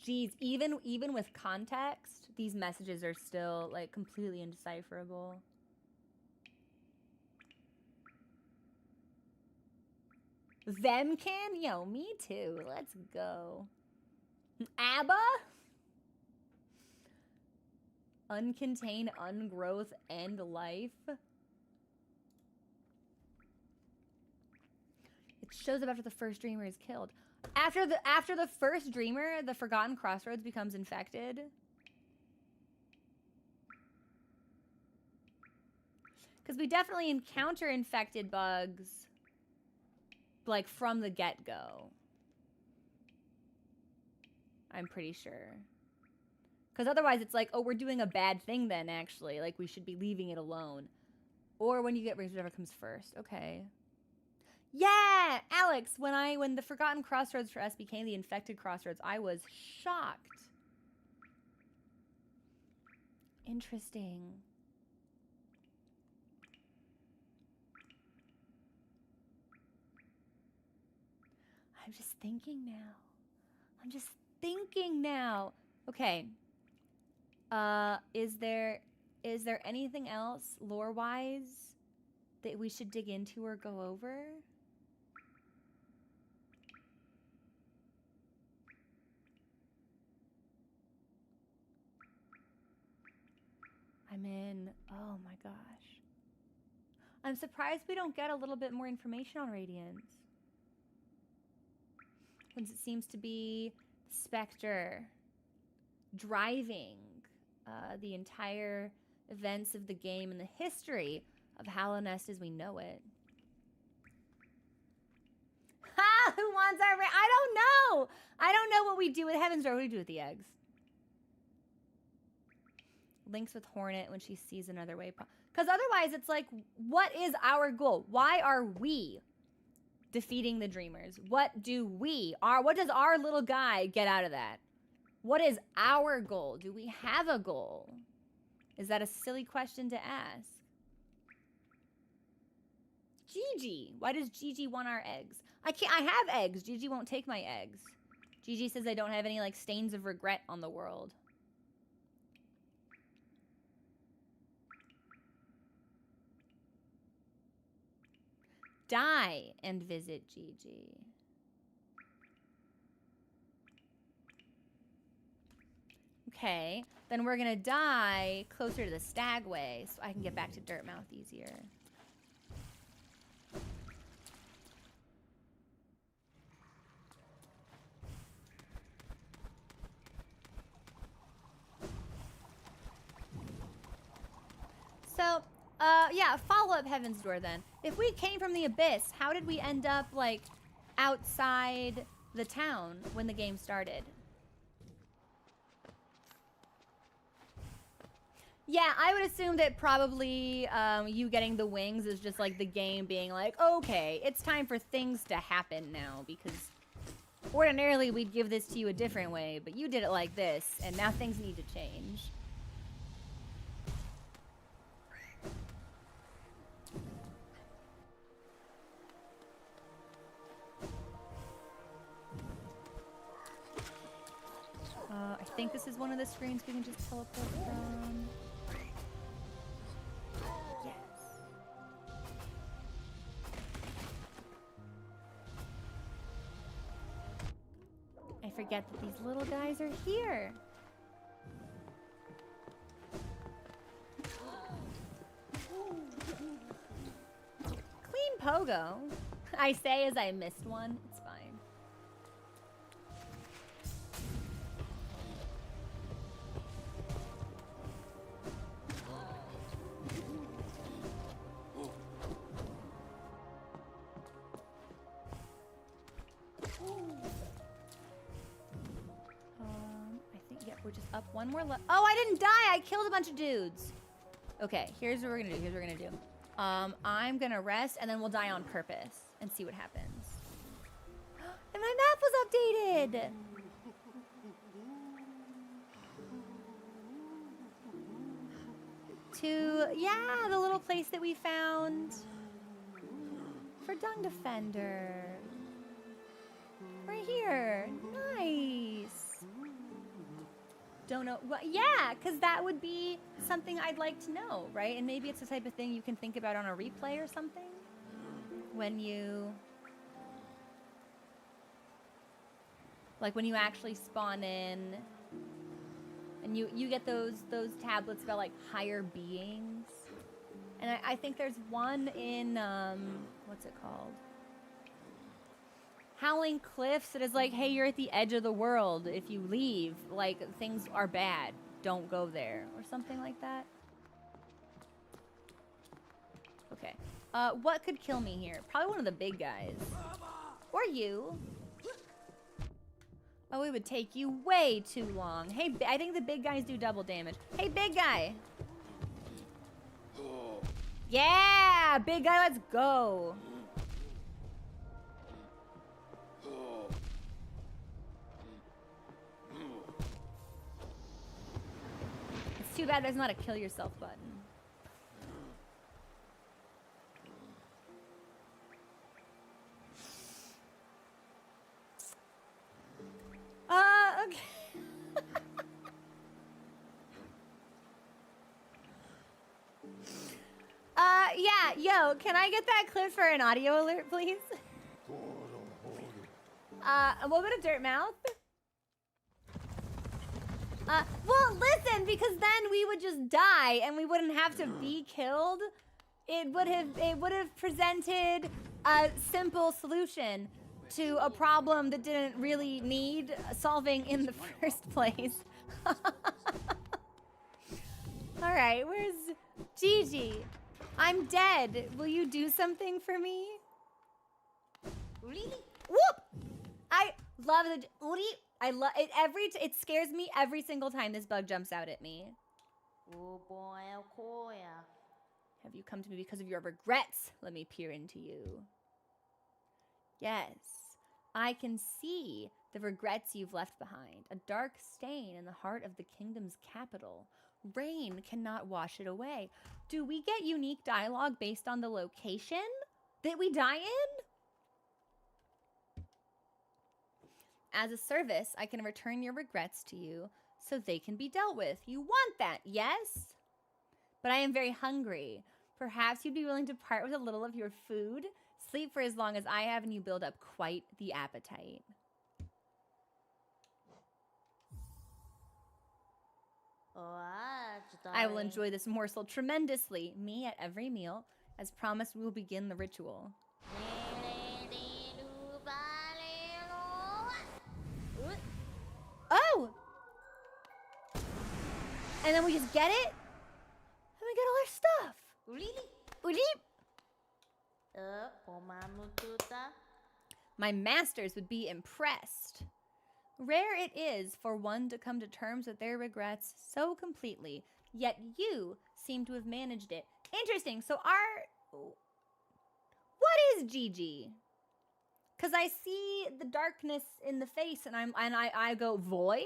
Geez, even with context, these messages are still like completely indecipherable. Them can? Yo, me too. Let's go. ABBA? Uncontained, ungrowth, end life. It shows up after the first dreamer is killed. After the first dreamer, the Forgotten Crossroads becomes infected. Because we definitely encounter infected bugs, like, from the get-go. I'm pretty sure. Because otherwise it's like, oh, we're doing a bad thing then, actually. Like, we should be leaving it alone. Or when you get rid, whatever comes first. Okay. Yeah, Alex, when the Forgotten Crossroads for us became the Infected Crossroads, I was shocked. Interesting. I'm just thinking now. Okay. Is there anything else lore-wise that we should dig into or go over? I'm in. Oh my gosh. I'm surprised we don't get a little bit more information on Radiance. Since it seems to be Spectre driving the entire events of the game and the history of Hallownest as we know it. Ha! Who wants our... I don't know! I don't know what we do with Heaven's Door. What do we do with the eggs? Links with Hornet when she sees another way. Because otherwise it's like, what is our goal? Why are we defeating the Dreamers? What does our little guy get out of that? What is our goal? Do we have a goal? Is that a silly question to ask? Gigi. Why does Gigi want our eggs? I have eggs. Gigi won't take my eggs. Gigi says I don't have any like stains of regret on the world. Die and visit Gigi. Okay, then we're gonna die closer to the Stagway so I can get back to Dirtmouth easier. So, yeah, follow up Heaven's Door then. If we came from the Abyss, how did we end up, like, outside the town when the game started? Yeah, I would assume that probably you getting the wings is just like the game being like, okay, it's time for things to happen now because Ordinarily, we'd give this to you a different way, but you did it like this, and now things need to change. I think this is one of the screens we can just teleport from. Yes. I forget that these little guys are here. Clean pogo. I say as I missed one. It's fine. I think, yep, we're just up one more level. Oh, I didn't die. I killed a bunch of dudes. Okay, here's what we're gonna do. Here's what we're gonna do. I'm gonna rest, and then we'll die on purpose and see what happens. And my map was updated. To, yeah, the little place that we found for Dung Defender. Right here. Nice. Don't know. Well, yeah, because that would be something I'd like to know, right? And maybe it's the type of thing you can think about on a replay or something. When you... Like when you actually spawn in and you get those tablets about like higher beings. And I think there's one in, what's it called? Howling Cliffs that is like, hey, you're at the edge of the world. If you leave, like, things are bad. Don't go there. Or something like that. Okay. What could kill me here? Probably one of the big guys. Or you. Oh, it would take you way too long. Hey, I think the big guys do double damage. Hey, big guy. Yeah, big guy, let's go. It's too bad there's not a kill yourself button. Okay. Yeah, yo, can I get that clip for an audio alert, please? A little bit of dirt mouth. Well, listen, because then we would just die and we wouldn't have to be killed. It would have presented a simple solution to a problem that didn't really need solving in the first place. All right, where's Gigi? I'm dead. Will you do something for me? Whoop! I love the I love it it scares me every single time this bug jumps out at me. Have you come to me because of your regrets? Let me peer into you. Yes, I can see the regrets you've left behind. A dark stain in the heart of the kingdom's capital. Rain cannot wash it away. Do we get unique dialogue based on the location that we die in? As a service, I can return your regrets to you so they can be dealt with. You want that, yes? But I am very hungry. Perhaps you'd be willing to part with a little of your food? Sleep for as long as I have and you build up quite the appetite. I will enjoy this morsel tremendously. Me at every meal. As promised, we will begin the ritual. Oh! And then we just get it? And we get all our stuff. My masters would be impressed. Rare it is for one to come to terms with their regrets so completely, yet you seem to have managed it. Interesting, so what is Gigi? Because I see the darkness in the face and I go void,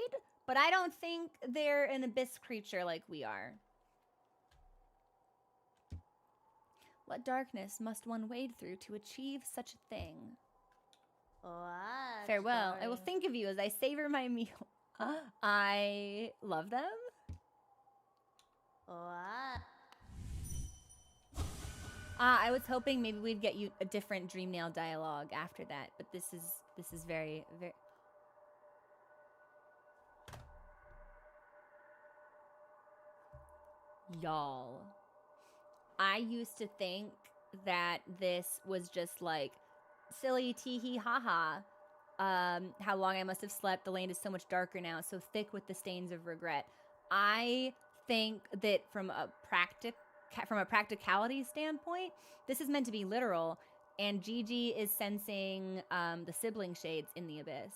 but I don't think they're an abyss creature like we are. What darkness must one wade through to achieve such a thing? What Farewell. I will story? think of you as I savor my meal. I love them. What? I was hoping maybe we'd get you a different Dreamnail dialogue after that, but this is very. Y'all, I used to think that this was just like silly tee hee ha ha. How long I must have slept. The land is so much darker now, so thick with the stains of regret. I think that from a practicality standpoint, this is meant to be literal, and Gigi is sensing the sibling shades in the abyss.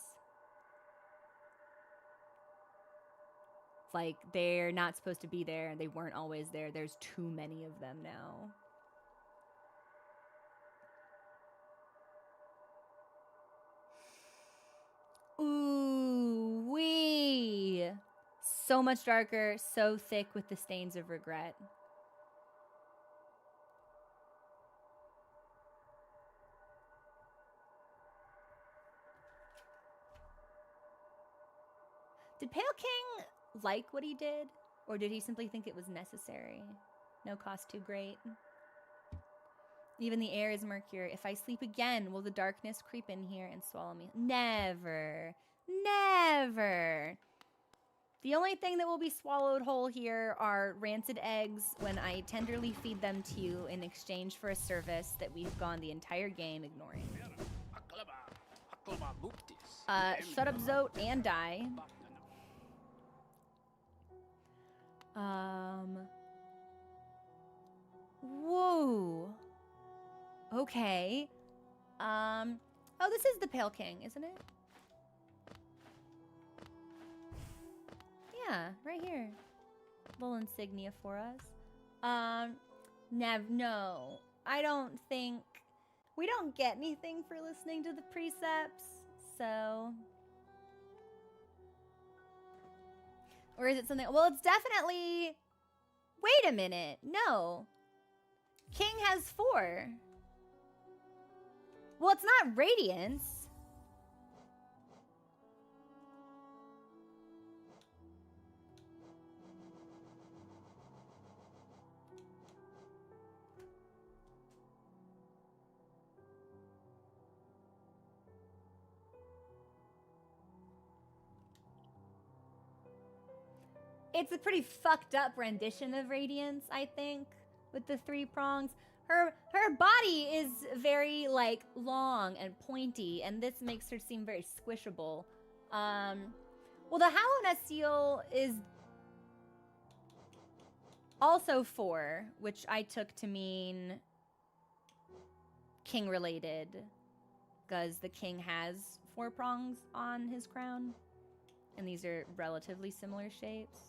Like, they're not supposed to be there. They weren't always there. There's too many of them now. Ooh, wee. So much darker, so thick with the stains of regret. Did Pale King like what he did? Or did he simply think it was necessary? No cost too great. Even the air is murkier. If I sleep again, will the darkness creep in here and swallow me? Never. Never. The only thing that will be swallowed whole here are rancid eggs when I tenderly feed them to you in exchange for a service that we've gone the entire game ignoring. Shut up, Zote, and die. Whoa. Okay. Oh, this is the Pale King, isn't it? Yeah, right here. Little insignia for us. No. I don't think... We don't get anything for listening to the precepts, so... Or is it something... Well, it's definitely... Wait a minute. No. King has 4. Well, it's not Radiance. It's a pretty fucked up rendition of Radiance, I think, with the 3 prongs. Her body is very, like, long and pointy, and this makes her seem very squishable. Well, the Hallownest seal is also 4, which I took to mean king-related, because the king has 4 prongs on his crown, and these are relatively similar shapes.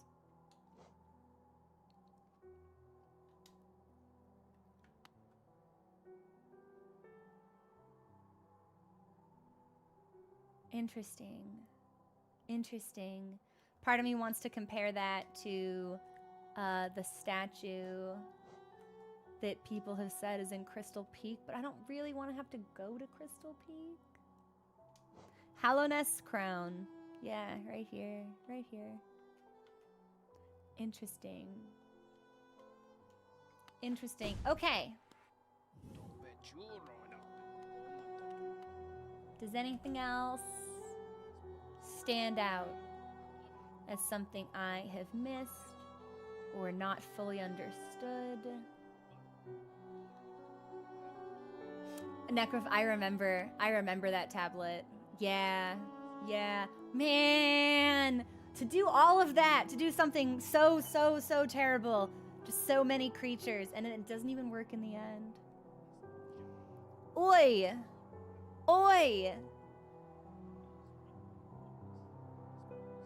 Interesting. Part of me wants to compare that to the statue that people have said is in Crystal Peak, but I don't really want to have to go to Crystal Peak. Hallownest crown. Yeah, right here. Interesting. Okay. Does anything else stand out as something I have missed or not fully understood? I remember that tablet. Yeah. Man, to do all of that, to do something so terrible, just so many creatures, and it doesn't even work in the end. Oi!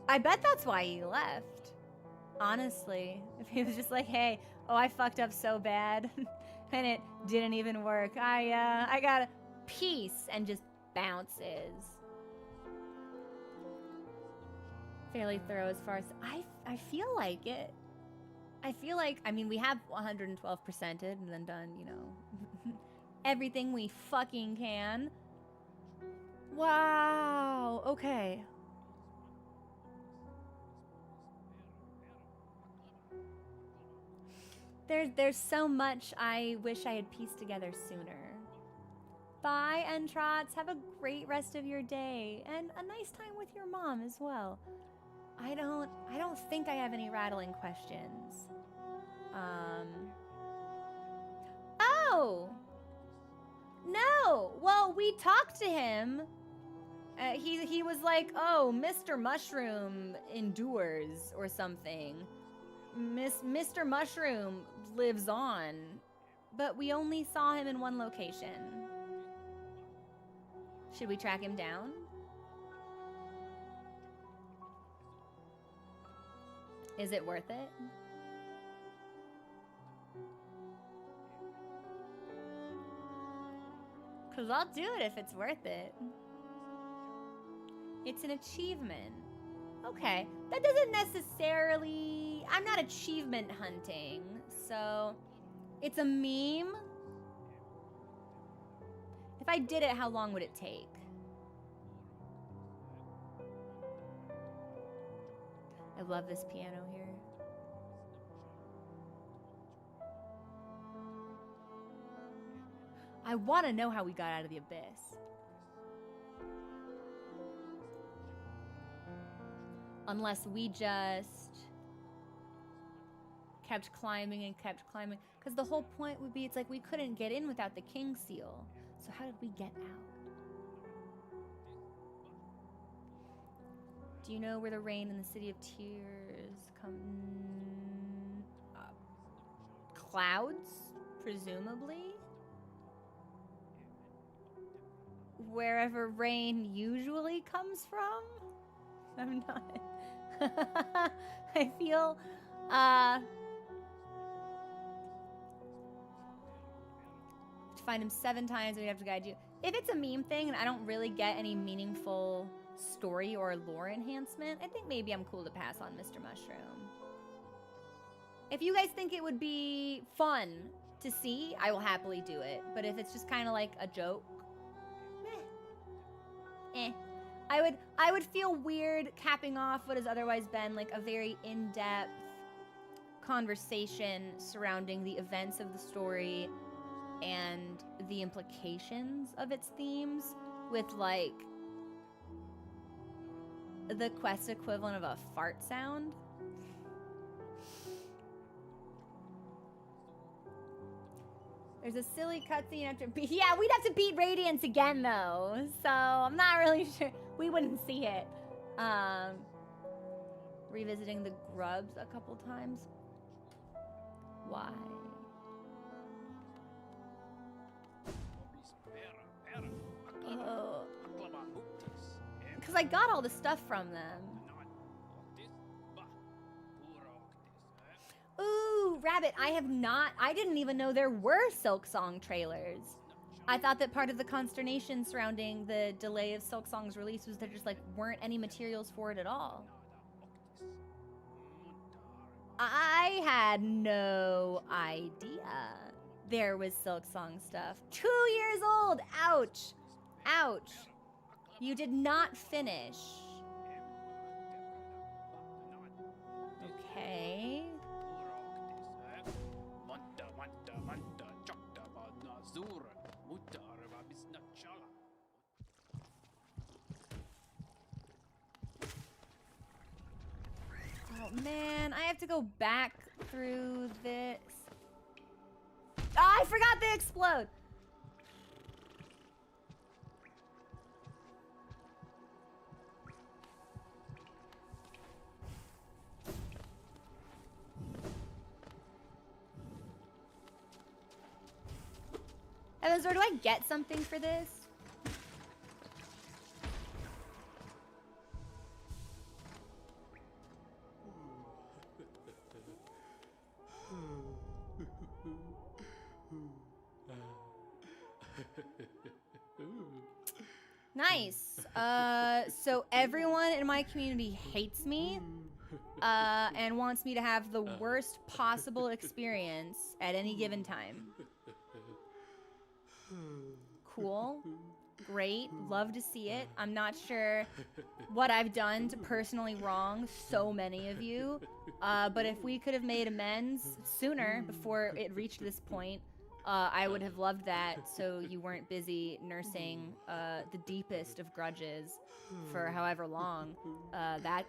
I bet that's why he left. Honestly, if he was just like, hey, I fucked up so bad and it didn't even work. I got a peace and just bounces. Fairly thorough as far as I feel like it. I feel like, I mean, we have 112%ed and then done, you know, everything we fucking can. Wow. Okay. There's so much I wish I had pieced together sooner. Bye, Entrots. Have a great rest of your day and a nice time with your mom as well. I don't think I have any rattling questions. Oh! No! Well, we talked to him. He was like, oh, Mr. Mushroom endures or something. Mr. Mushroom lives on. But we only saw him in one location. Should we track him down? Is it worth it? Because I'll do it if it's worth it. It's an achievement. Okay. That doesn't necessarily... I'm not achievement hunting, so... It's a meme. If I did it, how long would it take? I love this piano here. I want to know how we got out of the abyss. Unless we just kept climbing and kept climbing. Because the whole point would be, it's like we couldn't get in without the king seal. So how did we get out? Do you know where the rain in the city of tears come? Clouds, presumably. Wherever rain usually comes from. I'm not. I feel. To find him 7 times, we have to guide you. If it's a meme thing and I don't really get any meaningful story or lore enhancement, I think maybe I'm cool to pass on Mr. Mushroom. If you guys think it would be fun to see, I will happily do it. But if it's just kind of like a joke, I would feel weird capping off what has otherwise been like a very in-depth conversation surrounding the events of the story and the implications of its themes with like the quest equivalent of a fart sound. There's a silly cutscene after beat. Yeah, we'd have to beat Radiance again though, so I'm not really sure. We wouldn't see it. Revisiting the grubs a couple times. Why? Because I got all the stuff from them. Ooh, Rabbit, I didn't even know there were Silk Song trailers. I thought that part of the consternation surrounding the delay of Silk Song's release was there just like weren't any materials for it at all. I had no idea there was Silk Song stuff. 2 years old, ouch, ouch. You did not finish. Okay. Oh man, I have to go back through this. Oh, I forgot they explode. Evanzor, do I get something for this? Nice. So everyone in my community hates me, and wants me to have the worst possible experience at any given time. Cool. Great. Love to see it. I'm not sure what I've done to personally wrong so many of you, but if we could have made amends sooner before it reached this point, I would have loved that, so you weren't busy nursing the deepest of grudges for however long that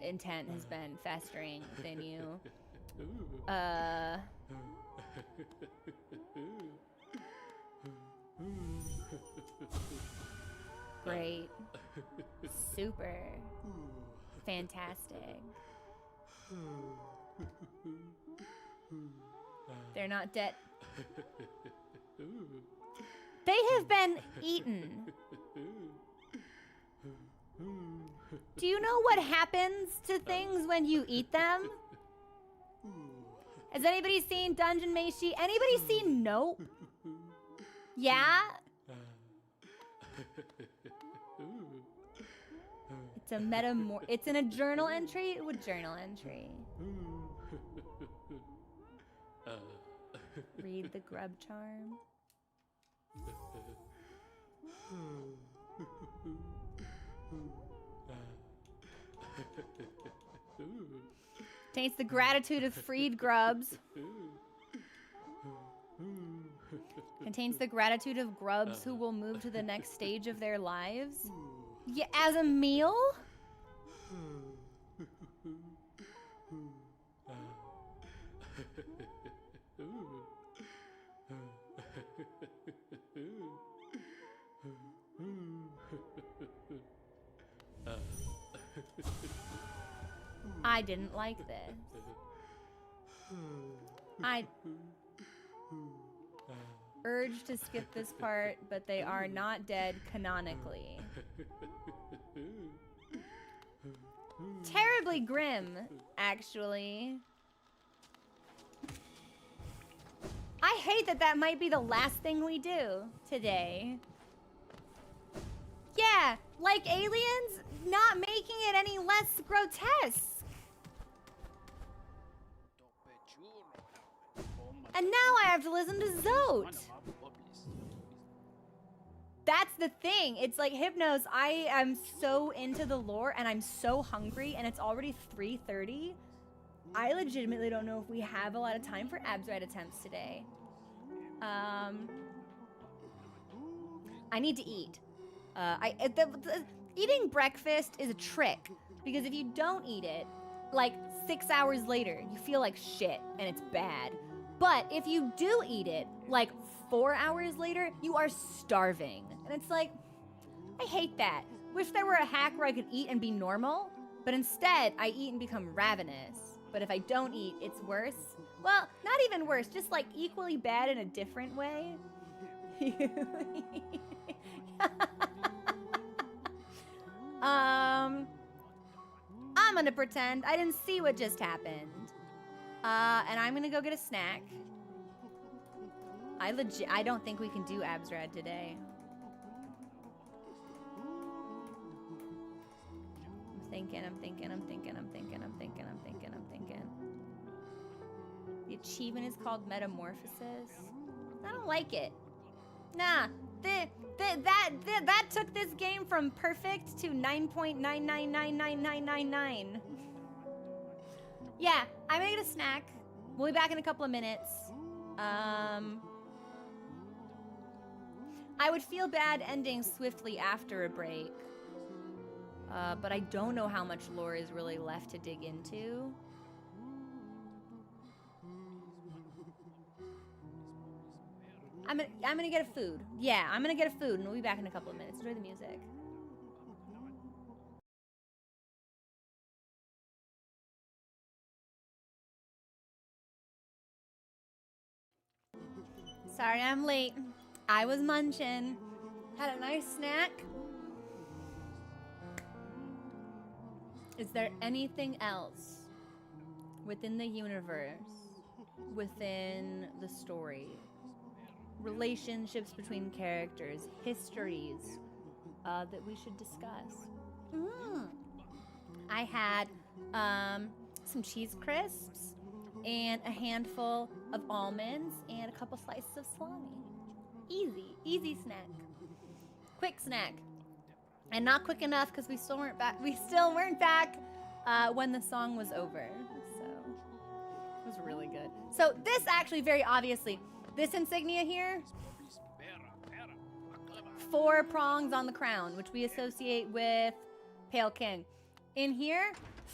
intent has been festering within you. Great. Super. Fantastic. They're not dead. They have been eaten. Do you know what happens to things when you eat them? Has anybody seen Dungeon Meshi? Anybody seen Nope? Yeah? It's a it's in a journal entry? What journal entry? Read the grub charm. Taints the gratitude of freed grubs. Contains the gratitude of grubs who will move to the next stage of their lives. Yeah, as a meal? I didn't like this. I urge to skip this part, but they are not dead canonically. Terribly grim, actually. I hate that that might be the last thing we do today. Yeah, like aliens not making it any less grotesque. And now I have to listen to Zote. That's the thing. It's like Hypnos, I am so into the lore and I'm so hungry and it's already 3:30. I legitimately don't know if we have a lot of time for Absrad attempts today. I need to eat. Eating breakfast is a trick because if you don't eat it, like 6 hours later, you feel like shit and it's bad. But if you do eat it, like 4 hours later, you are starving. And it's like, I hate that. Wish there were a hack where I could eat and be normal, but instead I eat and become ravenous. But if I don't eat, it's worse. Well, not even worse, just like equally bad in a different way. I'm gonna pretend I didn't see what just happened. And I'm gonna go get a snack. I don't think we can do Absrad today. I'm thinking. The achievement is called Metamorphosis. I don't like it. Nah, that took this game from perfect to 9.9999999. Yeah, I'm gonna get a snack. We'll be back in a couple of minutes. I would feel bad ending swiftly after a break. But I don't know how much lore is really left to dig into. I'm gonna get a food. Yeah, I'm gonna get a food and we'll be back in a couple of minutes. Enjoy the music. Sorry I'm late. I was munching. Had a nice snack. Is there anything else within the universe, within the story, relationships between characters, histories, that we should discuss. I had some cheese crisps and a handful of almonds and a couple slices of salami. Easy snack. Quick snack. And not quick enough because we still weren't back when the song was over. So it was really good. So this actually, very obviously, this insignia here, 4 prongs on the crown, which we associate with Pale King. In here,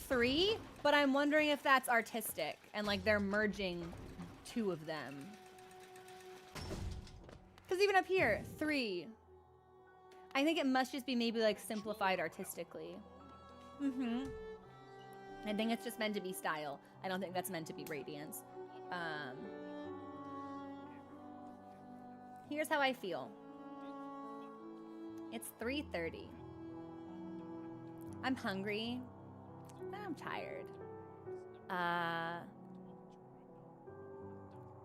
3, but I'm wondering if that's artistic and like they're merging 2 of them. Because even up here, 3. I think it must just be maybe like simplified artistically. I think it's just meant to be style. I don't think that's meant to be radiance. Here's how I feel. It's 3:30. I'm hungry. And I'm tired.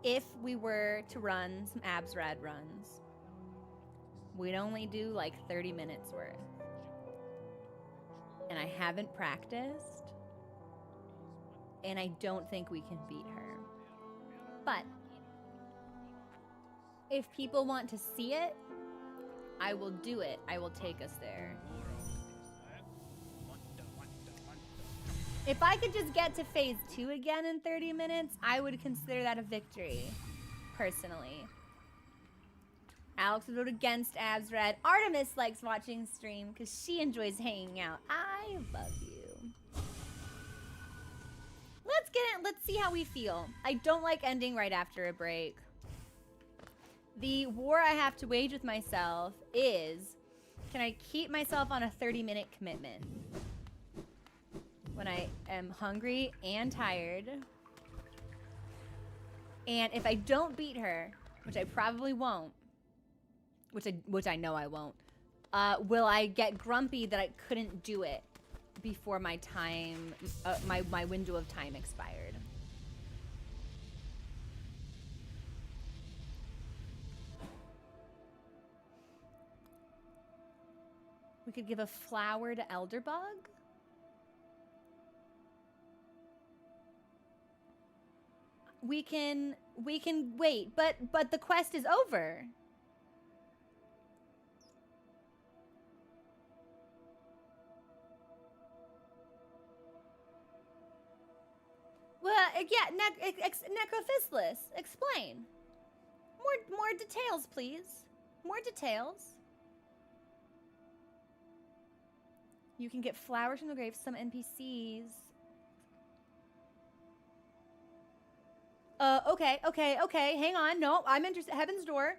If we were to run some Absrad runs, we'd only do like 30 minutes worth. And I haven't practiced. And I don't think we can beat her. But if people want to see it, I will do it. I will take us there. If I could just get to phase 2 again in 30 minutes, I would consider that a victory, personally. Alex would vote against Absrad. Artemis likes watching stream because she enjoys hanging out. I love you. Let's get it. Let's see how we feel. I don't like ending right after a break. The war I have to wage with myself is, can I keep myself on a 30-minute commitment when I am hungry and tired? And if I don't beat her, which I probably won't, which I know I won't, will I get grumpy that I couldn't do it before my time, my window of time expired? We could give a flower to Elderbug. We can wait, but the quest is over. Well, yeah, Necrophyslus, explain. More details, please. More details. You can get flowers from the grave, some NPCs. Okay, hang on. No, I'm interested. Heaven's Door.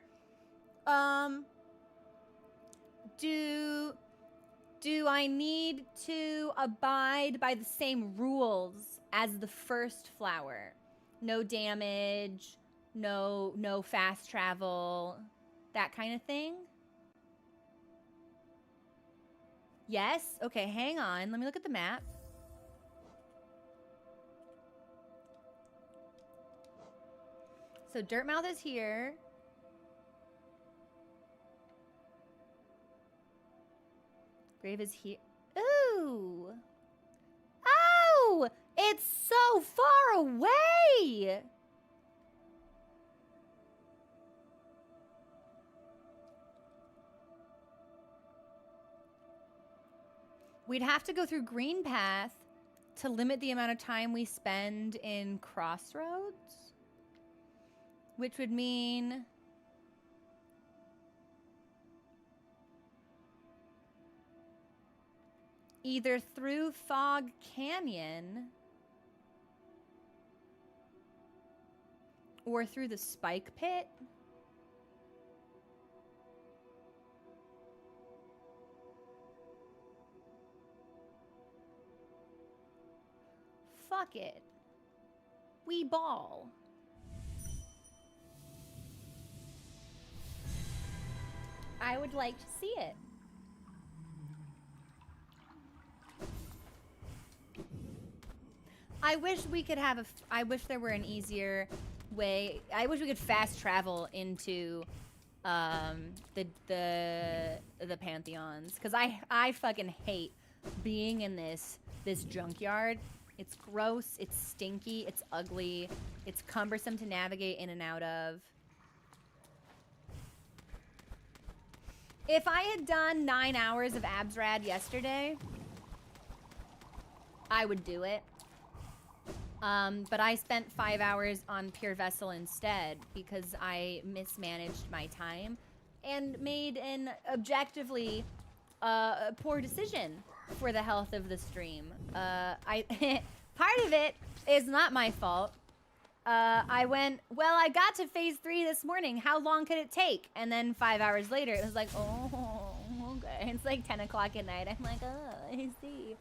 Do I need to abide by the same rules as the first flower? No damage, no fast travel, that kind of thing? Yes? Okay, hang on. Let me look at the map. So Dirtmouth is here. Grave is here. Ooh! Oh! It's so far away! We'd have to go through Green Path to limit the amount of time we spend in Crossroads, which would mean either through Fog Canyon or through the Spike Pit. Fuck it. We ball. I would like to see it. I wish we could have I wish there were an easier way. I wish we could fast travel into the pantheons, because I fucking hate being in this junkyard. It's gross, it's stinky, it's ugly, it's cumbersome to navigate in and out of. If I had done 9 hours of Absrad yesterday, I would do it. But I spent 5 hours on Pure Vessel instead because I mismanaged my time and made an objectively poor decision for the health of the stream. Part of it is not my fault. I went, well, I got to phase 3 this morning. How long could it take? And then 5 hours later, it was like, oh, okay. It's like 10 o'clock at night. I'm like, oh, I see.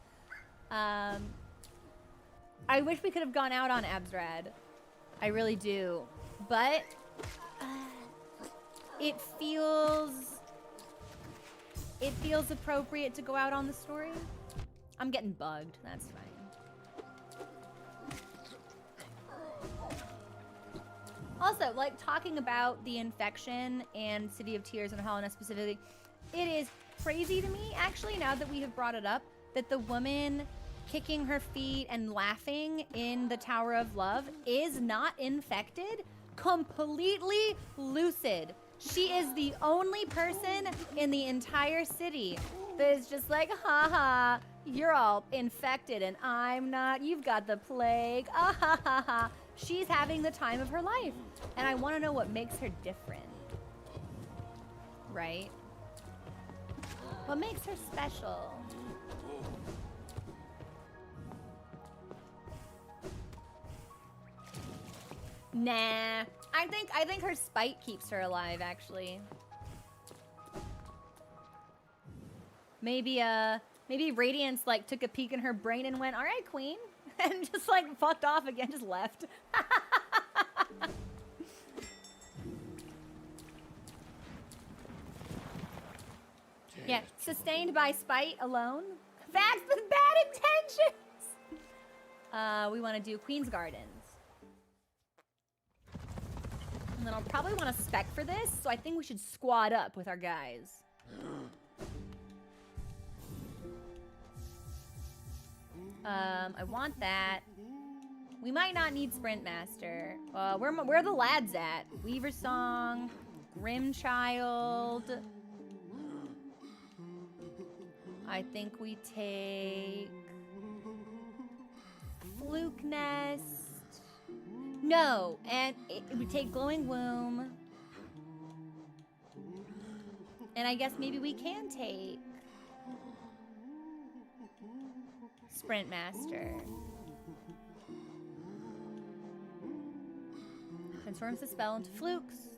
I wish we could have gone out on Absrad. I really do. But it feels appropriate to go out on the story. I'm getting bugged. That's fine. Also, like, talking about the infection and City of Tears and Hollow Nest specifically, it is crazy to me, actually, now that we have brought it up, that the woman kicking her feet and laughing in the Tower of Love is not infected, completely lucid. She is the only person in the entire city that is just like, haha, you're all infected and I'm not, you've got the plague, ah ha ha ha. She's having the time of her life. And I want to know what makes her different. Right? What makes her special? Nah. I think her spite keeps her alive, actually. Maybe Radiance like took a peek in her brain and went, "All right, queen." And just like fucked off again, just left. Yeah, sustained by spite alone. Facts with bad intentions. We want to do Queen's Gardens. And then I'll probably want to spec for this, so I think we should squad up with our guys. I want that. We might not need Sprint Master. Where are the lads at? Weaver Song, Grimchild. I think we take Fluke Nest. No, and we take Glowing Womb. And I guess maybe we can take Sprint Master. Transforms the spell into Flukes.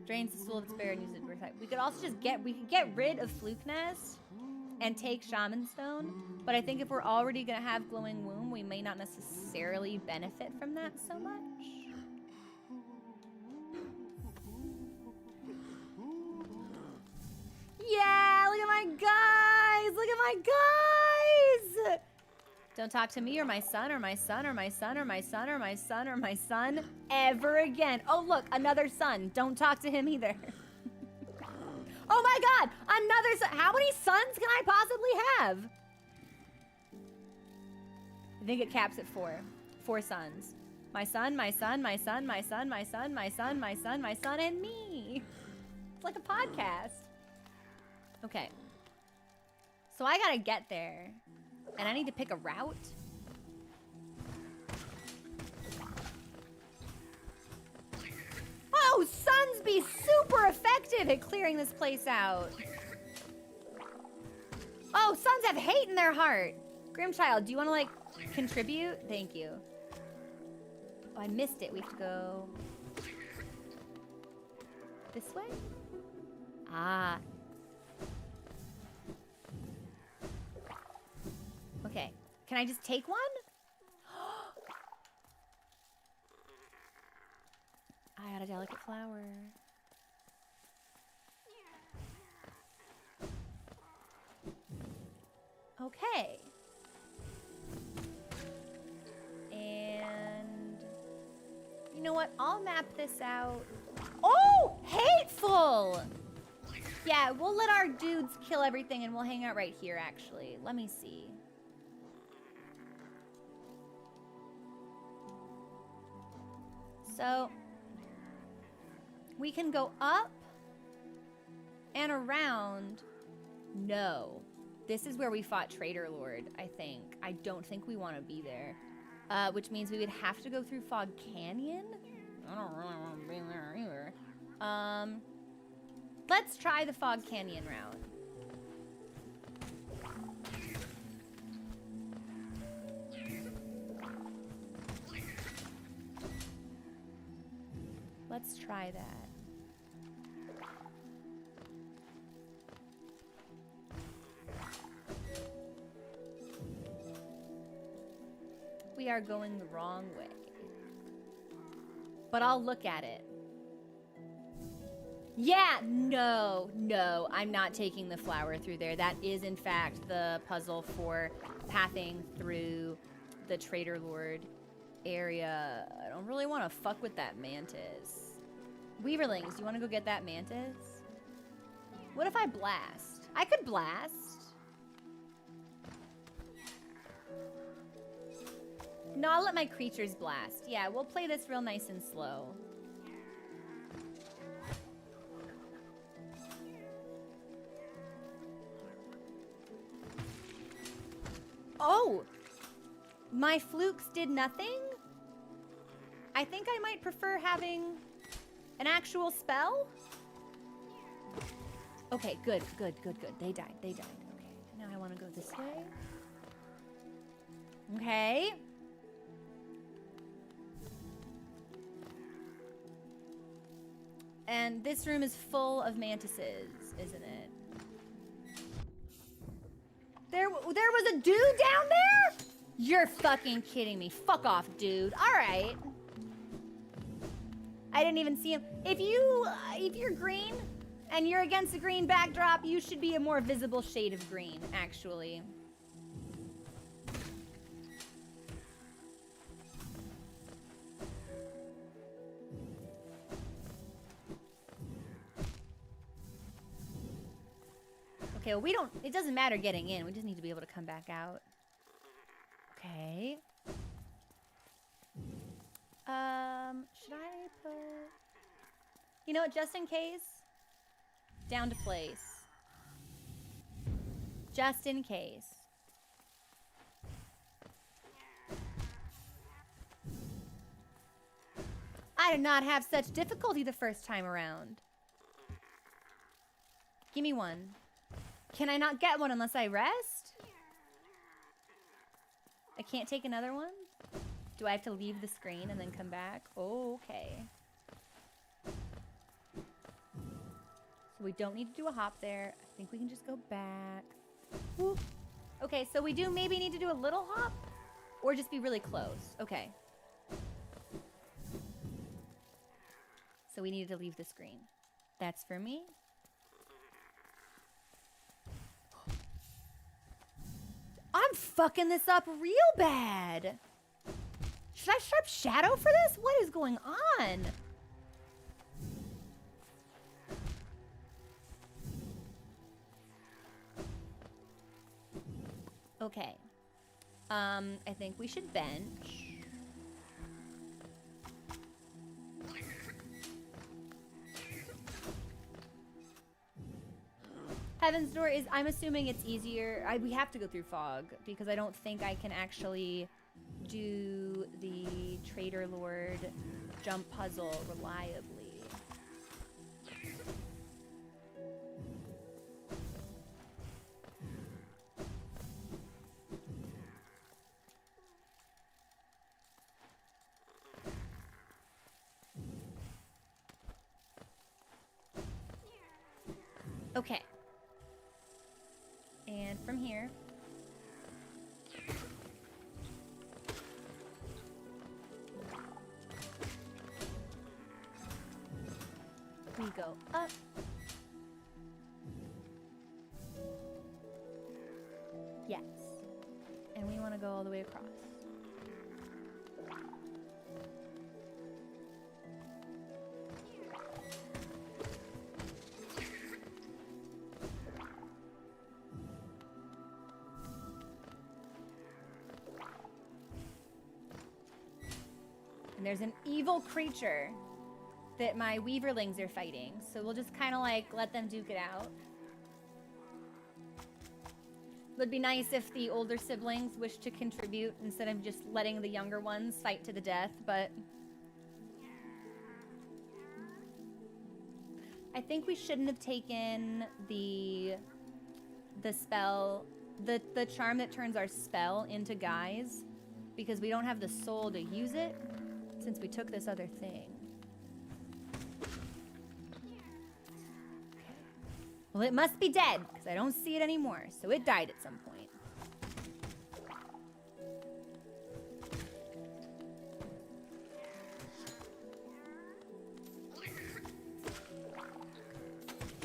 Drains the soul of its bearer and uses it to recite. We could also just get rid of Fluke Nest and take Shaman Stone. But I think if we're already gonna have Glowing Womb, we may not necessarily benefit from that so much. Yeah, look at my guys! Look at my guys! Don't talk to me or my son or my son or my son or my son or my son or my son ever again. Oh, look, another son. Don't talk to him either. Oh my God, another son. How many sons can I possibly have? I think it caps at 4. 4 sons. My son, my son, my son, my son, my son, my son, my son, my son, and me. It's like a podcast. Okay. So I gotta get there. And I need to pick a route. Oh, sons be super effective at clearing this place out. Oh, sons have hate in their heart. Grimchild, do you want to, like, contribute? Thank you. Oh, I missed it. We have to go this way? Ah. Okay. Can I just take one? I got a delicate flower. Okay. And you know what? I'll map this out. Oh! Ooh, hateful! Yeah, we'll let our dudes kill everything and we'll hang out right here, actually. Let me see. So, we can go up and around. No. This is where we fought Traitor Lord, I think. I don't think we want to be there. Which means we would have to go through Fog Canyon? I don't really want to be there either. Let's try the Fog Canyon route. Let's try that. We are going the wrong way. But I'll look at it. Yeah, no, I'm not taking the flower through there. That is, in fact, the puzzle for pathing through the Traitor Lord area. I don't really want to fuck with that mantis. Weaverlings, do you want to go get that mantis? What if I blast? I could blast. No, I'll let my creatures blast. Yeah, we'll play this real nice and slow. Oh! My flukes did nothing? I think I might prefer having an actual spell. Okay, good. They died. Okay, now I want to go this way. Okay. And this room is full of mantises, isn't it? There was a dude down there? You're fucking kidding me. Fuck off, dude. All right. I didn't even see him. If you're green and you're against a green backdrop, you should be a more visible shade of green, actually. Okay, well, it doesn't matter getting in. We just need to be able to come back out. Okay. Should I put... You know what, just in case? Down to place. Just in case. I did not have such difficulty the first time around. Give me one. Can I not get one unless I rest? I can't take another one? Do I have to leave the screen and then come back? Oh, okay. So we don't need to do a hop there. I think we can just go back. Woo. Okay, so we do maybe need to do a little hop or just be really close. Okay. So we needed to leave the screen. That's for me. I'm fucking this up real bad. Should I sharp shadow for this? What is going on? Okay. I think we should bench. Heaven's Door is, I'm assuming it's easier. We have to go through fog because I don't think I can actually do the Traitor Lord jump puzzle reliably. Okay. And from here, we go up. Yes. And we want to go all the way across. And there's an evil creature that my weaverlings are fighting. So we'll just kind of like let them duke it out. It would be nice if the older siblings wished to contribute instead of just letting the younger ones fight to the death, but I think we shouldn't have taken the spell, the charm that turns our spell into guys, because we don't have the soul to use it since we took this other thing. Well, it must be dead, because I don't see it anymore, so it died at some point.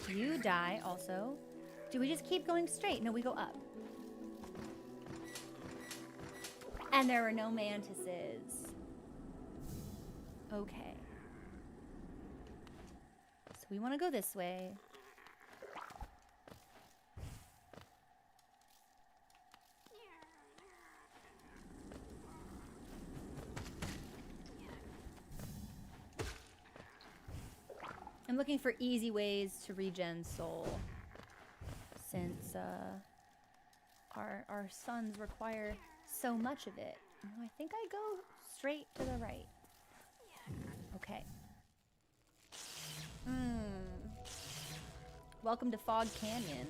You die, also. Do we just keep going straight? No, we go up. And there were no mantises. Okay. So we want to go this way. I'm looking for easy ways to regen soul, since our sons require so much of it. I think I go straight to the right. Okay. Welcome to Fog Canyon.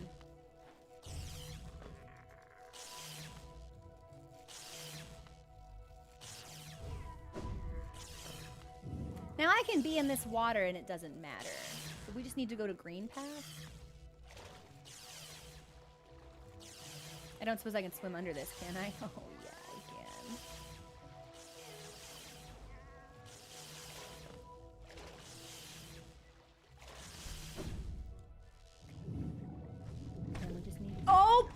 Now I can be in this water and it doesn't matter. So we just need to go to Green Path. I don't suppose I can swim under this, can I? Oh yeah, I can. And we just need... Oh!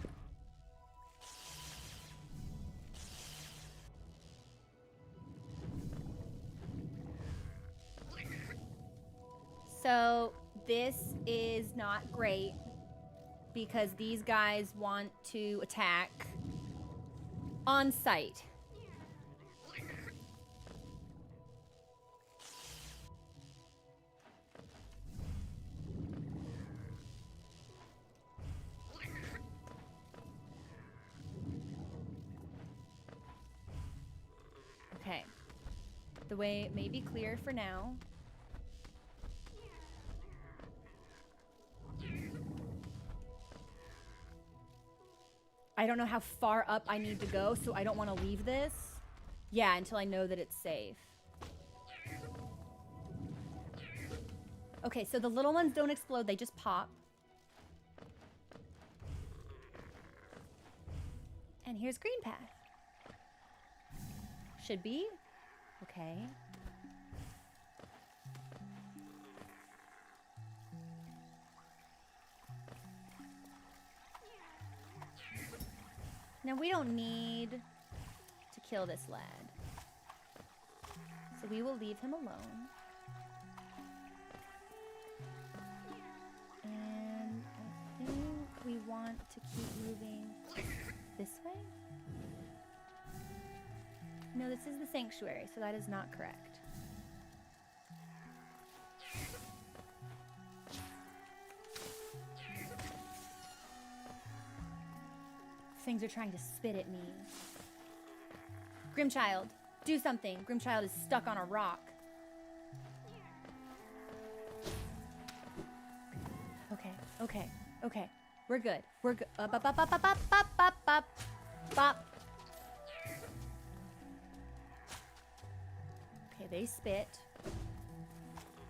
So this is not great because these guys want to attack on sight. Okay. The way may be clear for now. I don't know how far up I need to go, so I don't want to leave this. Yeah, until I know that it's safe. Okay, so the little ones don't explode, they just pop. And here's Green Path. Should be. Okay. Now we don't need to kill this lad. So we will leave him alone. And I think we want to keep moving this way. No, this is the sanctuary, so that is not correct. Things are trying to spit at me. Grimchild, do something. Grimchild is stuck on a rock. Okay, okay, okay. We're good. We're good. Up, up, up, up, up, up, up, up, up, up. Okay, they spit.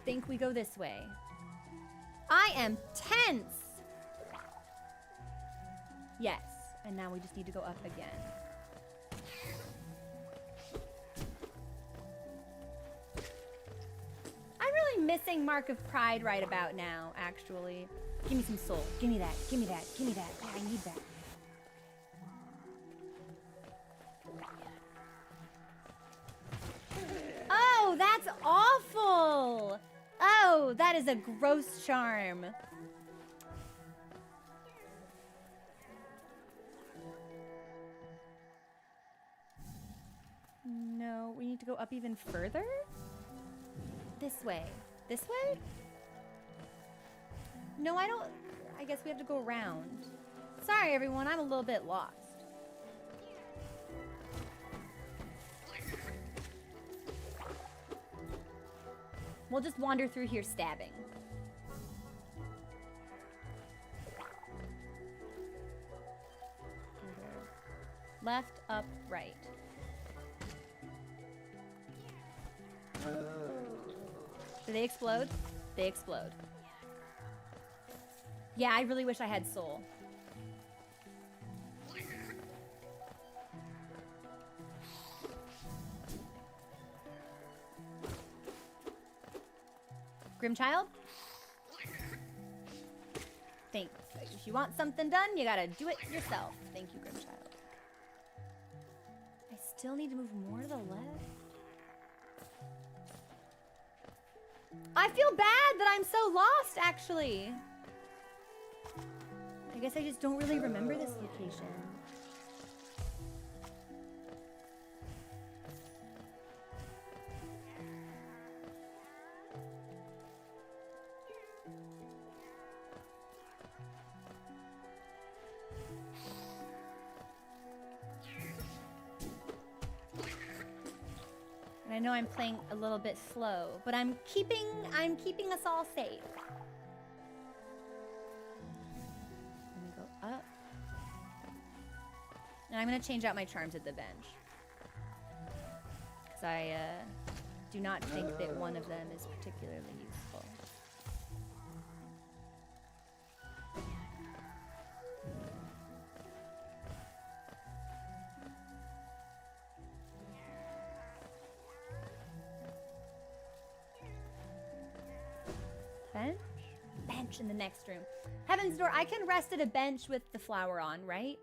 Think we go this way. I am tense. Yes. And now we just need to go up again. I'm really missing Mark of Pride right about now, actually. Give me some soul. Give me that. Give me that. Give me that. Yeah, I need that. Oh, that's awful. Oh, that is a gross charm. No, we need to go up even further? This way. This way? No, I don't... I guess we have to go around. Sorry, everyone. I'm a little bit lost. We'll just wander through here stabbing. Left, up, right. Do they explode? They explode. Yeah, I really wish I had soul. Grimchild? Thanks. If you want something done, you gotta do it yourself. Thank you, Grimchild. I still need to move more to the left. I feel bad that I'm so lost, actually. I guess I just don't really remember this location. And I know I'm playing a little bit slow, but I'm keeping us all safe. Let me go up. And I'm gonna change out my charms at the bench. Because I do not think that one of them is particularly useful. Bench? Bench in the next room. Heaven's Door, I can rest at a bench with the flower on, right?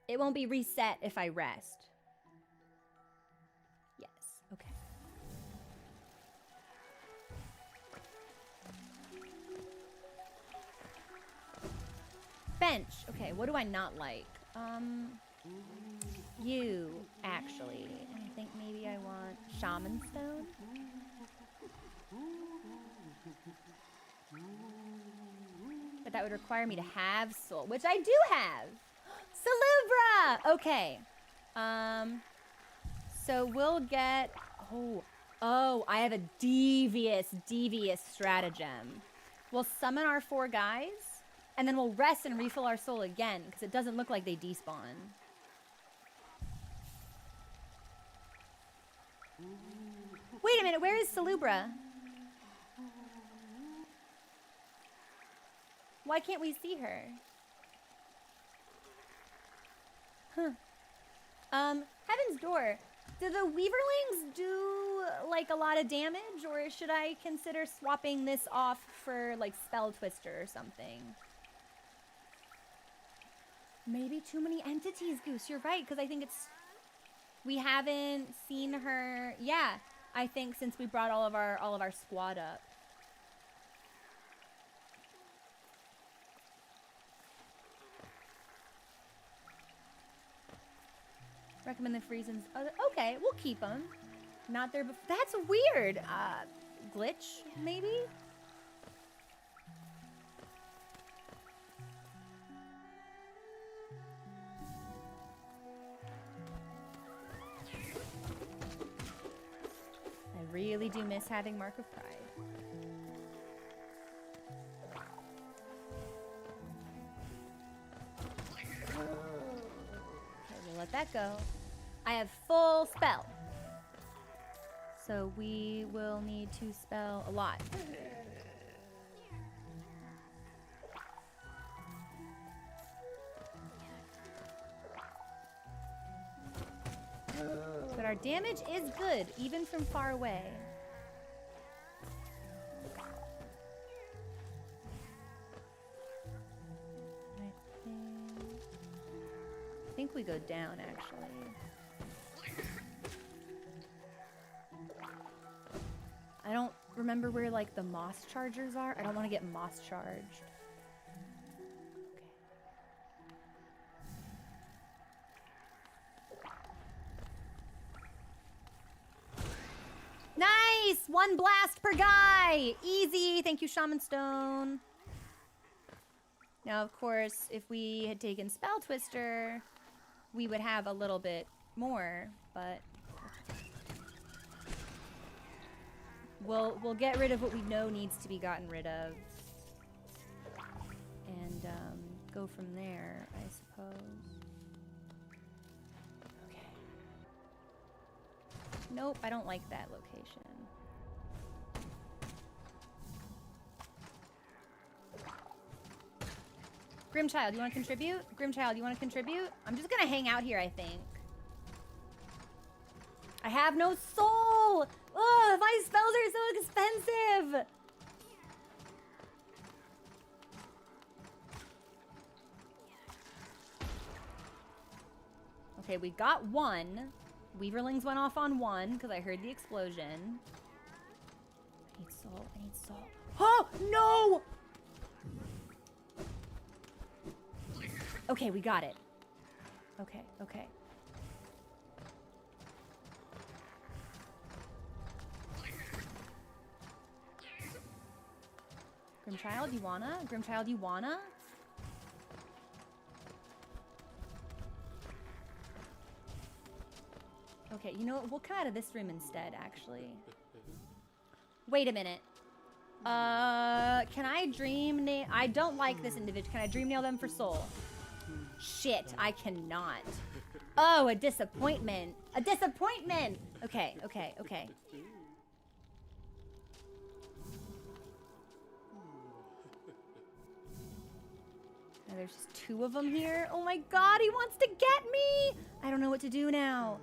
It won't be reset if I rest. Yes, okay. Bench. Okay, what do I not like? You, actually. I think maybe I want Shaman Stone. But that would require me to have soul, which I do have. Salubra! Okay. So we'll get... Oh, I have a devious stratagem. We'll summon our 4 guys, and then we'll rest and refill our soul again, because it doesn't look like they despawn. Wait a minute, where is Salubra? Why can't we see her? Huh. Heaven's Door. Do the Weaverlings do, like, a lot of damage? Or should I consider swapping this off for, like, Spell Twister or something? Maybe too many entities, Goose. You're right, because I think it's... We haven't seen her... Yeah, I think since we brought all of our squad up. Recommend the reasons. Okay, we'll keep them. Not there before. That's weird. Glitch, maybe? I really do miss having Mark of Pride. Let that go. I have full spell. So we will need to spell a lot. But our damage is good, even from far away. I think we go down, actually. I don't remember where, like, the moss chargers are. I don't want to get moss charged. Okay. Nice! 1 blast per guy! Easy! Thank you, Shaman Stone. Now, of course, if we had taken Spell Twister, we would have a little bit more, but... We'll get rid of what we know needs to be gotten rid of. And, go from there, I suppose. Okay. Nope, I don't like that location. Grimchild, you want to contribute? Grimchild, you want to contribute? I'm just gonna hang out here, I think. I have no soul! Ugh, my spells are so expensive! Okay, we got 1. Weaverlings went off on 1 because I heard the explosion. I need soul, I need soul. Oh, no! Okay, we got it. Okay, okay. Grimchild, you wanna? Grimchild, you wanna? Okay, you know what? We'll come out of this room instead, actually. Wait a minute. Can I dream nail? I don't like this individual. Can I dream nail them for soul? Shit, I cannot. Oh, a disappointment. A disappointment! Okay, okay, okay. Oh, there's just 2 of them here. Oh my god, he wants to get me! I don't know what to do now.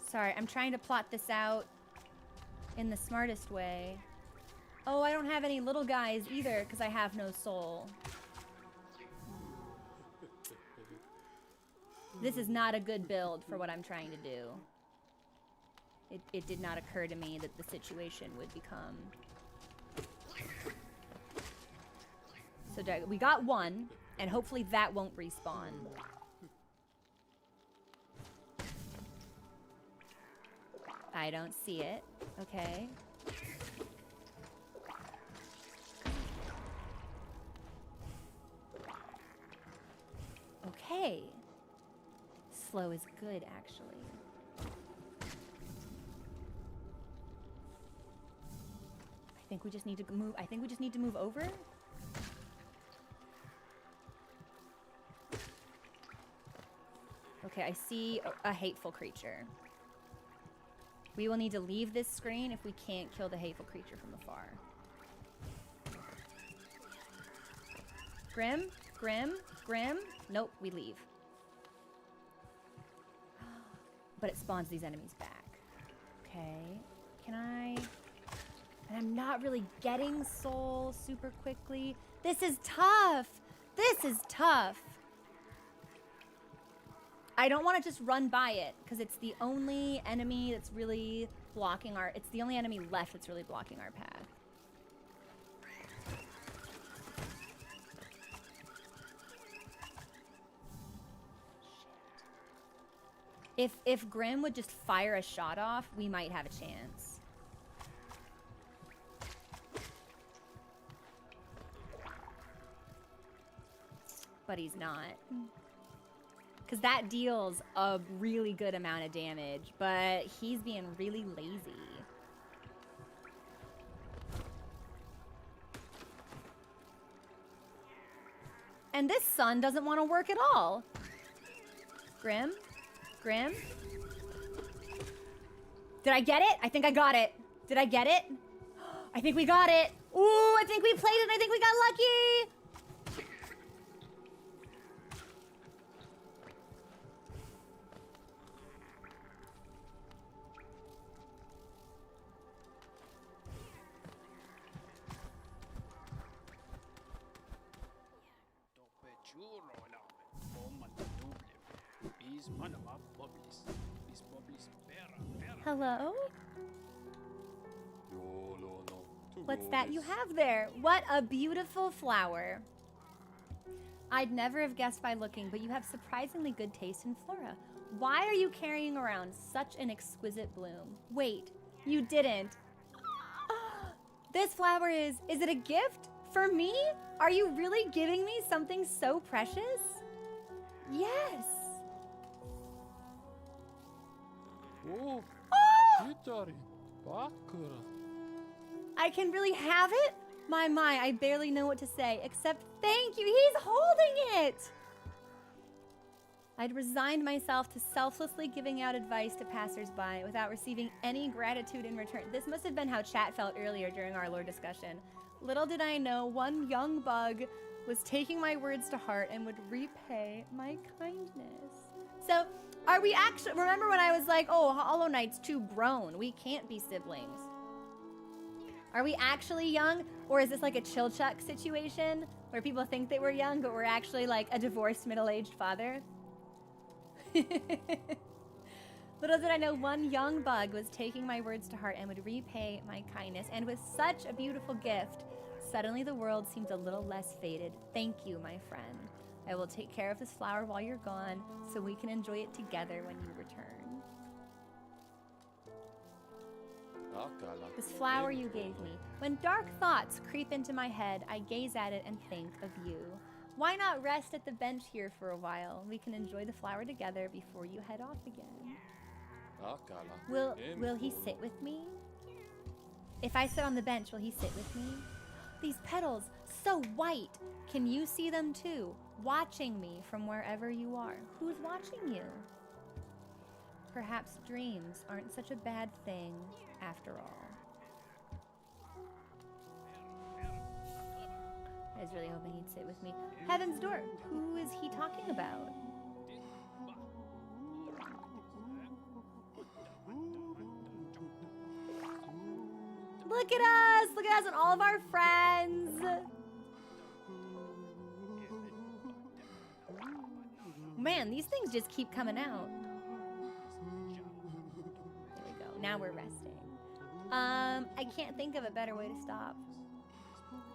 Sorry, I'm trying to plot this out in the smartest way. Oh, I don't have any little guys either because I have no soul. This is not a good build for what I'm trying to do. It did not occur to me that the situation would become... So we got 1, and hopefully that won't respawn. I don't see it. Okay. Okay. Slow is good, actually. I think we just need to move. I think we just need to move over. Okay, I see a hateful creature. We will need to leave this screen if we can't kill the hateful creature from afar. Grim? Grim? Grim? Nope, we leave. But it spawns these enemies back. Okay. Can I... And I'm not really getting soul super quickly. This is tough! This is tough! I don't want to just run by it, because it's the only enemy that's really blocking our... It's the only enemy left that's really blocking our path. Shit. If Grim would just fire a shot off, we might have a chance. But he's not. Because that deals a really good amount of damage, but he's being really lazy. And this sun doesn't want to work at all. Grim? Grim? Did I get it? I think I got it. Did I get it? I think we got it. Ooh, I think we played it and I think we got lucky. Hello? What's that you have there? What a beautiful flower. I'd never have guessed by looking, but you have surprisingly good taste in flora. Why are you carrying around such an exquisite bloom? Wait, you didn't. This flower is it a gift for me? Are you really giving me something so precious? Yes. Oh, Oh, Gitari, Bakura. I can really have it? My, I barely know what to say, except thank you. He's holding it. I'd resigned myself to selflessly giving out advice to passersby without receiving any gratitude in return. This must have been how chat felt earlier during our lore discussion. Little did I know one young bug was taking my words to heart and would repay my kindness. So, are we actually, remember when I was like, oh, Hollow Knight's too grown. We can't be siblings. Are we actually young? Or is this like a chill chuck situation where people think that we're young, but we're actually like a divorced middle-aged father? Little did I know one young bug was taking my words to heart and would repay my kindness. And with such a beautiful gift, suddenly the world seemed a little less faded. Thank you, my friend. I will take care of this flower while you're gone so we can enjoy it together when you return. Akala. This flower you gave me. When dark thoughts creep into my head, I gaze at it and think of you. Why not rest at the bench here for a while? We can enjoy the flower together before you head off again. Akala. Will he sit with me? If I sit on the bench, will he sit with me? These petals, so white. Can you see them too? Watching me from wherever you are. Who's watching you? Perhaps dreams aren't such a bad thing after all. I was really hoping he'd sit with me. Heaven's Door. Who is he talking about? Look at us! Look at us and all of our friends! Man, these things just keep coming out. There we go. Now we're resting. I can't think of a better way to stop.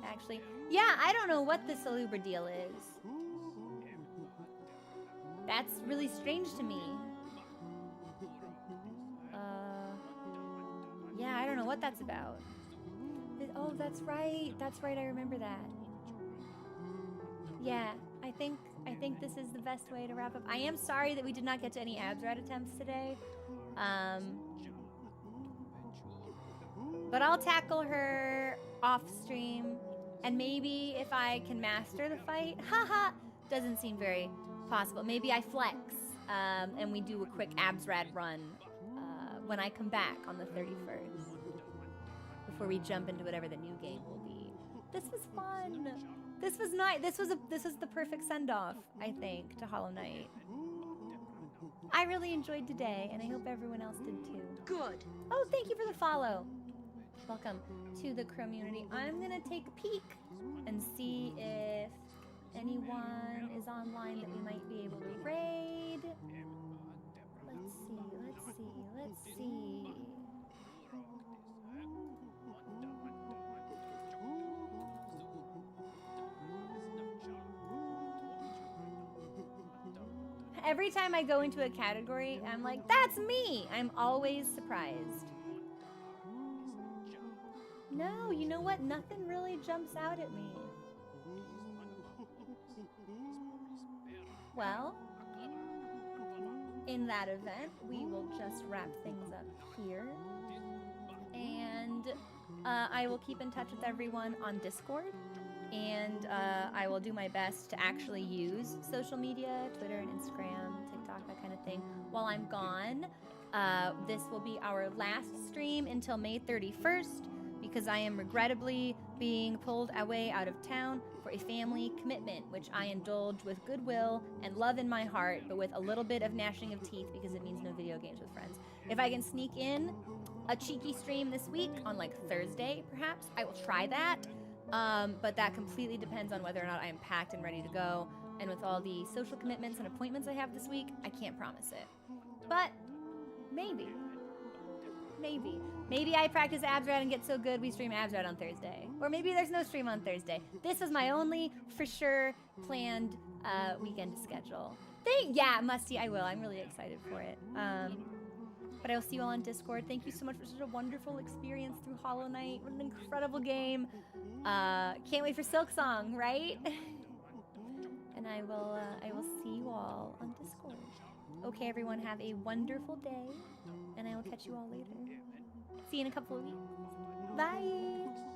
Actually, yeah, I don't know what the Salubra deal is. That's really strange to me. Yeah, I don't know what that's about. Oh, that's right. That's right. I remember that. Yeah, I think this is the best way to wrap up. I am sorry that we did not get to any Absrad attempts today. But I'll tackle her off stream. And maybe if I can master the fight, haha, doesn't seem very possible. Maybe I flex and we do a quick Absrad run when I come back on the 31st. Before we jump into whatever the new game will be. This was fun. This was nice. This was the perfect send-off, I think, to Hollow Knight. I really enjoyed today, and I hope everyone else did too. Good. Oh, thank you for the follow. Welcome to the community. I'm gonna take a peek and see if anyone is online that we might be able to raid. Let's see. Every time I go into a category, I'm like, that's me! I'm always surprised. No, you know what? Nothing really jumps out at me. Well, in that event, we will just wrap things up here. And I will keep in touch with everyone on Discord. And I will do my best to actually use social media, Twitter and Instagram, TikTok, that kind of thing, while I'm gone. This will be our last stream until May 31st, because I am regrettably being pulled away out of town for a family commitment, which I indulge with goodwill and love in my heart, but with a little bit of gnashing of teeth because it means no video games with friends. If I can sneak in a cheeky stream this week on like Thursday, perhaps, I will try that. But that completely depends on whether or not I am packed and ready to go. And with all the social commitments and appointments I have this week, I can't promise it. But maybe. Maybe I practice Absrad and get so good we stream Absrad on Thursday. Or maybe there's no stream on Thursday. This was my only, for sure, planned weekend schedule. Yeah, Musty, I will. I'm really excited for it. But I will see you all on Discord. Thank you so much for such a wonderful experience through Hollow Knight. What an incredible game. Can't wait for Silksong, right? And I will see you all on Discord. Okay, everyone, have a wonderful day, and I will catch you all later. See you in a couple of weeks. Bye!